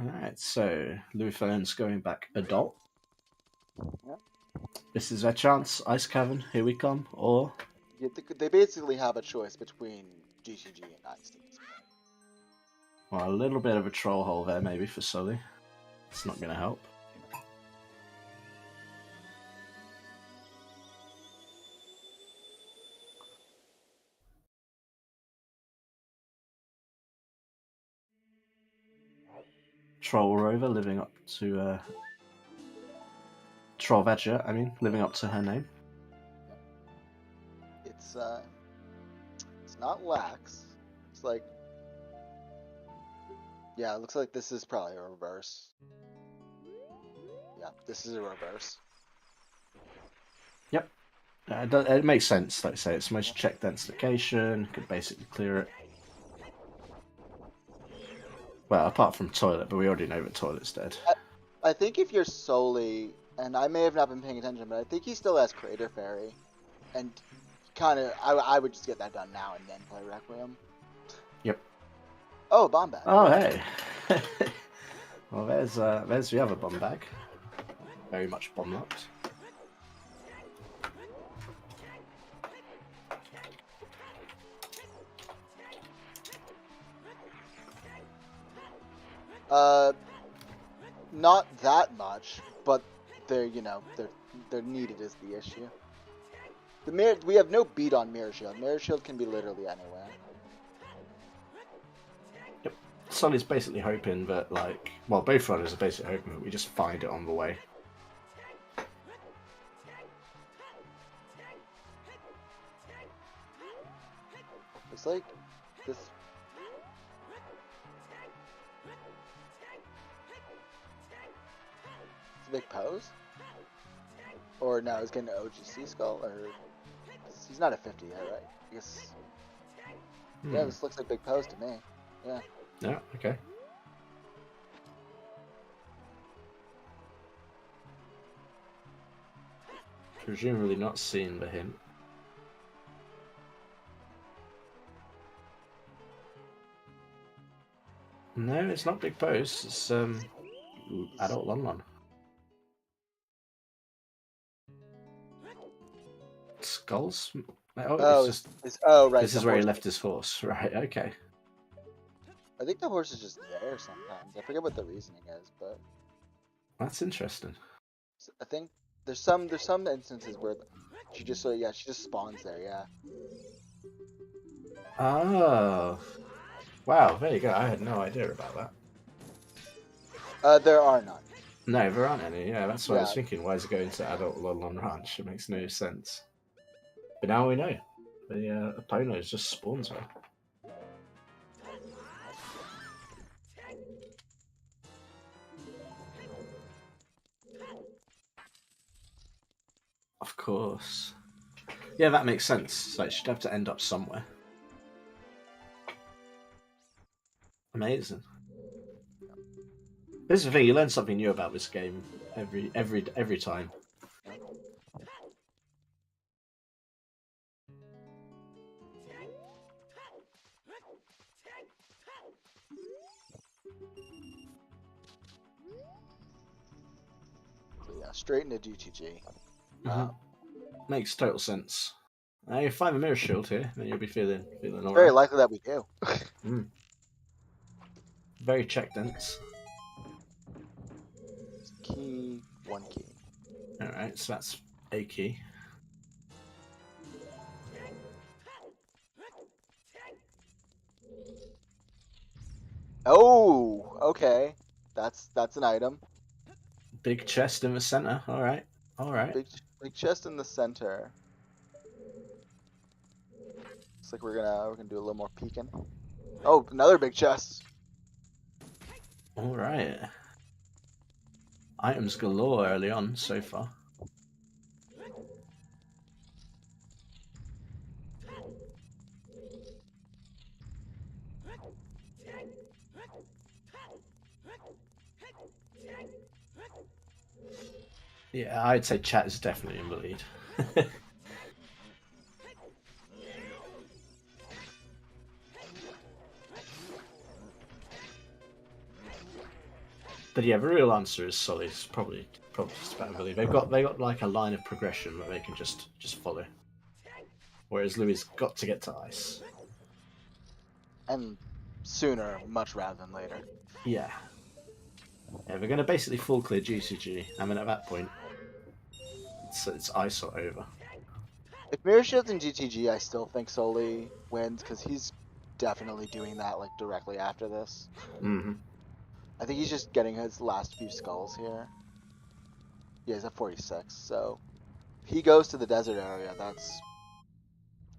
Alright, so Luiferns going back adult. Yeah. This is our chance. Ice Cavern, here we come, or... Yeah, they basically have a choice between GTG and Ice. Well, a little bit of a troll hole there, maybe, for Soli. It's not going to help. Troll Rover living up to... Trollvedger, I mean, living up to her name. It's not lax. It's like, yeah, it looks like this is probably a reverse. Yeah, this is a reverse. Yep. It makes sense, like I say. It's most check dense location. Could basically clear it. Well, apart from toilet, but we already know that toilet's dead. I think if you're Soli, and I may have not been paying attention, but I think he still has Crater Fairy. And kind of, I would just get that done now and then play Requiem. Yep. Oh, bomb bag. Oh, hey. Well, there's the other bomb bag. Very much bomb locked. Not that much, but they're needed is the issue. We have no beat on Mirror Shield. Mirror Shield can be literally anywhere. Yep. Soli's basically hoping that, like, well, both runners are basically hoping that we just find it on the way. It's like this. It's a big pose? Or no, he's getting an OGC skull? Or he's not a 50 yet, right? I guess. Yeah, this looks like big pose to me. Yeah. Yeah, okay. Presumably not seeing the hint. No, it's not Big Post. It's Adult Lon Lon. Skulls? Oh, it's just. right. This is where he left his horse. Right. Okay. I think the horse is just there sometimes. I forget what the reasoning is, but That's interesting. I think there's some instances where she just she just spawns there. Yeah. Oh. Wow. There you go. I had no idea about that. There are none. No, there aren't any. Yeah, that's what I was thinking. Why is it going to Adult Lon Lon Ranch? It makes no sense. But now we know. The Epona just spawns her. Of course. Yeah, that makes sense. Like, she'd have to end up somewhere. Amazing. This is the thing, you learn something new about this game every time. So yeah, straight into GTG. Makes total sense. You find the mirror shield here, then you'll be feeling alright. Very likely that we do. Very check dense. Key, 1 key. Alright, so that's a key. Oh, okay. That's an item. Big chest in the center. Alright. Big chest in the center. Looks like we're gonna do a little more peeking. Oh, another big chest. Alright. Items galore early on so far. Yeah, I'd say chat is definitely in the lead. But yeah, the real answer is Soli. It's probably just about Billy. They got like a line of progression that they can just follow. Whereas Louis got to get to ice. And sooner, much rather than later. Yeah. Yeah, they're going to basically full clear GCG. I mean, at that point, it's ice or over. If Mirror Shield's in GTG, I still think Soli wins because he's definitely doing that like directly after this. Mm-hmm. I think he's just getting his last few skulls here. Yeah, he's at 46, so if he goes to the desert area, that's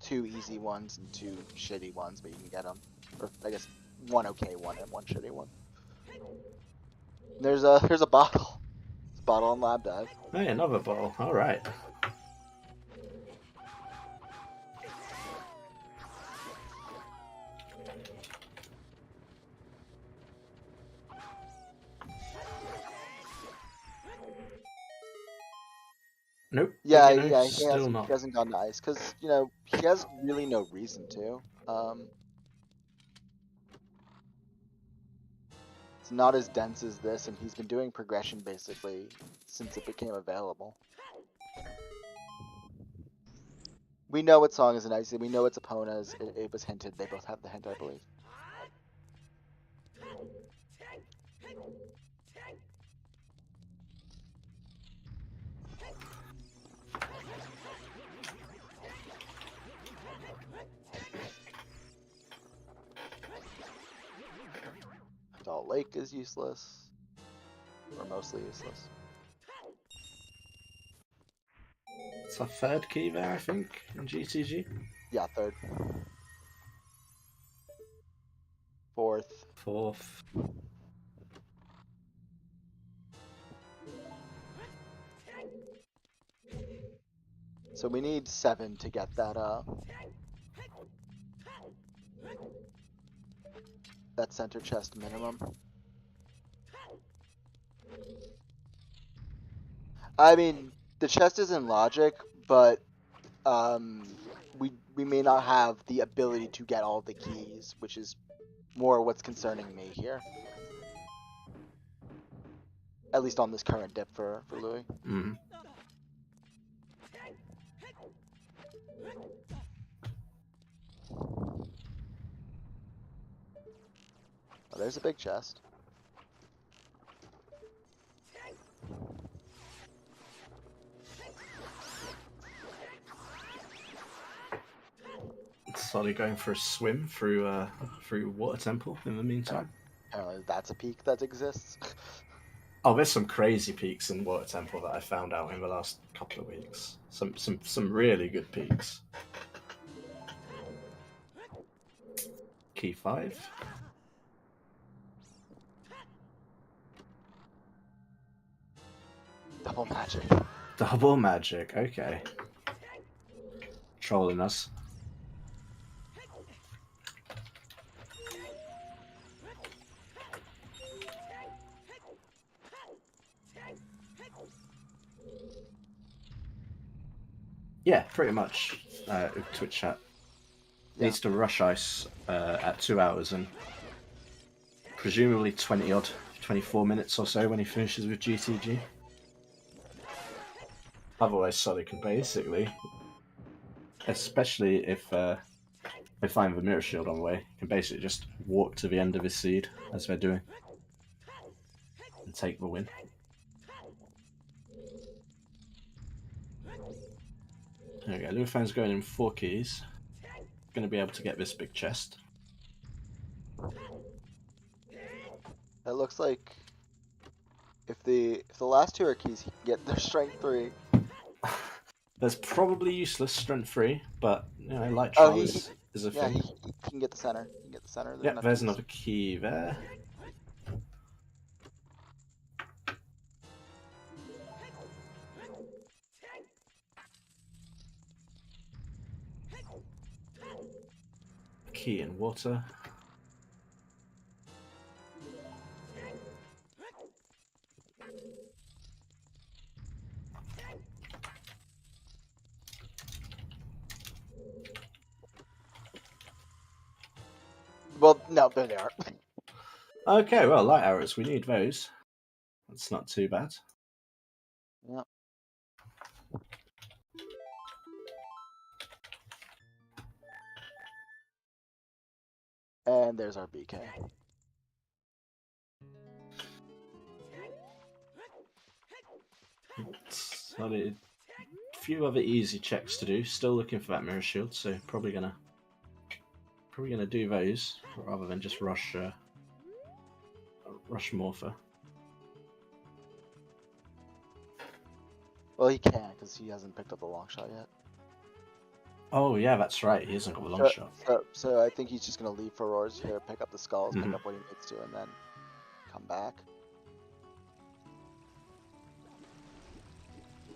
2 easy ones and 2 shitty ones, but you can get them. Or I guess 1 okay one and 1 shitty one. There's a bottle. It's a bottle on Lab Dive. Hey, another bottle. All right. Nope. Yeah, he he hasn't gone to ice because he has really no reason to. It's not as dense as this, and he's been doing progression basically since it became available. We know what song is an icy. We know it's Epona's. It was hinted. They both have the hint, I believe. Adult Lake is useless, or mostly useless. It's a third key there, I think, in GTG. Yeah, third. Fourth. So we need 7 to get that center chest minimum. I mean, the chest is in logic, but we may not have the ability to get all the keys, which is more what's concerning me here. At least on this current dip for Louis. Mm. Oh, there's a big chest. Soli going for a swim through Water Temple in the meantime. Apparently that's a peak that exists. Oh, there's some crazy peaks in Water Temple that I found out in the last couple of weeks. Some really good peaks. Key 5. Double magic. Double magic, okay. Trolling us. Yeah, pretty much. Twitch chat needs to rush ice at 2 hours and presumably 24 minutes or so when he finishes with GTG. Otherwise, Soli can basically, especially if they find the mirror shield on the way, can basically just walk to the end of his seed as they're doing and take the win. There we go. Luiferns going in 4 keys. Going to be able to get this big chest. It looks like if the last 2 are keys, he can get their strength 3. There's probably useless strength 3, but you know, light trial is a yeah, thing. he can get the center. He can get the center. Yeah, there's another key there. Key in water. Well, no, there they are. Okay, well, light arrows, we need those. That's not too bad. Yeah. And there's our BK. So a few other easy checks to do. Still looking for that mirror shield, so probably gonna do those rather than just rush Morpher. Well, he can't because he hasn't picked up the long shot yet. Oh yeah, that's right. He hasn't got the long shot. So I think he's just gonna leave for Roars here, pick up the skulls, pick up what he needs to, and then come back.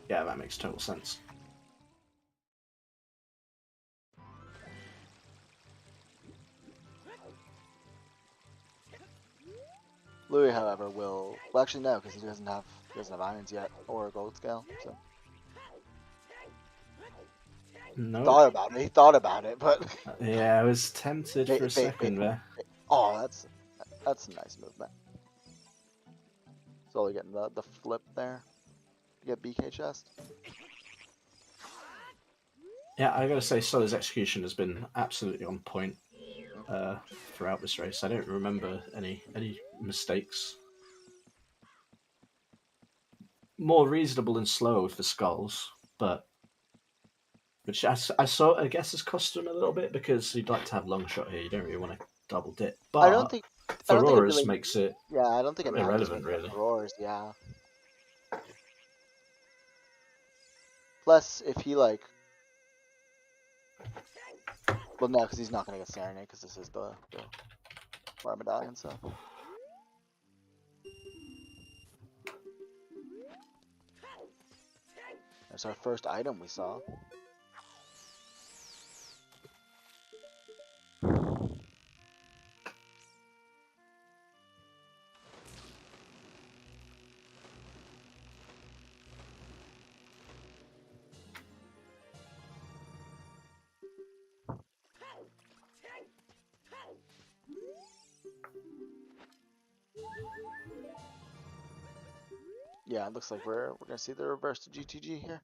Yeah, that makes total sense. Louis, however, will actually no, because he doesn't have irons yet or a gold scale. So No. He thought about it, but yeah, I was tempted for a second there. Oh, that's a nice movement. Slowly getting the flip there. Get BK chest. Yeah, I gotta say, Soli's execution has been absolutely on point throughout this race. I don't remember any mistakes. More reasonable and slower with the skulls, but which I guess has cost him a little bit because you'd like to have long shot here. You don't really want to double dip, but I don't think Aurora's really, makes it. Yeah, I don't think it irrelevant really. Roars, yeah. Plus, if he like, well, no, because he's not gonna get Serenade because this is the Fire Medallion, so. There's our first item we saw. Yeah, it looks like we're gonna see the reverse to GTG here.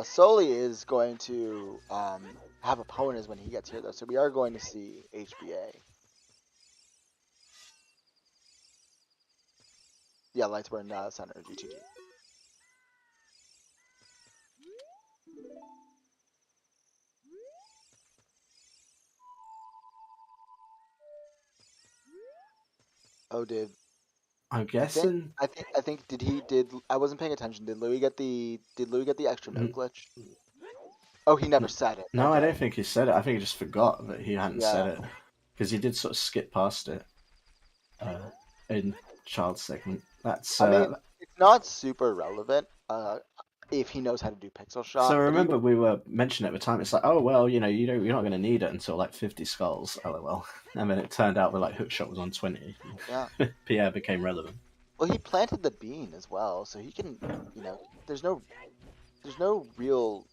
Soli is going to have opponents when he gets here though, so we are going to see HBA. Yeah, lights were in center GTG. Oh, I'm guessing. I think did I wasn't paying attention. Did Louis get the extra note glitch? Oh, he never said it. No, Okay. I don't think he said it. I think he just forgot that he hadn't said Yeah. it because he did sort of skip past it in child segment. That's. I mean, it's not super relevant if he knows how to do pixel shot. So but remember even- we were mentioning at the time. It's like, oh well, you're not going to need it until like 50 skulls. LOL. And then it turned out that like hookshot was on 20. Yeah. Pierre became relevant. Well, he planted the bean as well, so he can. There's no real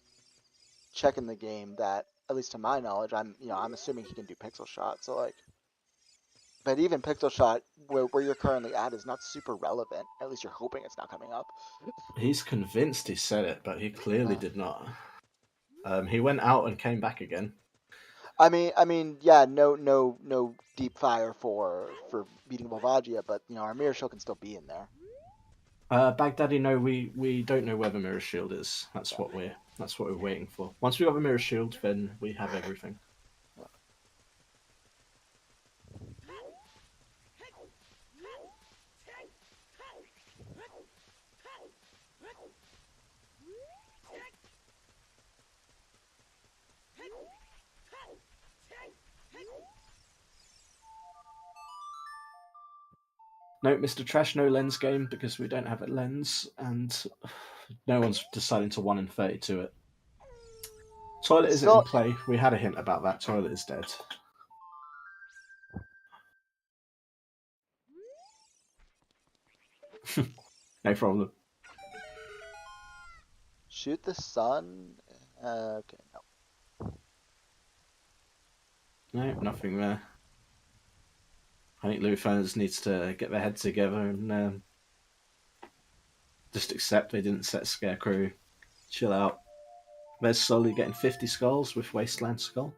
check in the game that, at least to my knowledge, I'm assuming he can do pixel shot. So like, but even pixel shot where you're currently at is not super relevant. At least you're hoping it's not coming up. He's convinced he said it, but he clearly did not. He went out and came back again. I mean, yeah, no deep fire for beating Volvagia, but our mirror shield can still be in there. Baghdadi, no, we don't know where the mirror shield is. That's what we're waiting for. Once we got the mirror shield, then we have everything. No, Mr. Trash, no lens game because we don't have a lens, and no one's deciding to 1 in 32 it. Toilet isn't in play. We had a hint about that. Toilet is dead. No problem. Shoot the sun. Okay, no. No, nothing there. I think Luiferns needs to get their head together and just accept they didn't set Scarecrow. Chill out. There's Soli getting 50 skulls with Wasteland Skull.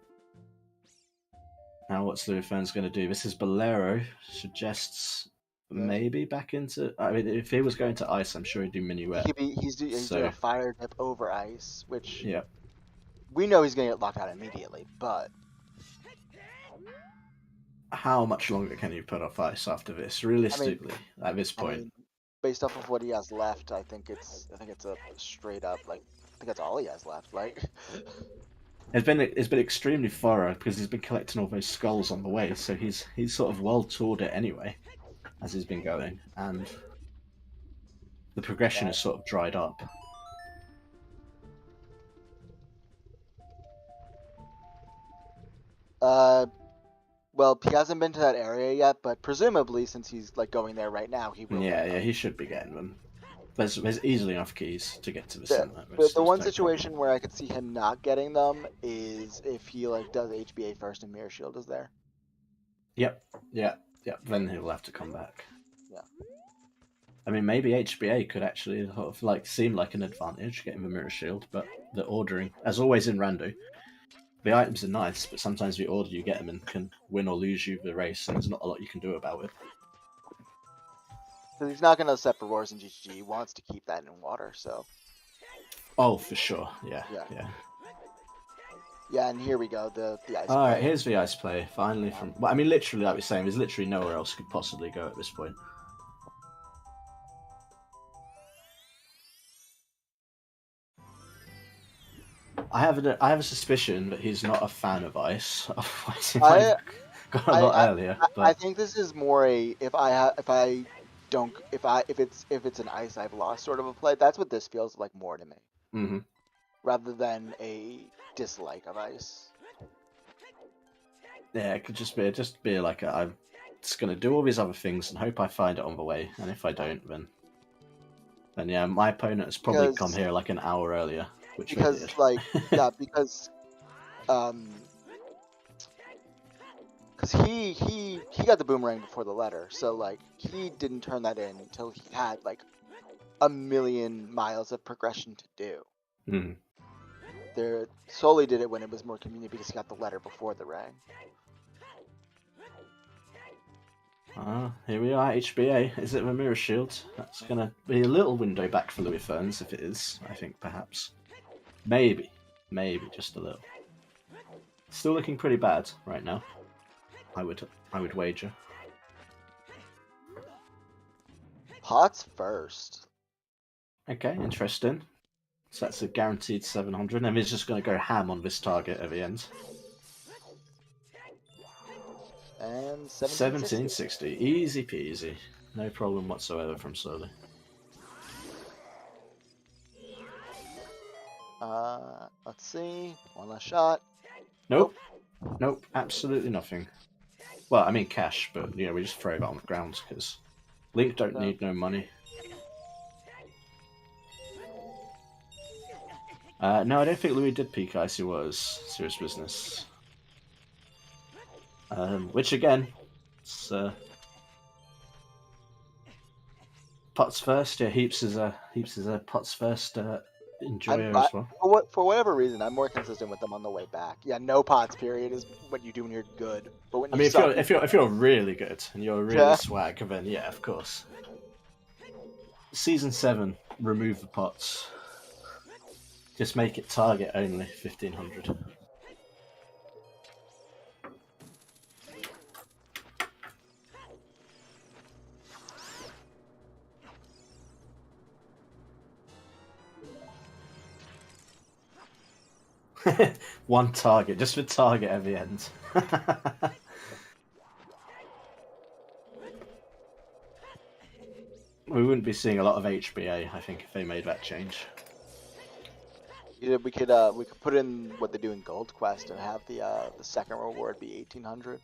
Now what's Luiferns going to do? This is Bolero. Suggests maybe back into... I mean, if he was going to ice, I'm sure he'd do Minuet. He's doing a fire dip over ice, which we know he's going to get locked out immediately, but... How much longer can you put off ice after this? Realistically, at this point, I mean, based off of what he has left, I think it's a straight up I think that's all he has left. Like, it's been extremely thorough because he's been collecting all those skulls on the way, so he's sort of well toured it anyway as he's been going, and the progression has sort of dried up. Well, he hasn't been to that area yet, but presumably since he's going there right now, he will. Yeah, he should be getting them. There's easily enough keys to get to the center. The one situation where I could see him not getting them is if he does HBA first and Mirror Shield is there. Yep. Then he'll have to come back. Yeah. I mean, maybe HBA could actually sort of seem like an advantage getting the Mirror Shield, but the ordering, as always in Rando, the items are nice, but sometimes the order you get them in can win or lose you the race, and there's not a lot you can do about it. Because he's not going to set for Roars and GGG. He wants to keep that in water, so... Oh, for sure. Yeah. Yeah, and here we go, the ice play. Alright, here's the ice play, finally from... Well, I mean, literally, like we're saying, there's literally nowhere else could possibly go at this point. I have a suspicion that he's not a fan of ice. Otherwise, he might have gone a lot earlier. But... I think this is more a if it's an ice I've lost sort of a play. That's what this feels like more to me. Mm-hmm. Rather than a dislike of ice. Yeah, it could just be like I'm just gonna do all these other things and hope I find it on the way. And if I don't, then yeah, my opponent has probably come here like an hour earlier. Because Because he got the boomerang before the letter, so like he didn't turn that in until he had like a million miles of progression to do. Hmm. There, Soli did it when it was more convenient because he got the letter before the ring. Here we are, HBA. Is it a mirror shield? That's gonna be a little window back for Luiferns if it is, I think, perhaps. Maybe, just a little. Still looking pretty bad right now. I would wager. Pots first. Okay, interesting. So that's a guaranteed 700, and he's just going to go ham on this target at the end. And 1760. Easy peasy. No problem whatsoever from Soli. Let's see. One last shot. Nope. Nope, absolutely nothing. Well, I mean cash, but you know, we just throw it on the ground because Link don't need no money. No, I don't think Louis did peak Icy Waters. Serious business. Which again, it's pots first. Yeah, Heaps is a pots first enjoyer as well. For whatever reason, I'm more consistent with them on the way back. Yeah, no pots period is what you do when you're good. But when you suck, if you're really good and you're really swag, then yeah, of course. Season 7, remove the pots. Just make it target only 1500. One target, just for target at the end. We wouldn't be seeing a lot of HBA, I think, if they made that change. we could put in what they do in Gold Quest and have the second reward be 1800.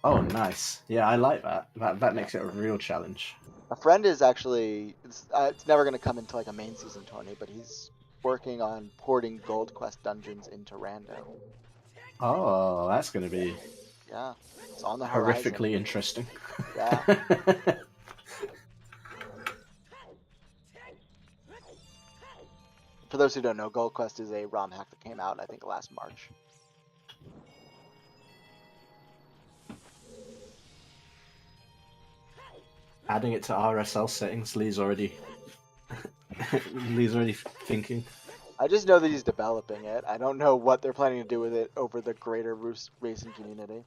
Oh, nice. Yeah, I like that. That makes it a real challenge. A friend is actually it's never gonna come into like a main season tourney, but he's working on porting Gold Quest dungeons into Rando. Oh, that's going to be it's on the horizon. horrifically interesting. Yeah. For those who don't know, Gold Quest is a ROM hack that came out, I think, last March. Adding it to RSL settings, Lee's already thinking. I just know that he's developing it. I don't know what they're planning to do with it over the greater racing community.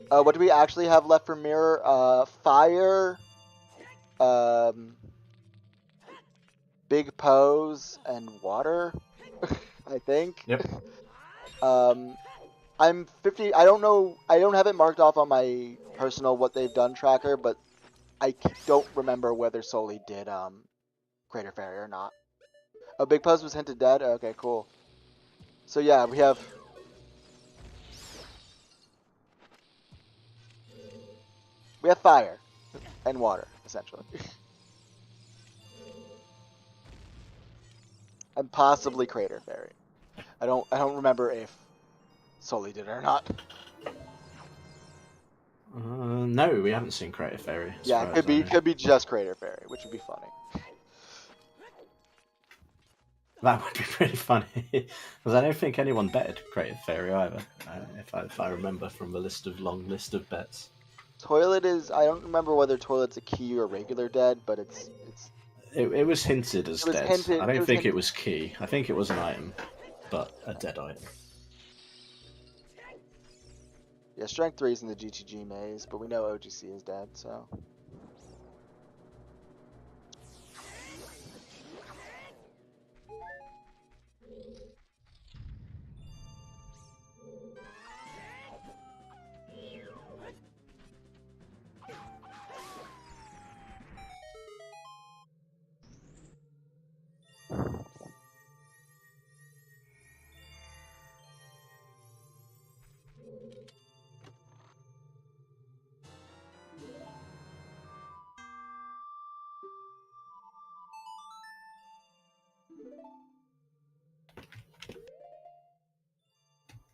What do we actually have left for Mirror? Fire, Big Pose, and Water, I think. Yep. I'm 50. I don't know. I don't have it marked off on my personal what they've done tracker, but I don't remember whether Soli did Crater Fairy or not. Oh, Big Pose was hinted dead? Okay, cool. So yeah, we have... We have fire and water, essentially. And possibly Crater Fairy. I don't remember if Soli did it or not. No, we haven't seen Crater Fairy. Yeah, it could be just Crater Fairy, which would be funny. That would be pretty funny, because I don't think anyone betted Crater Fairy either. If I remember from the long list of bets. Toilet is... I don't remember whether Toilet's a key or regular dead, but it's... It was hinted as dead. I don't think it was key. I think it was an item, but a dead item. Yeah, Strength 3 is in the GTG maze, but we know OGC is dead, so...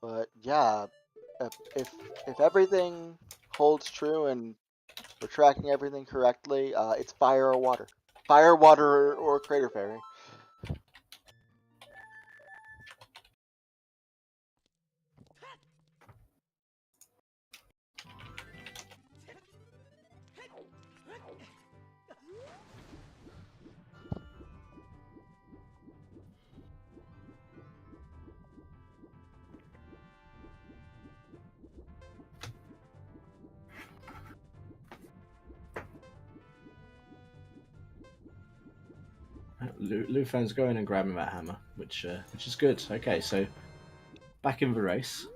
But yeah, if everything holds true and we're tracking everything correctly, it's fire or water. Fire, water, or crater fairy. Luiferns go in and grab him that hammer, which is good. Okay, so back in the race.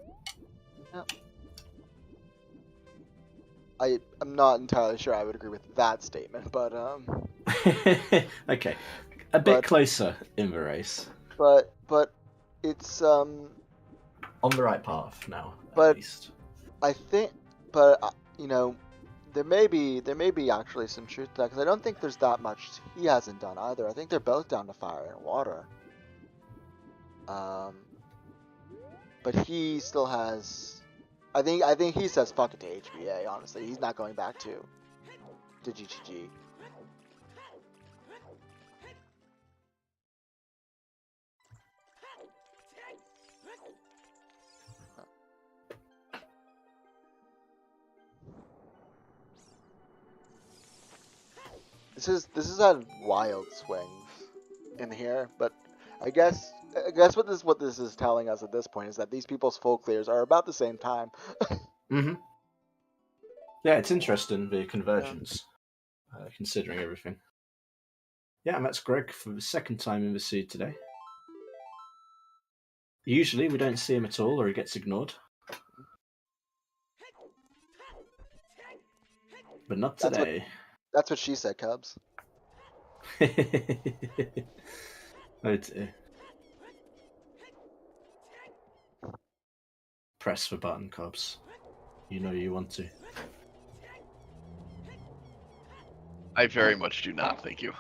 Yep. I'm not entirely sure I would agree with that statement, but Okay, a bit closer in the race. But it's on the right path now. But at least. I think, but you know, there may be actually some truth to that because I don't think there's that much he hasn't done either. I think they're both down to fire and water. But he still has. I think he says fuck it to HBA. Honestly, he's not going back to GGG. This has had wild swings in here, but I guess what this is telling us at this point is that these people's full clears are about the same time. Mm-hmm. Yeah, it's interesting the convergence, considering everything. Yeah, and that's Greg for the second time in the seed today. Usually we don't see him at all, or he gets ignored. But not today. That's what she said, Cubs. Oh dear. Press the button, Cubs. You know you want to. I very much do not, thank you.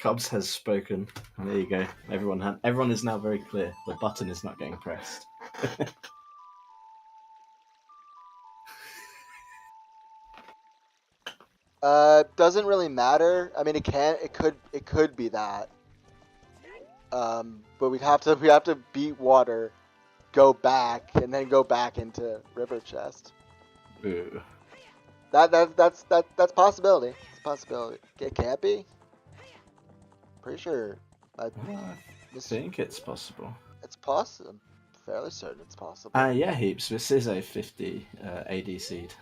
Cubs has spoken. There you go. Everyone is now very clear. The button is not getting pressed. Doesn't really matter. I mean, it could be that. But we have to beat water, go back, and then go back into river chest. Ooh. That's possibility. It's a possibility. It can't be. Pretty sure. I think it's possible. It's possible. Fairly certain it's possible. Yeah, Heaps. This is a 50 AD seed.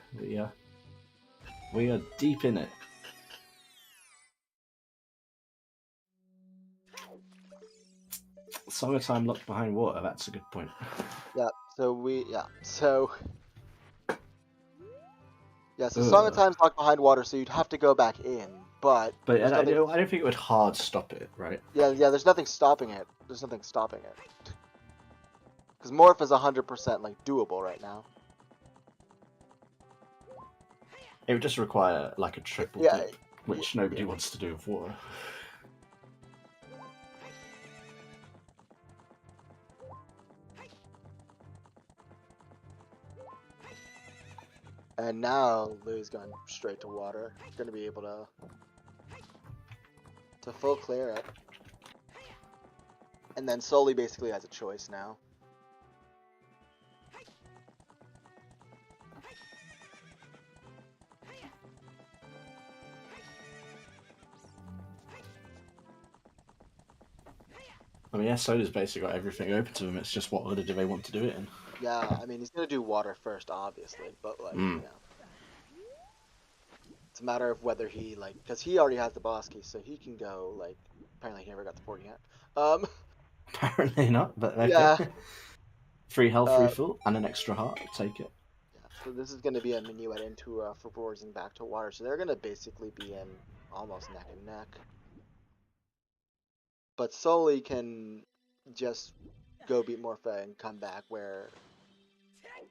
We are deep in it. Summertime locked behind water. That's a good point. Yeah. So summertime's locked behind water, so you'd have to go back in. But I don't think it would hard stop it, right? Yeah. There's nothing stopping it. Because Morph is 100% like doable right now. It would just require like a triple dip, which nobody wants to do with water. And now Lou's going straight to water. He's going to be able to full clear it. And then Soli basically has a choice now. I mean, yeah, Soda's basically got everything open to him. It's just what order do they want to do it in? Yeah, I mean, he's going to do water first, obviously. But, like, you know. It's a matter of whether he, like... Because he already has the boss key, so he can go, like... Apparently he never got the 40 yet. Apparently not, but okay. Yeah. Free health refill and an extra heart. Take it. Yeah, so this is going to be a minuet into for Roaring back to water. So they're going to basically be in almost neck and neck. But Soli can just go beat Morpha and come back where,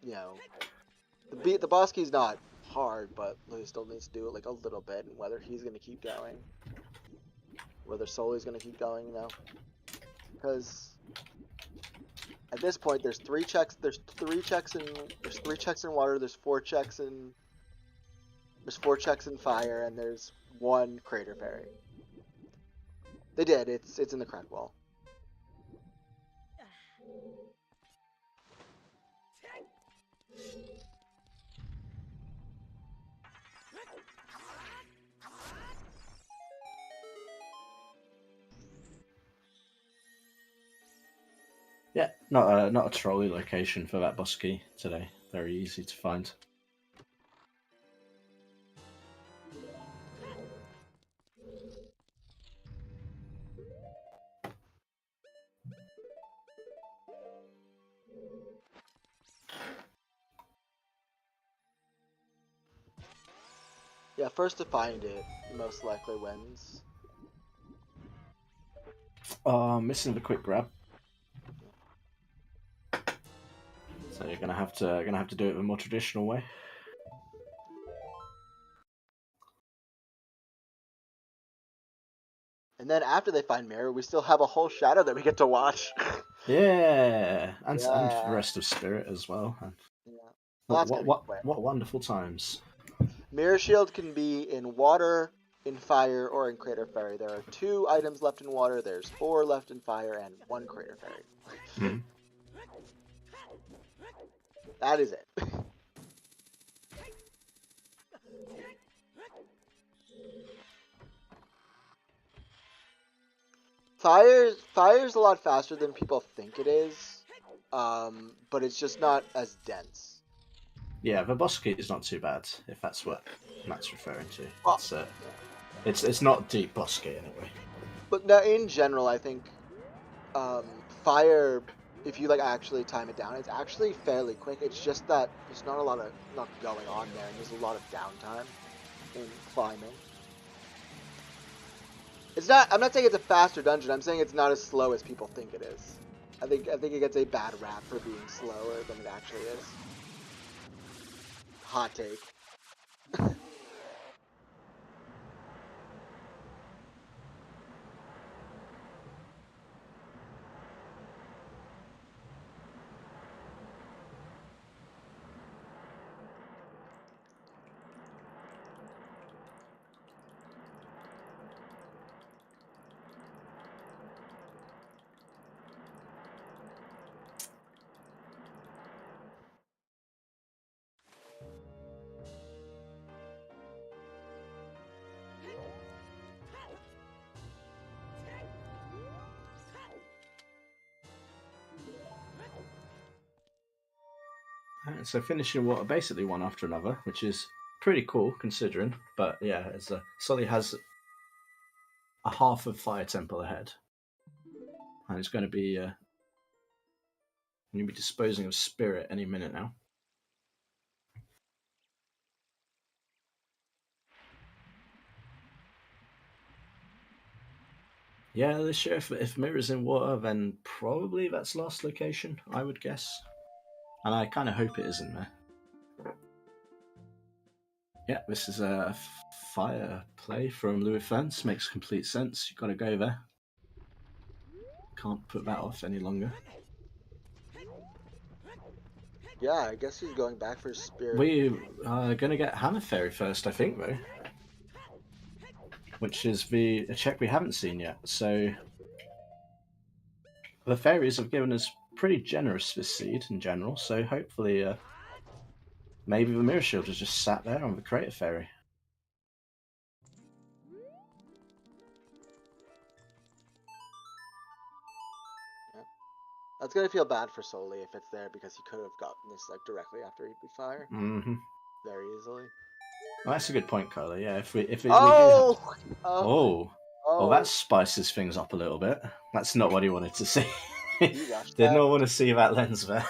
you know, the boss key's not hard, but Lou still needs to do it like a little bit, and whether he's going to keep going. whether Soli's gonna keep going, you know, because at this point there's 3 checks. There's 3 checks in water. There's 4 checks in fire, and there's 1 crater fairy. They did. It's in the crack wall. Yeah, not a trolley location for that bus key today. Very easy to find. Yeah, first to find it most likely wins. Missing the quick grab. So you're gonna have to do it the more traditional way. And then after they find Mirror, we still have a whole shadow that we get to watch. Yeah, and the rest of Spirit as well. Yeah. Well, What wonderful times. Mirror Shield can be in water, in fire, or in Crater Fairy. There are 2 items left in water, there's 4 left in fire, and 1 Crater Fairy. Mm. That is it. Fire's a lot faster than people think it is, but it's just not as dense. Yeah, the boss key is not too bad, if that's what Matt's referring to. Well, It's not deep boss key anyway. But now, in general, I think fire, if you like actually time it down, it's actually fairly quick. It's just that there's not a lot going on there, and there's a lot of downtime in climbing. It's not. I'm not saying it's a faster dungeon. I'm saying it's not as slow as people think it is. I think it gets a bad rap for being slower than it actually is. Hot take. So finishing water basically one after another, which is pretty cool considering. But yeah, Soli has a half of Fire Temple ahead, and it's going to be disposing of Spirit any minute now. Yeah, this year, if Mirror's in water, then probably that's last location, I would guess. And I kind of hope it isn't there. Yeah, this is a fire play from Luiferns. Makes complete sense. You've got to go there. Can't put that off any longer. Yeah, I guess he's going back for Spirit. We are going to get Hammer Fairy first, I think, though. Which is a check we haven't seen yet. So the fairies have given us pretty generous this seed in general. So hopefully, maybe the Mirror Shield has just sat there on the Crater Fairy. Yeah. That's gonna feel bad for Soli if it's there, because he could have gotten this like directly after he'd be fire. Mm-hmm. Very easily. Well, that's a good point, Carly. Yeah, if we Oh! we do have... Well, that spices things up a little bit. That's not what he wanted to see. Did not want to see that lens there.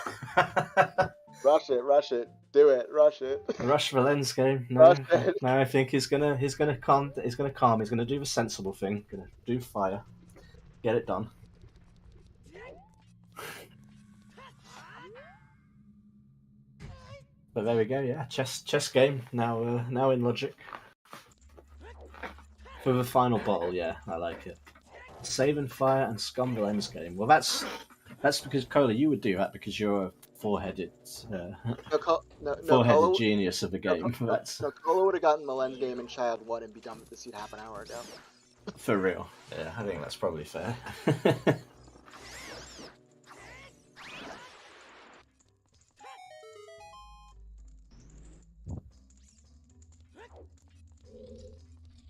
Rush it, do it, rush it. Rush the lens game. No, I think he's gonna calm. He's gonna do the sensible thing. Gonna do fire, get it done. But there we go. Yeah, chess game now in logic. For the final bottle, yeah, I like it. Save and fire and scum the lens game. Well, that's because Cola, you would do that because you're a four-headed No, four-headed Colo, genius of the game. That's Colo would have gotten the lens game in Child 1 and be done with the seat half an hour ago. for real. Yeah, I think that's probably fair.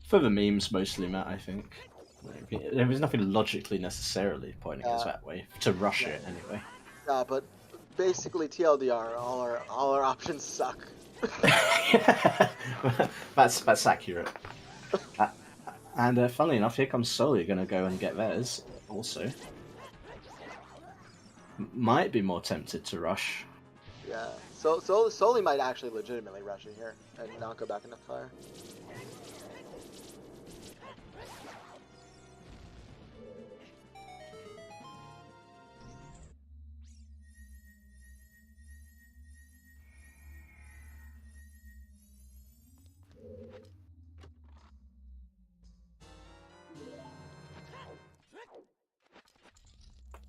For the memes, mostly, Matt. I think there was nothing logically necessarily pointing us that way to rush it anyway. Yeah, but basically TLDR, all our options suck. That's accurate. And funnily enough, here comes Soli going to go and get theirs also. Might be more tempted to rush. Yeah, so Soli might actually legitimately rush it here and not go back into fire.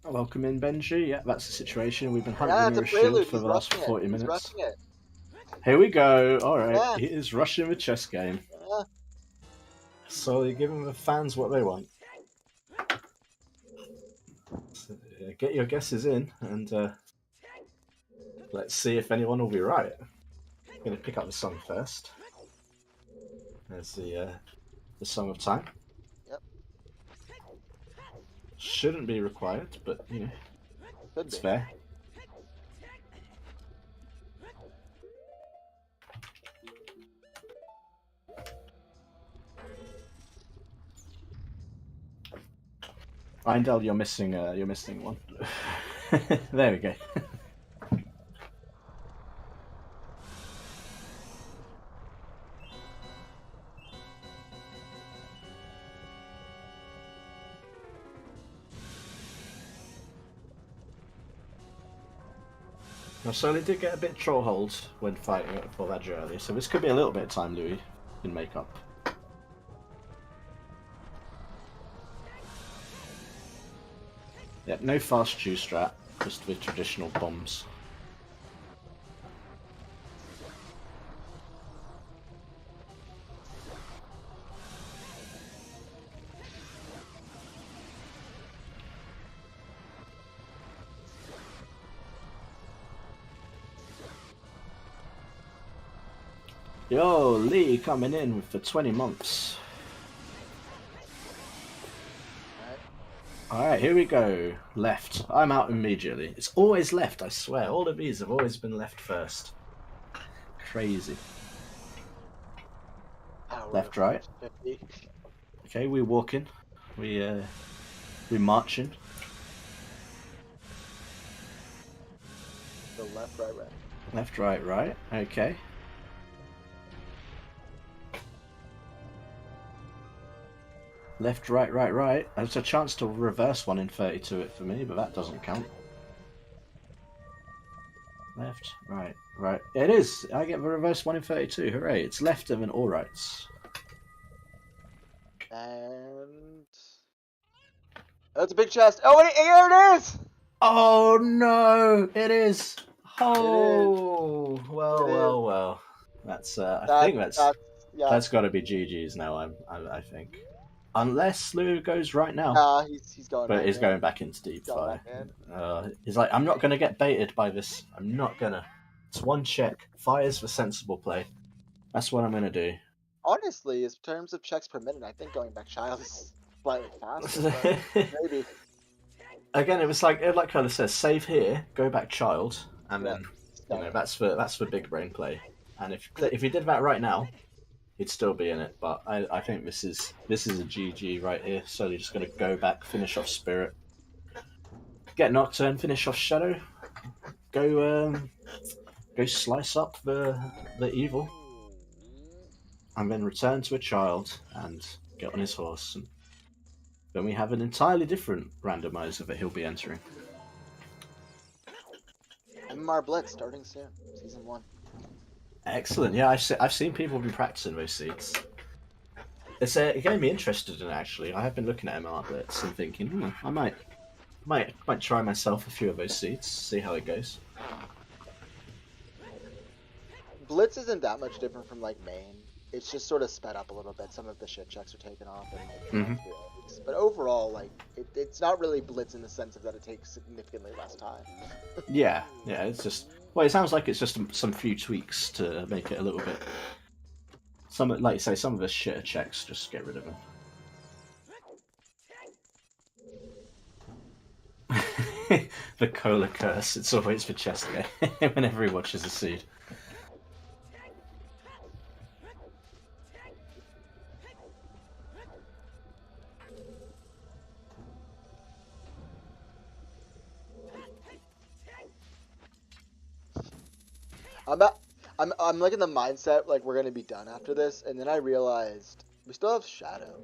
Welcome in, Benji. Yeah, that's the situation. We've been hunting your shield for the last 40 minutes. Here we go. All right, he is rushing the chess game. Yeah. So you're giving the fans what they want. So, get your guesses in, and let's see if anyone will be right. I'm going to pick up the song first. There's the Song of Time. Yep. Shouldn't be required, but you know, it's fair. Eindel, you're missing one. There we go. Now, Soli did get a bit troll hold when fighting at for that earlier, so this could be a little bit of time Louis can make up. Yep, no fast Q strat, just with traditional bombs. Yo, Lee coming in for 20 months. Alright, here we go. Left. I'm out immediately. It's always left, I swear. All of these have always been left first. Crazy. Left, right. Okay, we walking. We marching. So left, right, right. Left, right, right. Okay. Left, right, right, right. There's a chance to reverse one in 32 it for me, but that doesn't count. Left, right, right. It is! I get the reverse one in 32. Hooray. It's left and then all rights. And... that's a big chest. Oh, here it is! Oh, no! It is! Oh! It is. Well. That's, I think that's got to be GG's now, I think. Unless Lou goes right now. He's going. But he's going back into deep fire. He's like, I'm not going to get baited by this. I'm not going to. It's one check. Fire's the sensible play. That's what I'm going to do. Honestly, in terms of checks per minute, I think going back child is slightly faster. Maybe. Again, it was like Cola says, save here, go back child, and then that's for big brain play. And if he did that right now, he'd still be in it, but I think this is a GG right here. So you're just going to go back, finish off Spirit, get Nocturne, finish off Shadow, go slice up the evil, and then return to a child and get on his horse. And then we have an entirely different randomizer that he'll be entering. MMR Blitz starting soon, season 1. Excellent. Yeah, I've seen people be practicing those seats. It got me interested in it, actually. I have been looking at MLRs and thinking, I might try myself a few of those seeds, see how it goes. Blitz isn't that much different from like main. It's just sort of sped up a little bit. Some of the shit checks are taken off and like but overall, like it's not really Blitz in the sense of that it takes significantly less time. Yeah, it's just it sounds like it's just some few tweaks to make it a little bit. Some, like you say, some of the shitter checks, just get rid of them. The cola curse. It's always for Chester whenever he watches a seed. I'm like in the mindset like we're gonna be done after this, and then I realized we still have Shadow.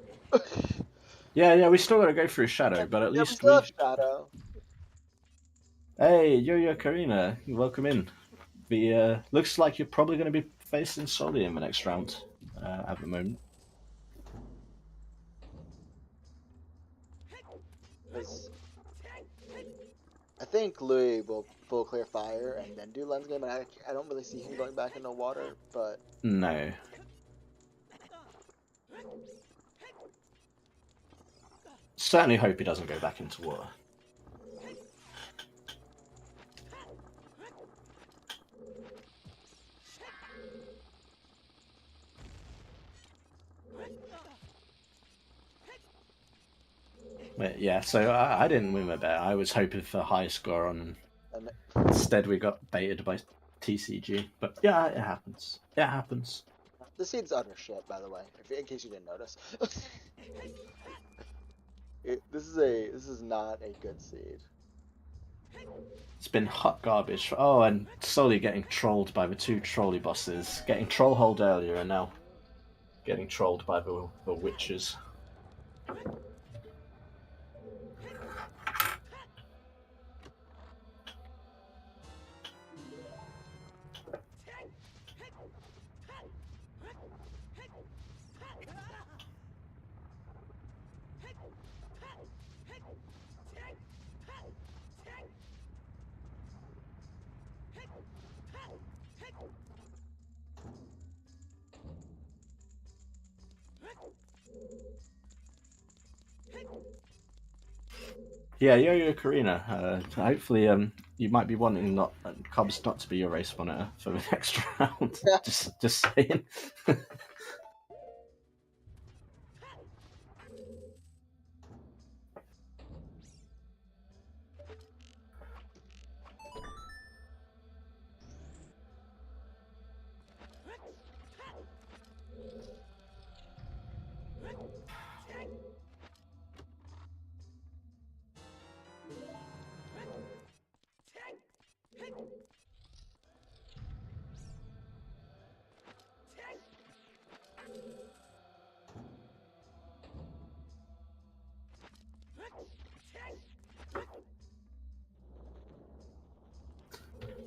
Yeah, we still got to go through Shadow, but at least we still have Shadow. Hey, Yo-Yo Karina, welcome in. The looks like you're probably going to be facing Soli in the next round at the moment. I think Louis will full clear fire and then do lens game, and I don't really see him going back into water, but no. Certainly hope he doesn't go back into water. But yeah, so I didn't win my bet. I was hoping for a high score on. Instead, we got baited by TCG. But yeah, it happens. It happens. The seed's utter shit, by the way, in case you didn't notice. This is not a good seed. It's been hot garbage. Oh, and Soli getting trolled by the two trolley bosses. Getting trollholed earlier, and now getting trolled by the witches. Yeah, Yo-Yo Karina. Hopefully, you might be wanting Cubs not to be your race monitor for the next round. just saying.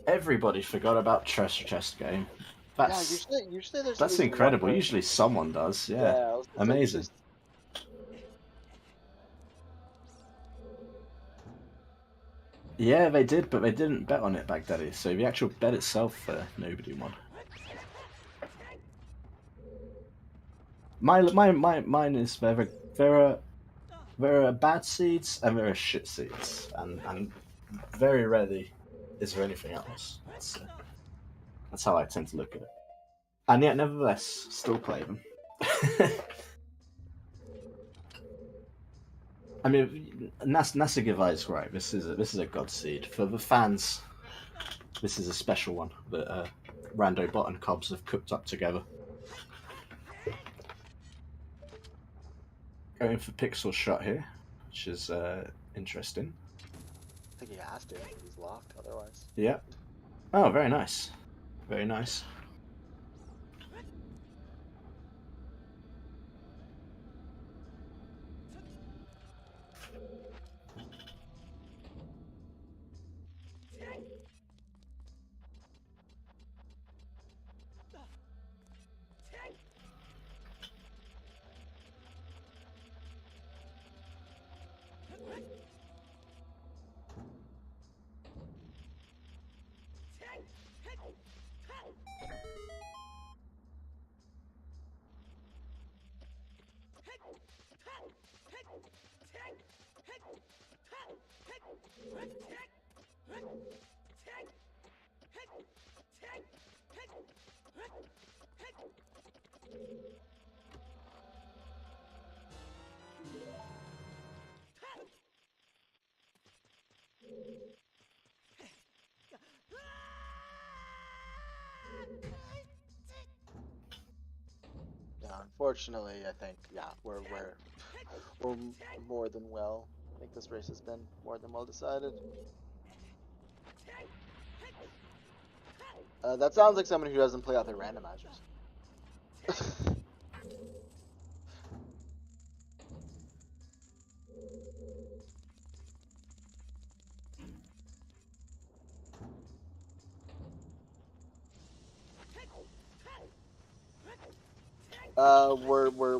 Everybody forgot about Treasure Chest game. Usually there's that's incredible. Usually someone does. Yeah, amazing. Yeah, they did, but they didn't bet on it, Baghdadi. So the actual bet itself, nobody won. Mine is there are bad seeds and there are shit seeds, and very rarely is there anything else. That's how I tend to look at it. And yet, nevertheless, still play them. I mean, Nasagivai is right. This is a god seed for the fans. This is a special one that Randobot and Cobbs have cooked up together. Going for Pixel Shot here, which is interesting. I think he has to. He's locked otherwise. Yeah. Oh, very nice. Very nice. Yeah, unfortunately, I think we're more than well. I think this race has been more than well decided. That sounds like someone who doesn't play out their randomizers.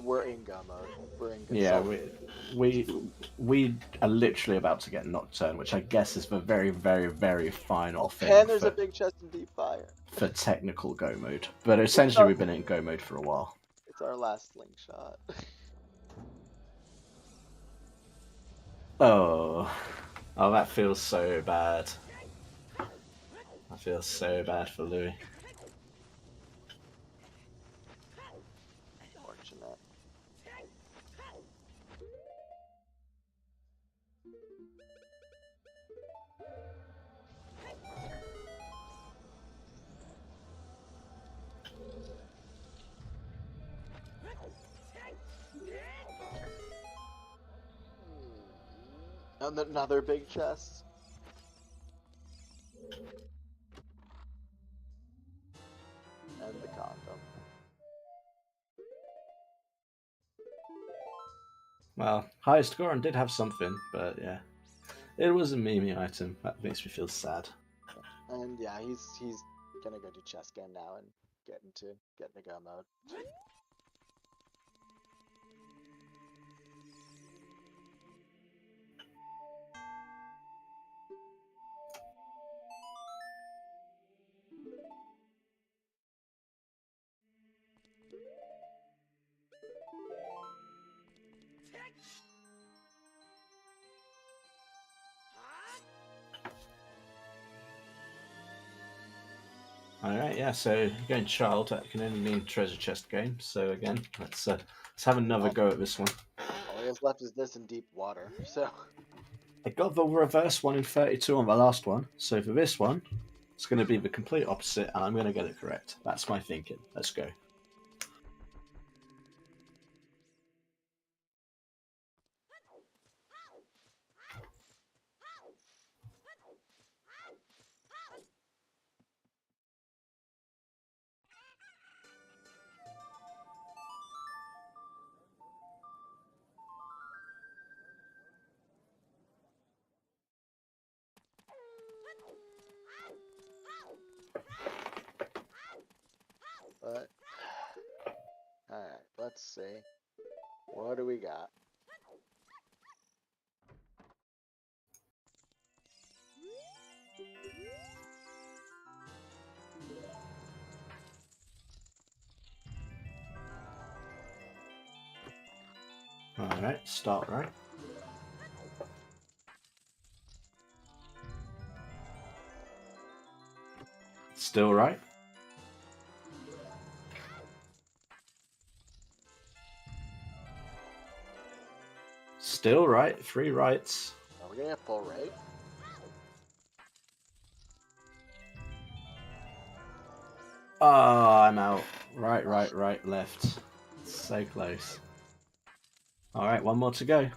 We're in go mode. We're in go. Yeah, we are literally about to get Nocturne, which I guess is the very, very, very final thing And there's a big chest in deep fire. for technical go mode. But essentially, we've been in go mode for a while. It's our last slingshot. Oh, that feels so bad. I feel so bad for Louis. Fortunate. Another big chest. And the condom. Well, highest score and did have something, but yeah, it was a meme item. That makes me feel sad. And yeah, he's gonna go do chess game now and get into go mode. Alright, yeah, so going child, that can only mean treasure chest game. So again, let's have another go at this one. All he has left is this in deep water, so... I got the reverse one in 32 on the last one, so for this one, it's going to be the complete opposite, and I'm going to get it correct. That's my thinking. Let's go. But... Alright, let's see. What do we got? Alright, start right. Still right. Still right. 3 rights. Are we gonna get full right? Oh, I'm out. Right, right, right, left. So close. Alright, one more to go.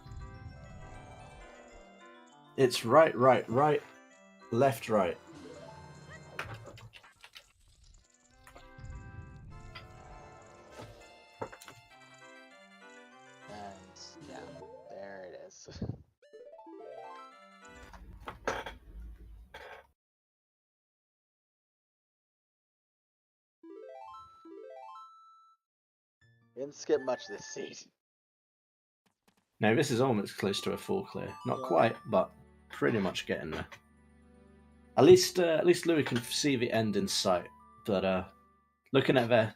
It's right, right, right, left, right. And yeah, there it is. Didn't skip much this season. No, this is almost close to a full clear. Not quite, but pretty much getting there. At least Louis can see the end in sight. But looking at their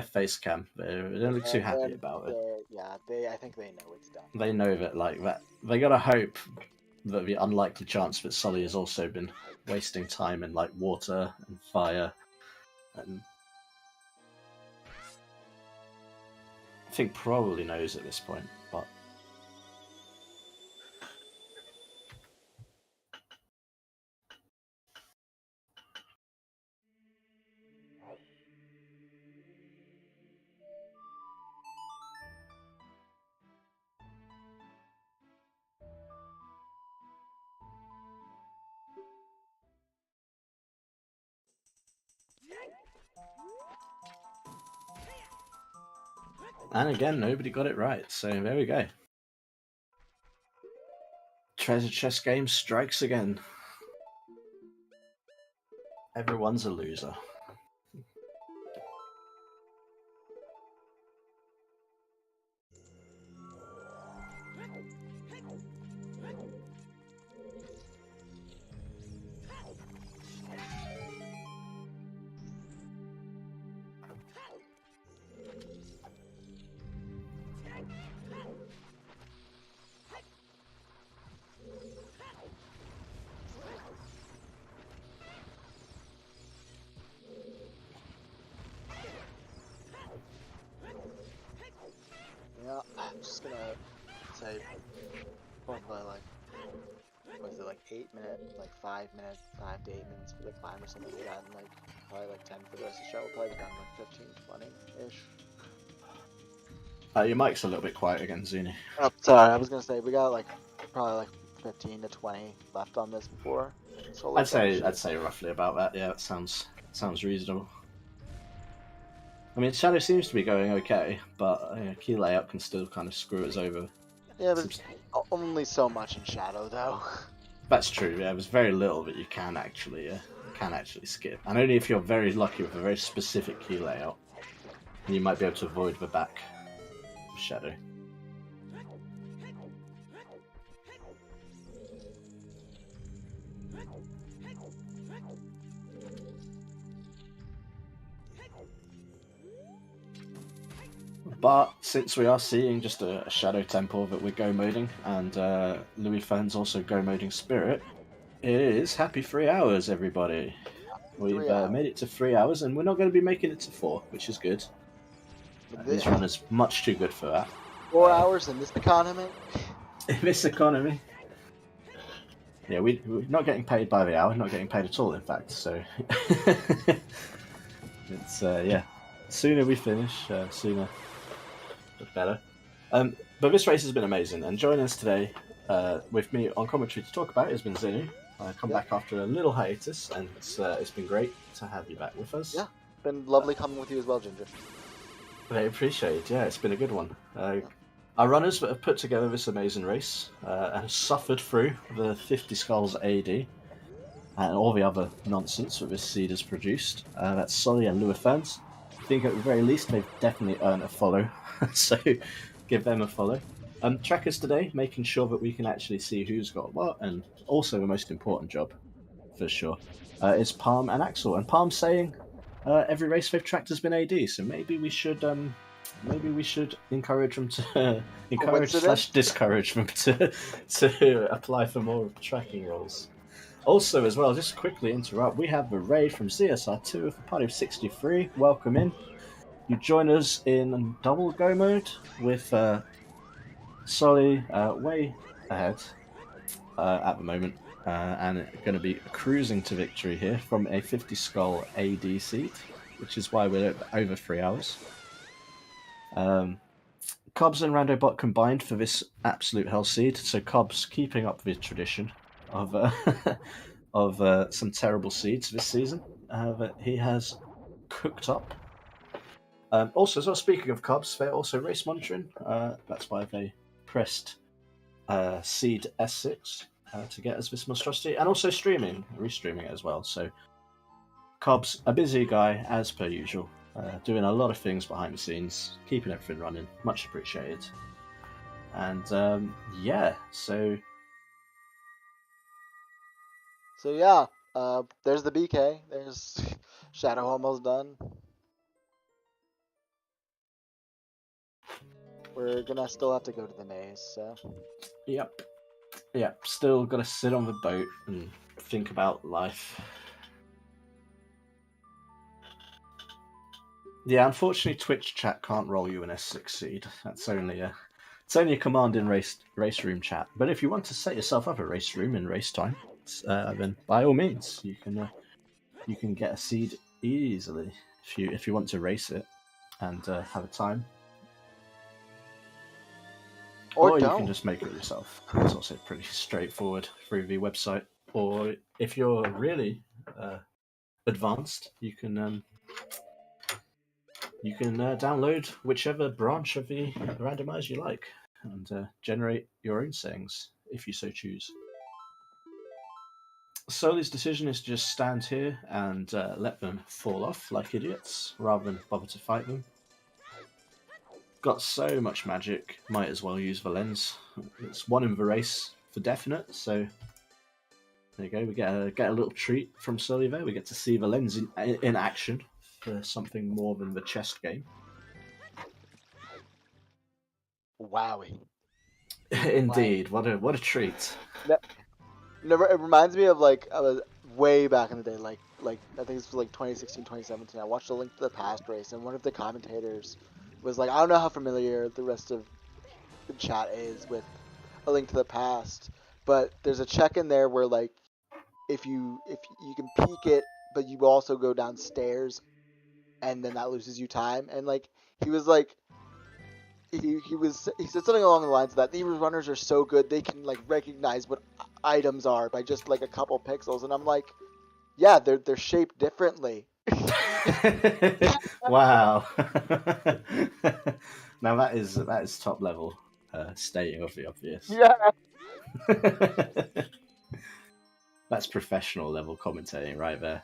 face cam, they don't look too happy about it. I think they know it's done. They know that like that. They gotta hope that the unlikely chance that Soli has also been wasting time in like water and fire, and I think probably knows at this point, but. And again, nobody got it right, so there we go. Treasure chest game strikes again. Everyone's a loser. Yeah, I'm just gonna say probably like, was it like 8 minutes, like 5 minutes, 5 to 8 minutes for the climb or something like that, and like probably like 10 for the rest of the show. We'll probably be done like 15, 20-ish. Your mic's a little bit quiet again, Zuni. Oh, sorry, I was gonna say we got like probably like 15 to 20 left on this before. So I'd say roughly about that. Yeah, that sounds reasonable. I mean, Shadow seems to be going okay, but key layout can still kind of screw us over. Yeah, there's only so much in Shadow though. That's true. Yeah, there's very little that you can actually skip, and only if you're very lucky with a very specific key layout, and you might be able to avoid the back of Shadow. But since we are seeing just a Shadow Temple that we're go moding, and Luiferns also go moding Spirit, it is happy 3 hours, everybody. We've made it to 3 hours, and we're not going to be making it to 4, which is good. This run is much too good for that. 4 hours in this economy? In this economy? Yeah, we're not getting paid by the hour, not getting paid at all, in fact, so... it's, yeah. Sooner we finish, sooner the better. But this race has been amazing, and joining us today with me on commentary to talk about it has been Zenu. Come back after a little hiatus, and it's been great to have you back with us. Yeah, been lovely coming with you as well, Ginger. I appreciate it. Yeah, it's been a good one. Our runners that have put together this amazing race and suffered through the 50 Skulls AD and all the other nonsense that this seed has produced. That's Soli and Luiferns. I think at the very least they've definitely earned a follow, so give them a follow. Trackers today, making sure that we can actually see who's got what, and also the most important job, for sure, is Palm and Axel. And Palm's saying every race they've tracked has been AD, so maybe we should encourage them to discourage them to apply for more tracking roles. Also, as well, just quickly interrupt, we have the raid from CSR2 of the party of 63. Welcome in. You join us in double go mode with Soli way ahead at the moment, and going to be cruising to victory here from a 50 skull AD seat, which is why we're over 3 hours. Cobbs and Randobot combined for this absolute hell seed, so Cobbs keeping up the tradition of some terrible seeds this season that he has cooked up. Also, so speaking of Cobbs, they're also race monitoring. That's why they pressed seed S6 to get us this monstrosity, and also restreaming it as well. So Cobbs, a busy guy as per usual, doing a lot of things behind the scenes, keeping everything running. Much appreciated. And yeah, so yeah, there's the BK. There's Shadow almost done. We're gonna still have to go to the maze, so. yep, still got to sit on the boat and think about life. Yeah, unfortunately, Twitch chat can't roll you an S6 seed. It's only a command in race room chat. But if you want to set yourself up a race room in race time, then by all means, you can get a seed easily if you want to race it and have a time. Or you can just make it yourself. It's also pretty straightforward through the website. Or if you're really advanced, you can download whichever branch of the randomizer you like and generate your own settings if you so choose. Soli's decision is to just stand here and let them fall off like idiots rather than bother to fight them. Got so much magic, might as well use the lens. It's one in the race for definite, so there you go. We get a little treat from Soli there. We get to see the lens in action for something more than the chest game. Wowie. Indeed, what a treat. It reminds me of like way back in the day, like I think this was like 2016, 2017. I watched a Link to the Past race, and one of the commentators was like, I don't know how familiar the rest of the chat is with a Link to the Past, but there's a check in there where like if you can peek it, but you also go downstairs, and then that loses you time. And like he was like. He said something along the lines of that these runners are so good they can like recognize what items are by just like a couple pixels, and I'm like, yeah, they're shaped differently. Wow. Now that is top level stating of the obvious. Yeah. That's professional level commentating right there.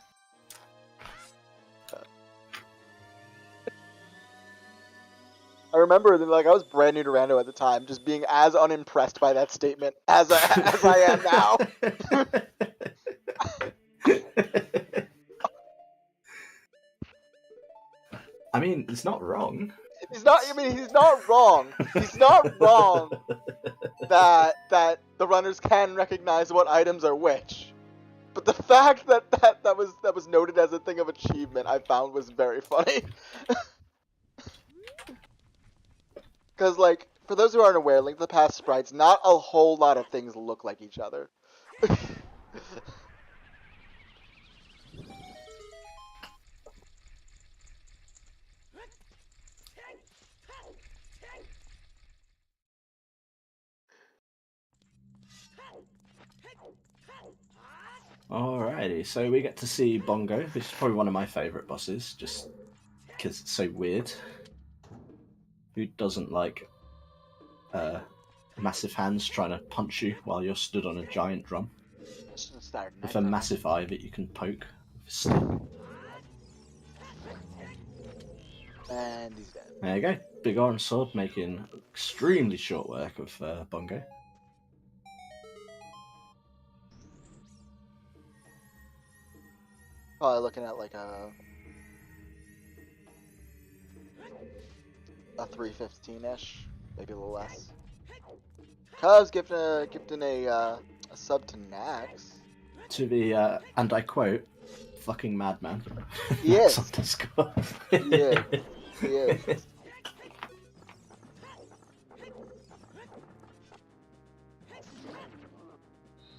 I remember that, like, I was brand new to Rando at the time, just being as unimpressed by that statement as I am now. I mean, it's not wrong. He's not wrong. He's not wrong that the runners can recognize what items are which. But the fact that was noted as a thing of achievement, I found was very funny. Because, like, for those who aren't aware, Link to the Past sprites, not a whole lot of things look like each other. Alrighty, so we get to see Bongo. This is probably one of my favourite bosses, just because it's so weird. Who doesn't like massive hands trying to punch you while you're stood on a giant drum with a massive eye that you can poke with a stick? And he's dead. There you go. Big orange sword making extremely short work of Bongo. Probably looking at like a 315-ish, maybe a little less. Cubs gifting a sub to Nax. To the and I quote, "fucking madman." Yes. On Discord. Yeah. Yeah.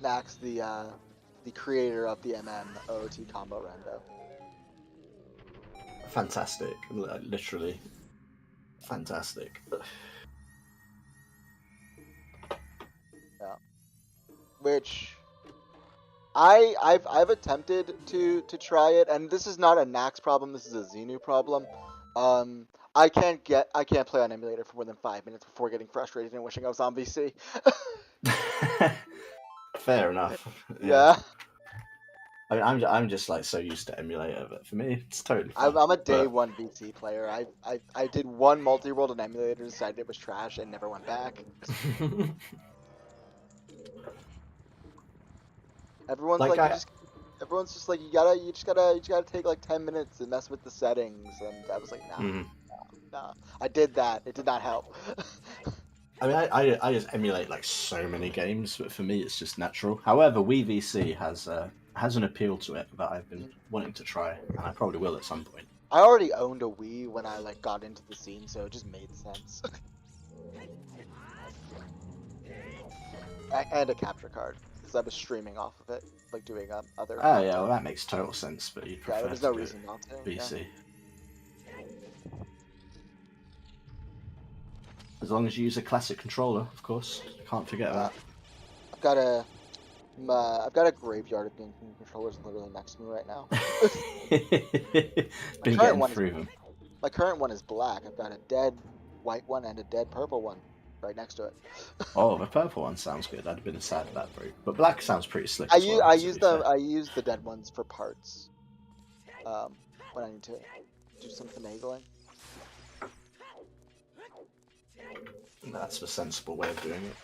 Nax, the creator of the OOT combo rando. Fantastic, literally fantastic. Yeah. Which I've attempted to try it, and this is not a Nax problem. This is a Xenu problem. I can't play on emulator for more than 5 minutes before getting frustrated and wishing I was on VC. Fair enough. Yeah. I mean, I'm just like so used to emulator, but for me, it's totally fine. I'm a day But one VC player. I did one multi-world in emulator, decided it was trash, and never went back. Everyone's like like, I, everyone's just like, you just gotta take like 10 minutes and mess with the settings, and I was like, nah, mhm. nah. I did that. It did not help. I mean, I just emulate like so many games, but for me, it's just natural. However, Wii VC has an appeal to it that I've been wanting to try, and I probably will at some point. I already owned a Wii when I like got into the scene, so it just made sense. And a capture card, because I was streaming off of it, like doing other Oh content. yeah, well that makes total sense. But you'd Yeah, there prefer was to no do it reason not to. Yeah. VC, as long as you use a classic controller, of course. Can't forget that. I've got a I've got a graveyard of game controllers literally next to me right now. Been current getting one is through them. My current one is black. I've got a dead white one and a dead purple one right next to it. Oh, the purple one sounds good. I'd have been sad about that, but black sounds pretty slick as well. I use the dead ones for parts. When I need to do some finagling. That's the sensible way of doing it.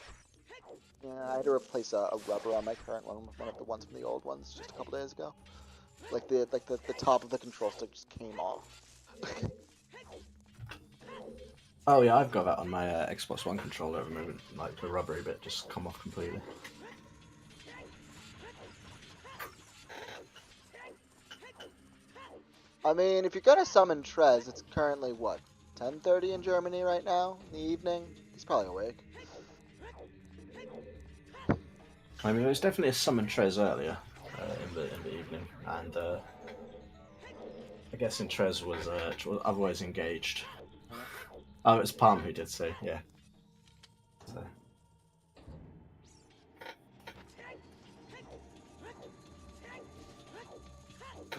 Yeah, I had to replace a rubber on my current one with one of the ones from the old ones just a couple days ago. Like the top of the control stick just came off. Oh yeah, I've got that on my Xbox One controller at the moment. Like the rubbery bit just come off completely. I mean, if you're gonna summon Trez, it's currently what, 10:30 in Germany right now in the evening. He's probably awake. I mean, there was definitely a summon Trez earlier in the evening, and I guess in Trez was otherwise engaged. Oh, it's Palm who did so, yeah. So.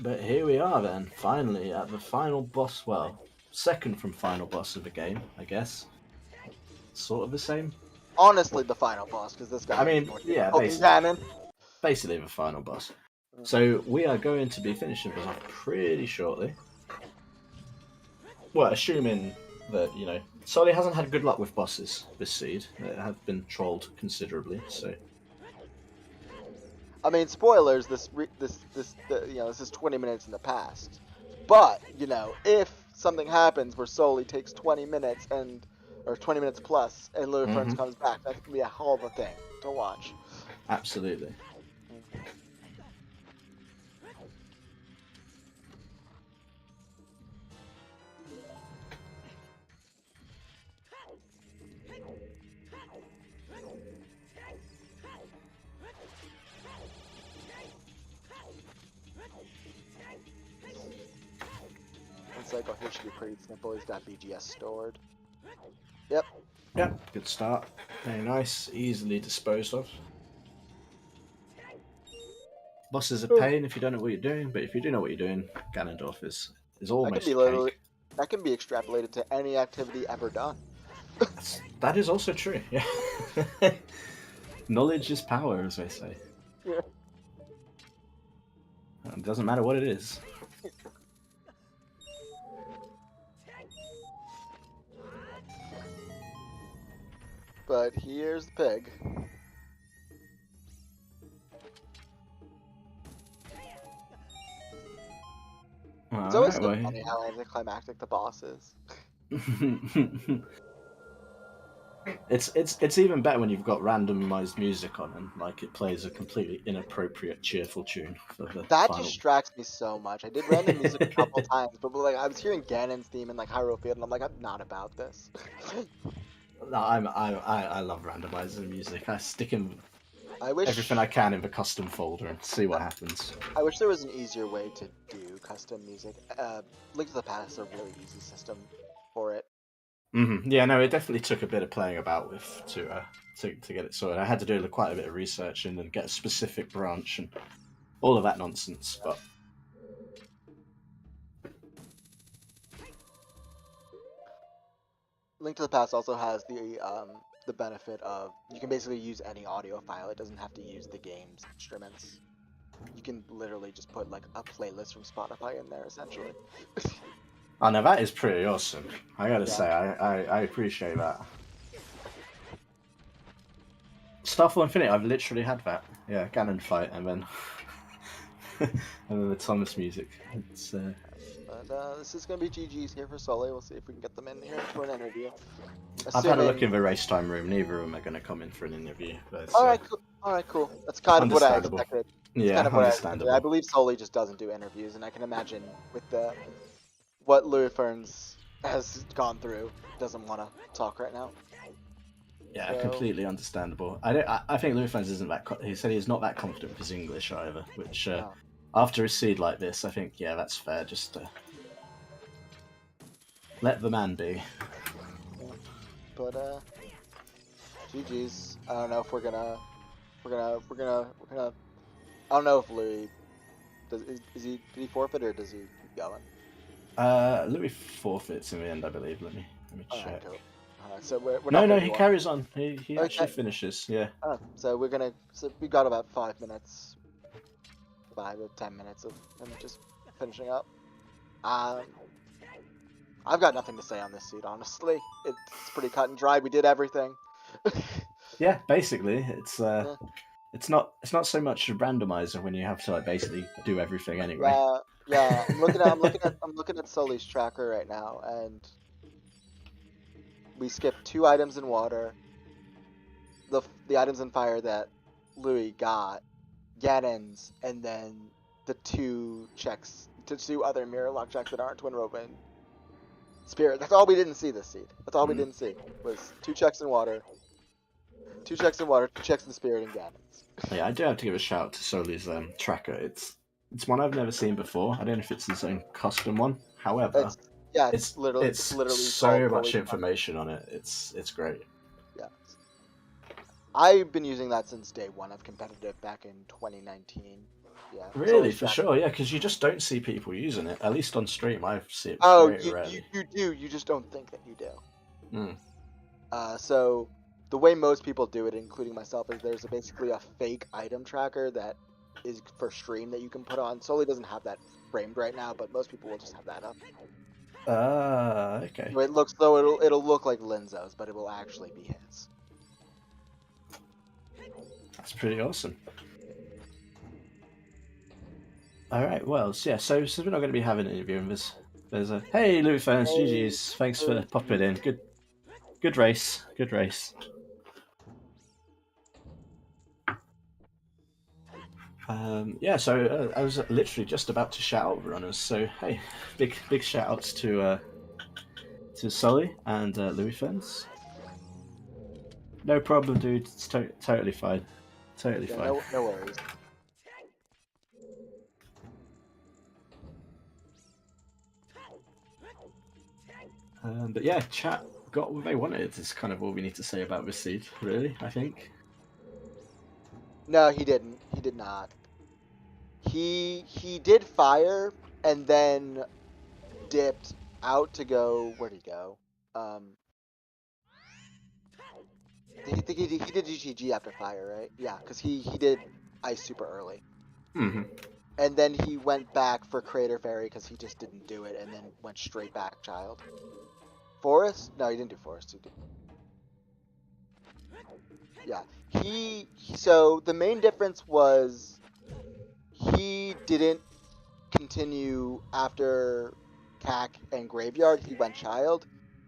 But here we are then, finally, at the final boss, well, second from final boss of the game, I guess. Sort of the same. Honestly, the final boss, because this guy. I mean, yeah, basically the final boss. So we are going to be finishing this off pretty shortly. Well, assuming that, you know, Soli hasn't had good luck with bosses this seed. They have been trolled considerably, so... I mean, spoilers. This is 20 minutes in the past. But you know, if something happens where Soli takes 20 minutes or 20 minutes plus, and Luiferns comes back, that could be a hell of a thing to watch. Absolutely. Cycle here should be pretty simple. He's got BGS stored. Yep. Yep, good start. Very nice, easily disposed of. Boss is a pain if you don't know what you're doing, but if you do know what you're doing, Ganondorf is almost cake. That can be extrapolated to any activity ever done. That is also true, yeah. Knowledge is power, as they say. Yeah. It doesn't matter what it is. But here's the pig. It's always so funny how anticlimactic the boss is. It's even better when you've got randomized music on and like it plays a completely inappropriate cheerful tune for the that final... distracts me so much. I did random music a couple times, but like I was hearing Ganon's theme in like Hyrule Field, and I'm like, I'm not about this. No, I love randomizer music. I stick in everything I can in the custom folder and see what happens. I wish there was an easier way to do custom music. Link to the Past is a really easy system for it. Yeah, no, it definitely took a bit of playing about with to get it sorted. I had to do quite a bit of research and then get a specific branch and all of that nonsense, but... Link to the Past also has the benefit of you can basically use any audio file. It doesn't have to use the game's instruments. you can literally just put like a playlist from Spotify in there essentially. Oh, no, that is pretty awesome. I gotta Yeah. say, I appreciate that. Starfall Infinite, I've literally had that. Yeah, Ganon fight, and then and then the Thomas music. It's But this is gonna be GG's here for Soli. We'll see if we can get them in here for an interview. I've had a look Assuming. in the race time room. Neither of them are going to come in for an interview. But it's, All right, cool. All right, cool. That's kind of what I understandable. expected. Yeah, Kind of what I expected. understandable. I believe Soli just doesn't do interviews, and I can imagine with what Luiferns has gone through, doesn't want to talk right now. Yeah, So- completely understandable. I think Luiferns isn't that. He said he's not that confident with his English either. Which No. after a seed like this, I think that's fair. Just let the man be. But GG's. I don't know if we're gonna. I don't know if Louis is he did he forfeit or does he keep going? Louis forfeits in the end, I believe. Let me check. Alright, cool. So we're No, not no, gonna he go on. carries on. He actually Okay. finishes. Yeah. So we got about 5 minutes, 5 to 10 minutes of him just finishing up. I've got nothing to say on this seed, honestly. It's pretty cut and dry. We did everything. Yeah, basically, it's Yeah. it's not so much a randomizer when you have to like basically do everything anyway. Yeah. I'm looking at Soli's tracker right now, and we skipped 2 items in water. The items in fire that Louis got, Ganon's, and then the 2 other mirror lock checks that aren't Twin Rope and Spirit. That's all we didn't see this seed. That's all we didn't see was 2 checks in water, 2 checks in water, 2 checks in Spirit, and Ganon's. Yeah, I do have to give a shout out to Soli's tracker. It's one I've never seen before. I don't know if it's his own custom one. However, It's literally so much Sully. information on it. It's great. Yeah. I've been using that since day 1 of competitive back in 2019. Yeah. Really, for sure, yeah, because you just don't see people using it. At least on stream, I see it very rarely. You do. You just don't think that you do. Mm. So the way most people do it, including myself, is there's basically a fake item tracker that is for stream that you can put on. Sully doesn't have that framed right now, but most people will just have that up. Okay. So it looks though it'll look like Linzo's, but it will actually be his. That's pretty awesome. All right, well, yeah. So we're not going to be having an interview. And there's a hey, Luiferns, GG's. Thanks for popping in. Good race. Good race. Yeah. So I was literally just about to shout out runners. So hey, big shout outs to Soli and Luiferns. No problem, dude. It's totally fine. Totally fine. No worries. But yeah, chat got what they wanted. Is kind of all we need to say about this seed, really. I think. No, he didn't. He did not. He did fire and then dipped out to go. Where'd he go? He did GG after fire, right? Yeah, because he did ice super early. Mm-hmm. And then he went back for Crater Fairy because he just didn't do it, and then went straight back Child. Forest? No, he didn't do Forest. He did. Yeah, so the main difference was he didn't continue after CAC and Graveyard. He went Child,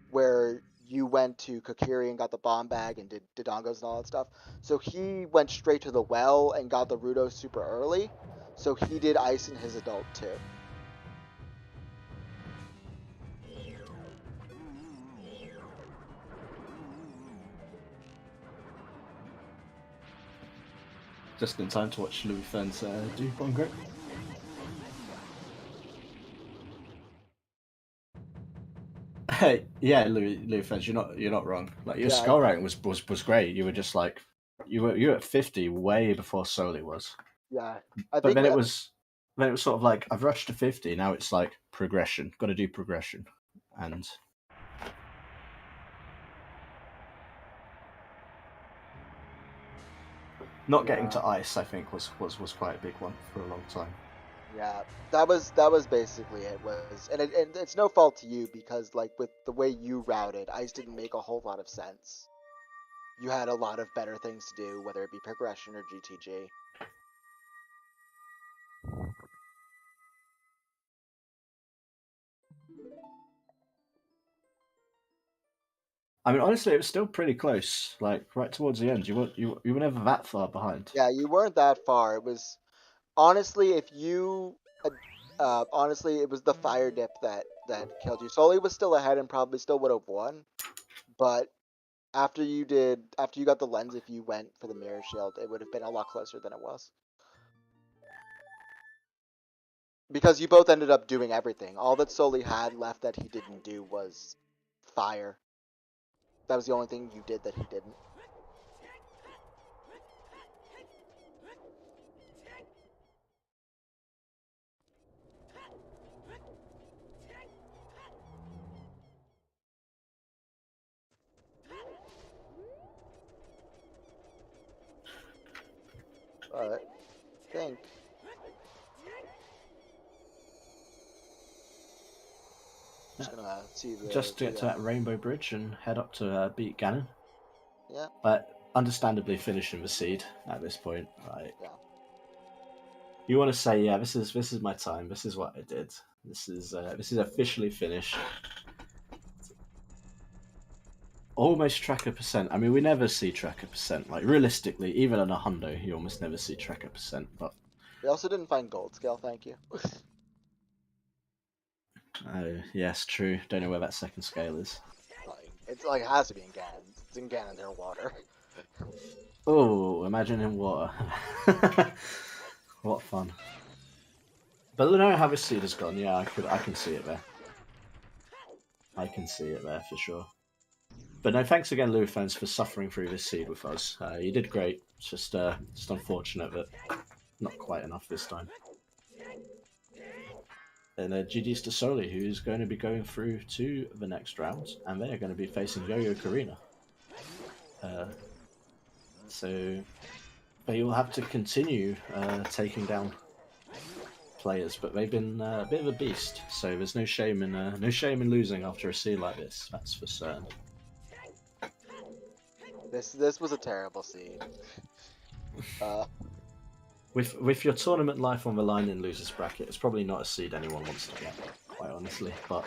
where you went to Kokiri and got the bomb bag and did Dodongos and all that stuff. So he went straight to the well and got the Rudo super early. So he did ice in his adult too. Just in time to watch Luiferns do Bongre. Hey, yeah, Luiferns, you're not wrong. Like your skull rank was great. You were just like you were at 50 way before Soli was. Yeah, but then it was sort of like I've rushed to 50. Now it's like progression. Got to do progression, and Not getting to ice, I think, was quite a big one for a long time. Yeah, that was basically it. And it's no fault to you because like with the way you routed, ice didn't make a whole lot of sense. You had a lot of better things to do, whether it be progression or GTG. I mean, honestly, it was still pretty close. Like right towards the end, you were never that far behind. Yeah, you weren't that far. It was honestly, if you honestly, it was the fire dip that killed you. Soli was still ahead and probably still would have won, but after you got the lens, if you went for the mirror shield, it would have been a lot closer than it was. Because you both ended up doing everything. All that Soli had left that he didn't do was fire. That was the only thing you did that he didn't. But I think just gonna see the Just to get to that Rainbow Bridge and head up to beat Ganon. Yeah. But understandably finishing the seed at this point. Right. Yeah. You want to say, yeah, this is my time. This is what I did. This is officially finished. Almost tracker percent. I mean, we never see tracker percent. Like realistically, even on a hundo, you almost never see tracker percent. But we also didn't find gold scale. Thank you. oh yes, true. Don't know where that second scale is. It's like it has to be in Ganon. It's in Ganon. Their water. Oh, imagine in water. What fun. But I know how this seed has gone. Yeah, I can see it there. I can see it there for sure. But no, thanks again, Luiferns, for suffering through this seed with us. You did great. It's just unfortunate that not quite enough this time. And GG's to Soli, who's going to be going through to the next round, and they are going to be facing Yo-Yo Karina. So they will have to continue taking down players, but they've been a bit of a beast. So there's no shame in losing after a seed like this. That's for certain. This was a terrible seed. With your tournament life on the line in losers bracket, it's probably not a seed anyone wants to get, quite honestly. But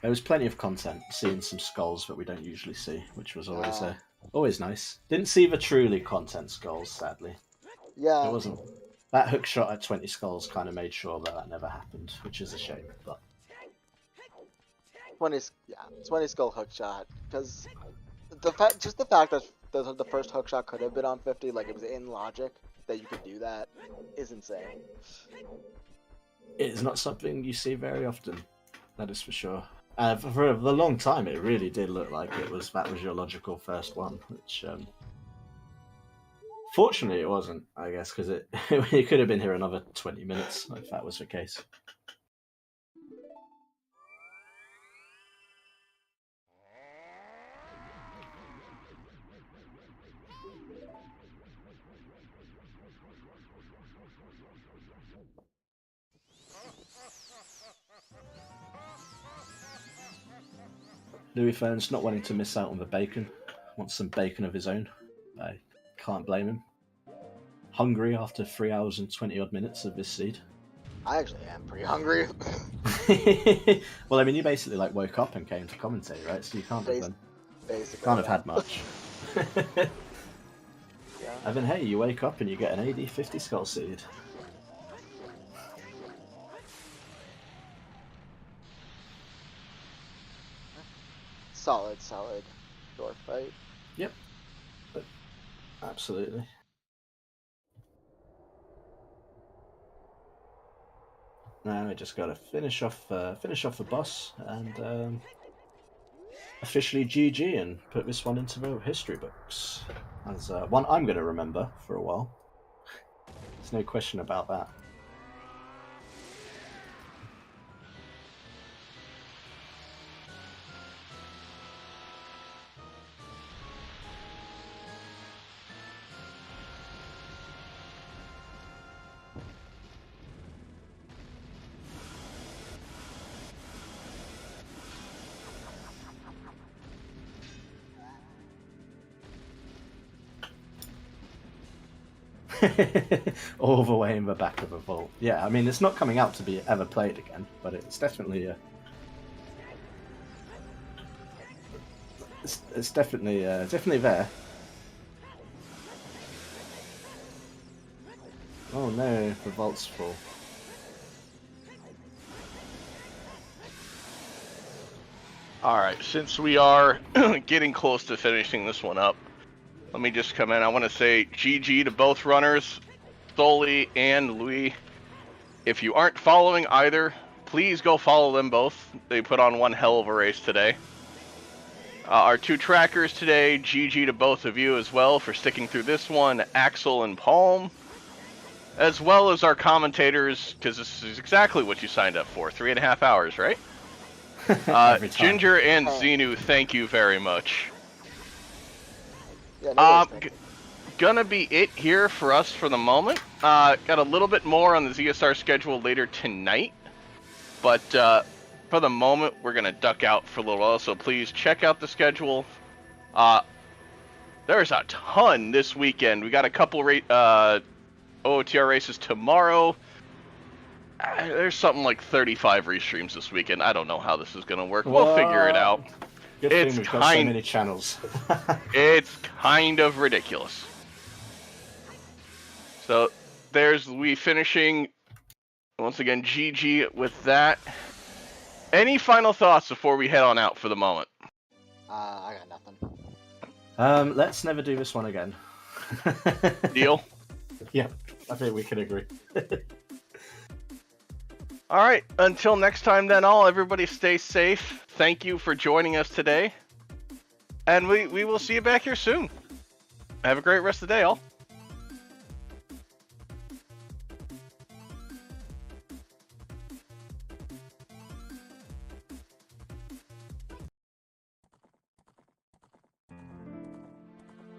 there was plenty of content, seeing some skulls that we don't usually see, which was always nice. Didn't see the truly content skulls, sadly. Yeah. It wasn't. That hook shot at 20 skulls kind of made sure that never happened, which is a shame. But 20 skull hook shot, because the fact that the first hook shot could have been on 50, like it was in logic that you could do that, is insane. It is not something you see very often, that is for sure. For a long time, it really did look like that was your logical first one, which fortunately it wasn't, I guess, because it could have been here another 20 minutes if that was the case. Luiferns not wanting to miss out on the bacon, wants some bacon of his own. I can't blame him. Hungry after 3 hours and 20 odd minutes of this seed. I actually am pretty hungry. Well, I mean, you basically like woke up and came to commentate, right? So you can't have had much. Yeah. And then hey, you wake up and you get an AD 50 skull seed. Solid door fight. Yep. But absolutely. Now we just got to finish off the boss and officially GG and put this one into the history books as one I'm going to remember for a while. There's no question about that. all the way in the back of a vault. Yeah, I mean, it's not coming out to be ever played again, but it's definitely it's definitely there. Oh no, the vault's full. Alright, since we are getting close to finishing this one up, let me just come in. I want to say GG to both runners, Soli and Louis. If you aren't following either, please go follow them both. They put on one hell of a race today. Our two trackers today, GG to both of you as well for sticking through this one, Axel and Palm. As well as our commentators, because this is exactly what you signed up for, 3.5 hours, right? Ginger and Xenu, thank you very much. Yeah, no worries, Gonna be it here for us for the moment. Got a little bit more on the ZSR schedule later tonight, but for the moment we're gonna duck out for a little while. So please check out the schedule. There's a ton this weekend. We got a couple OoTR races tomorrow. There's something like 35 restreams this weekend. I don't know how this is gonna work. We'll figure it out. Good thing we've got so many channels. It's kind of ridiculous. So there's we finishing. Once again, GG with that. Any final thoughts before we head on out for the moment? I got nothing. Let's never do this one again. Deal? Yeah, I think we can agree. Alright, until next time then everybody stay safe. Thank you for joining us today. And we will see you back here soon. Have a great rest of the day, all.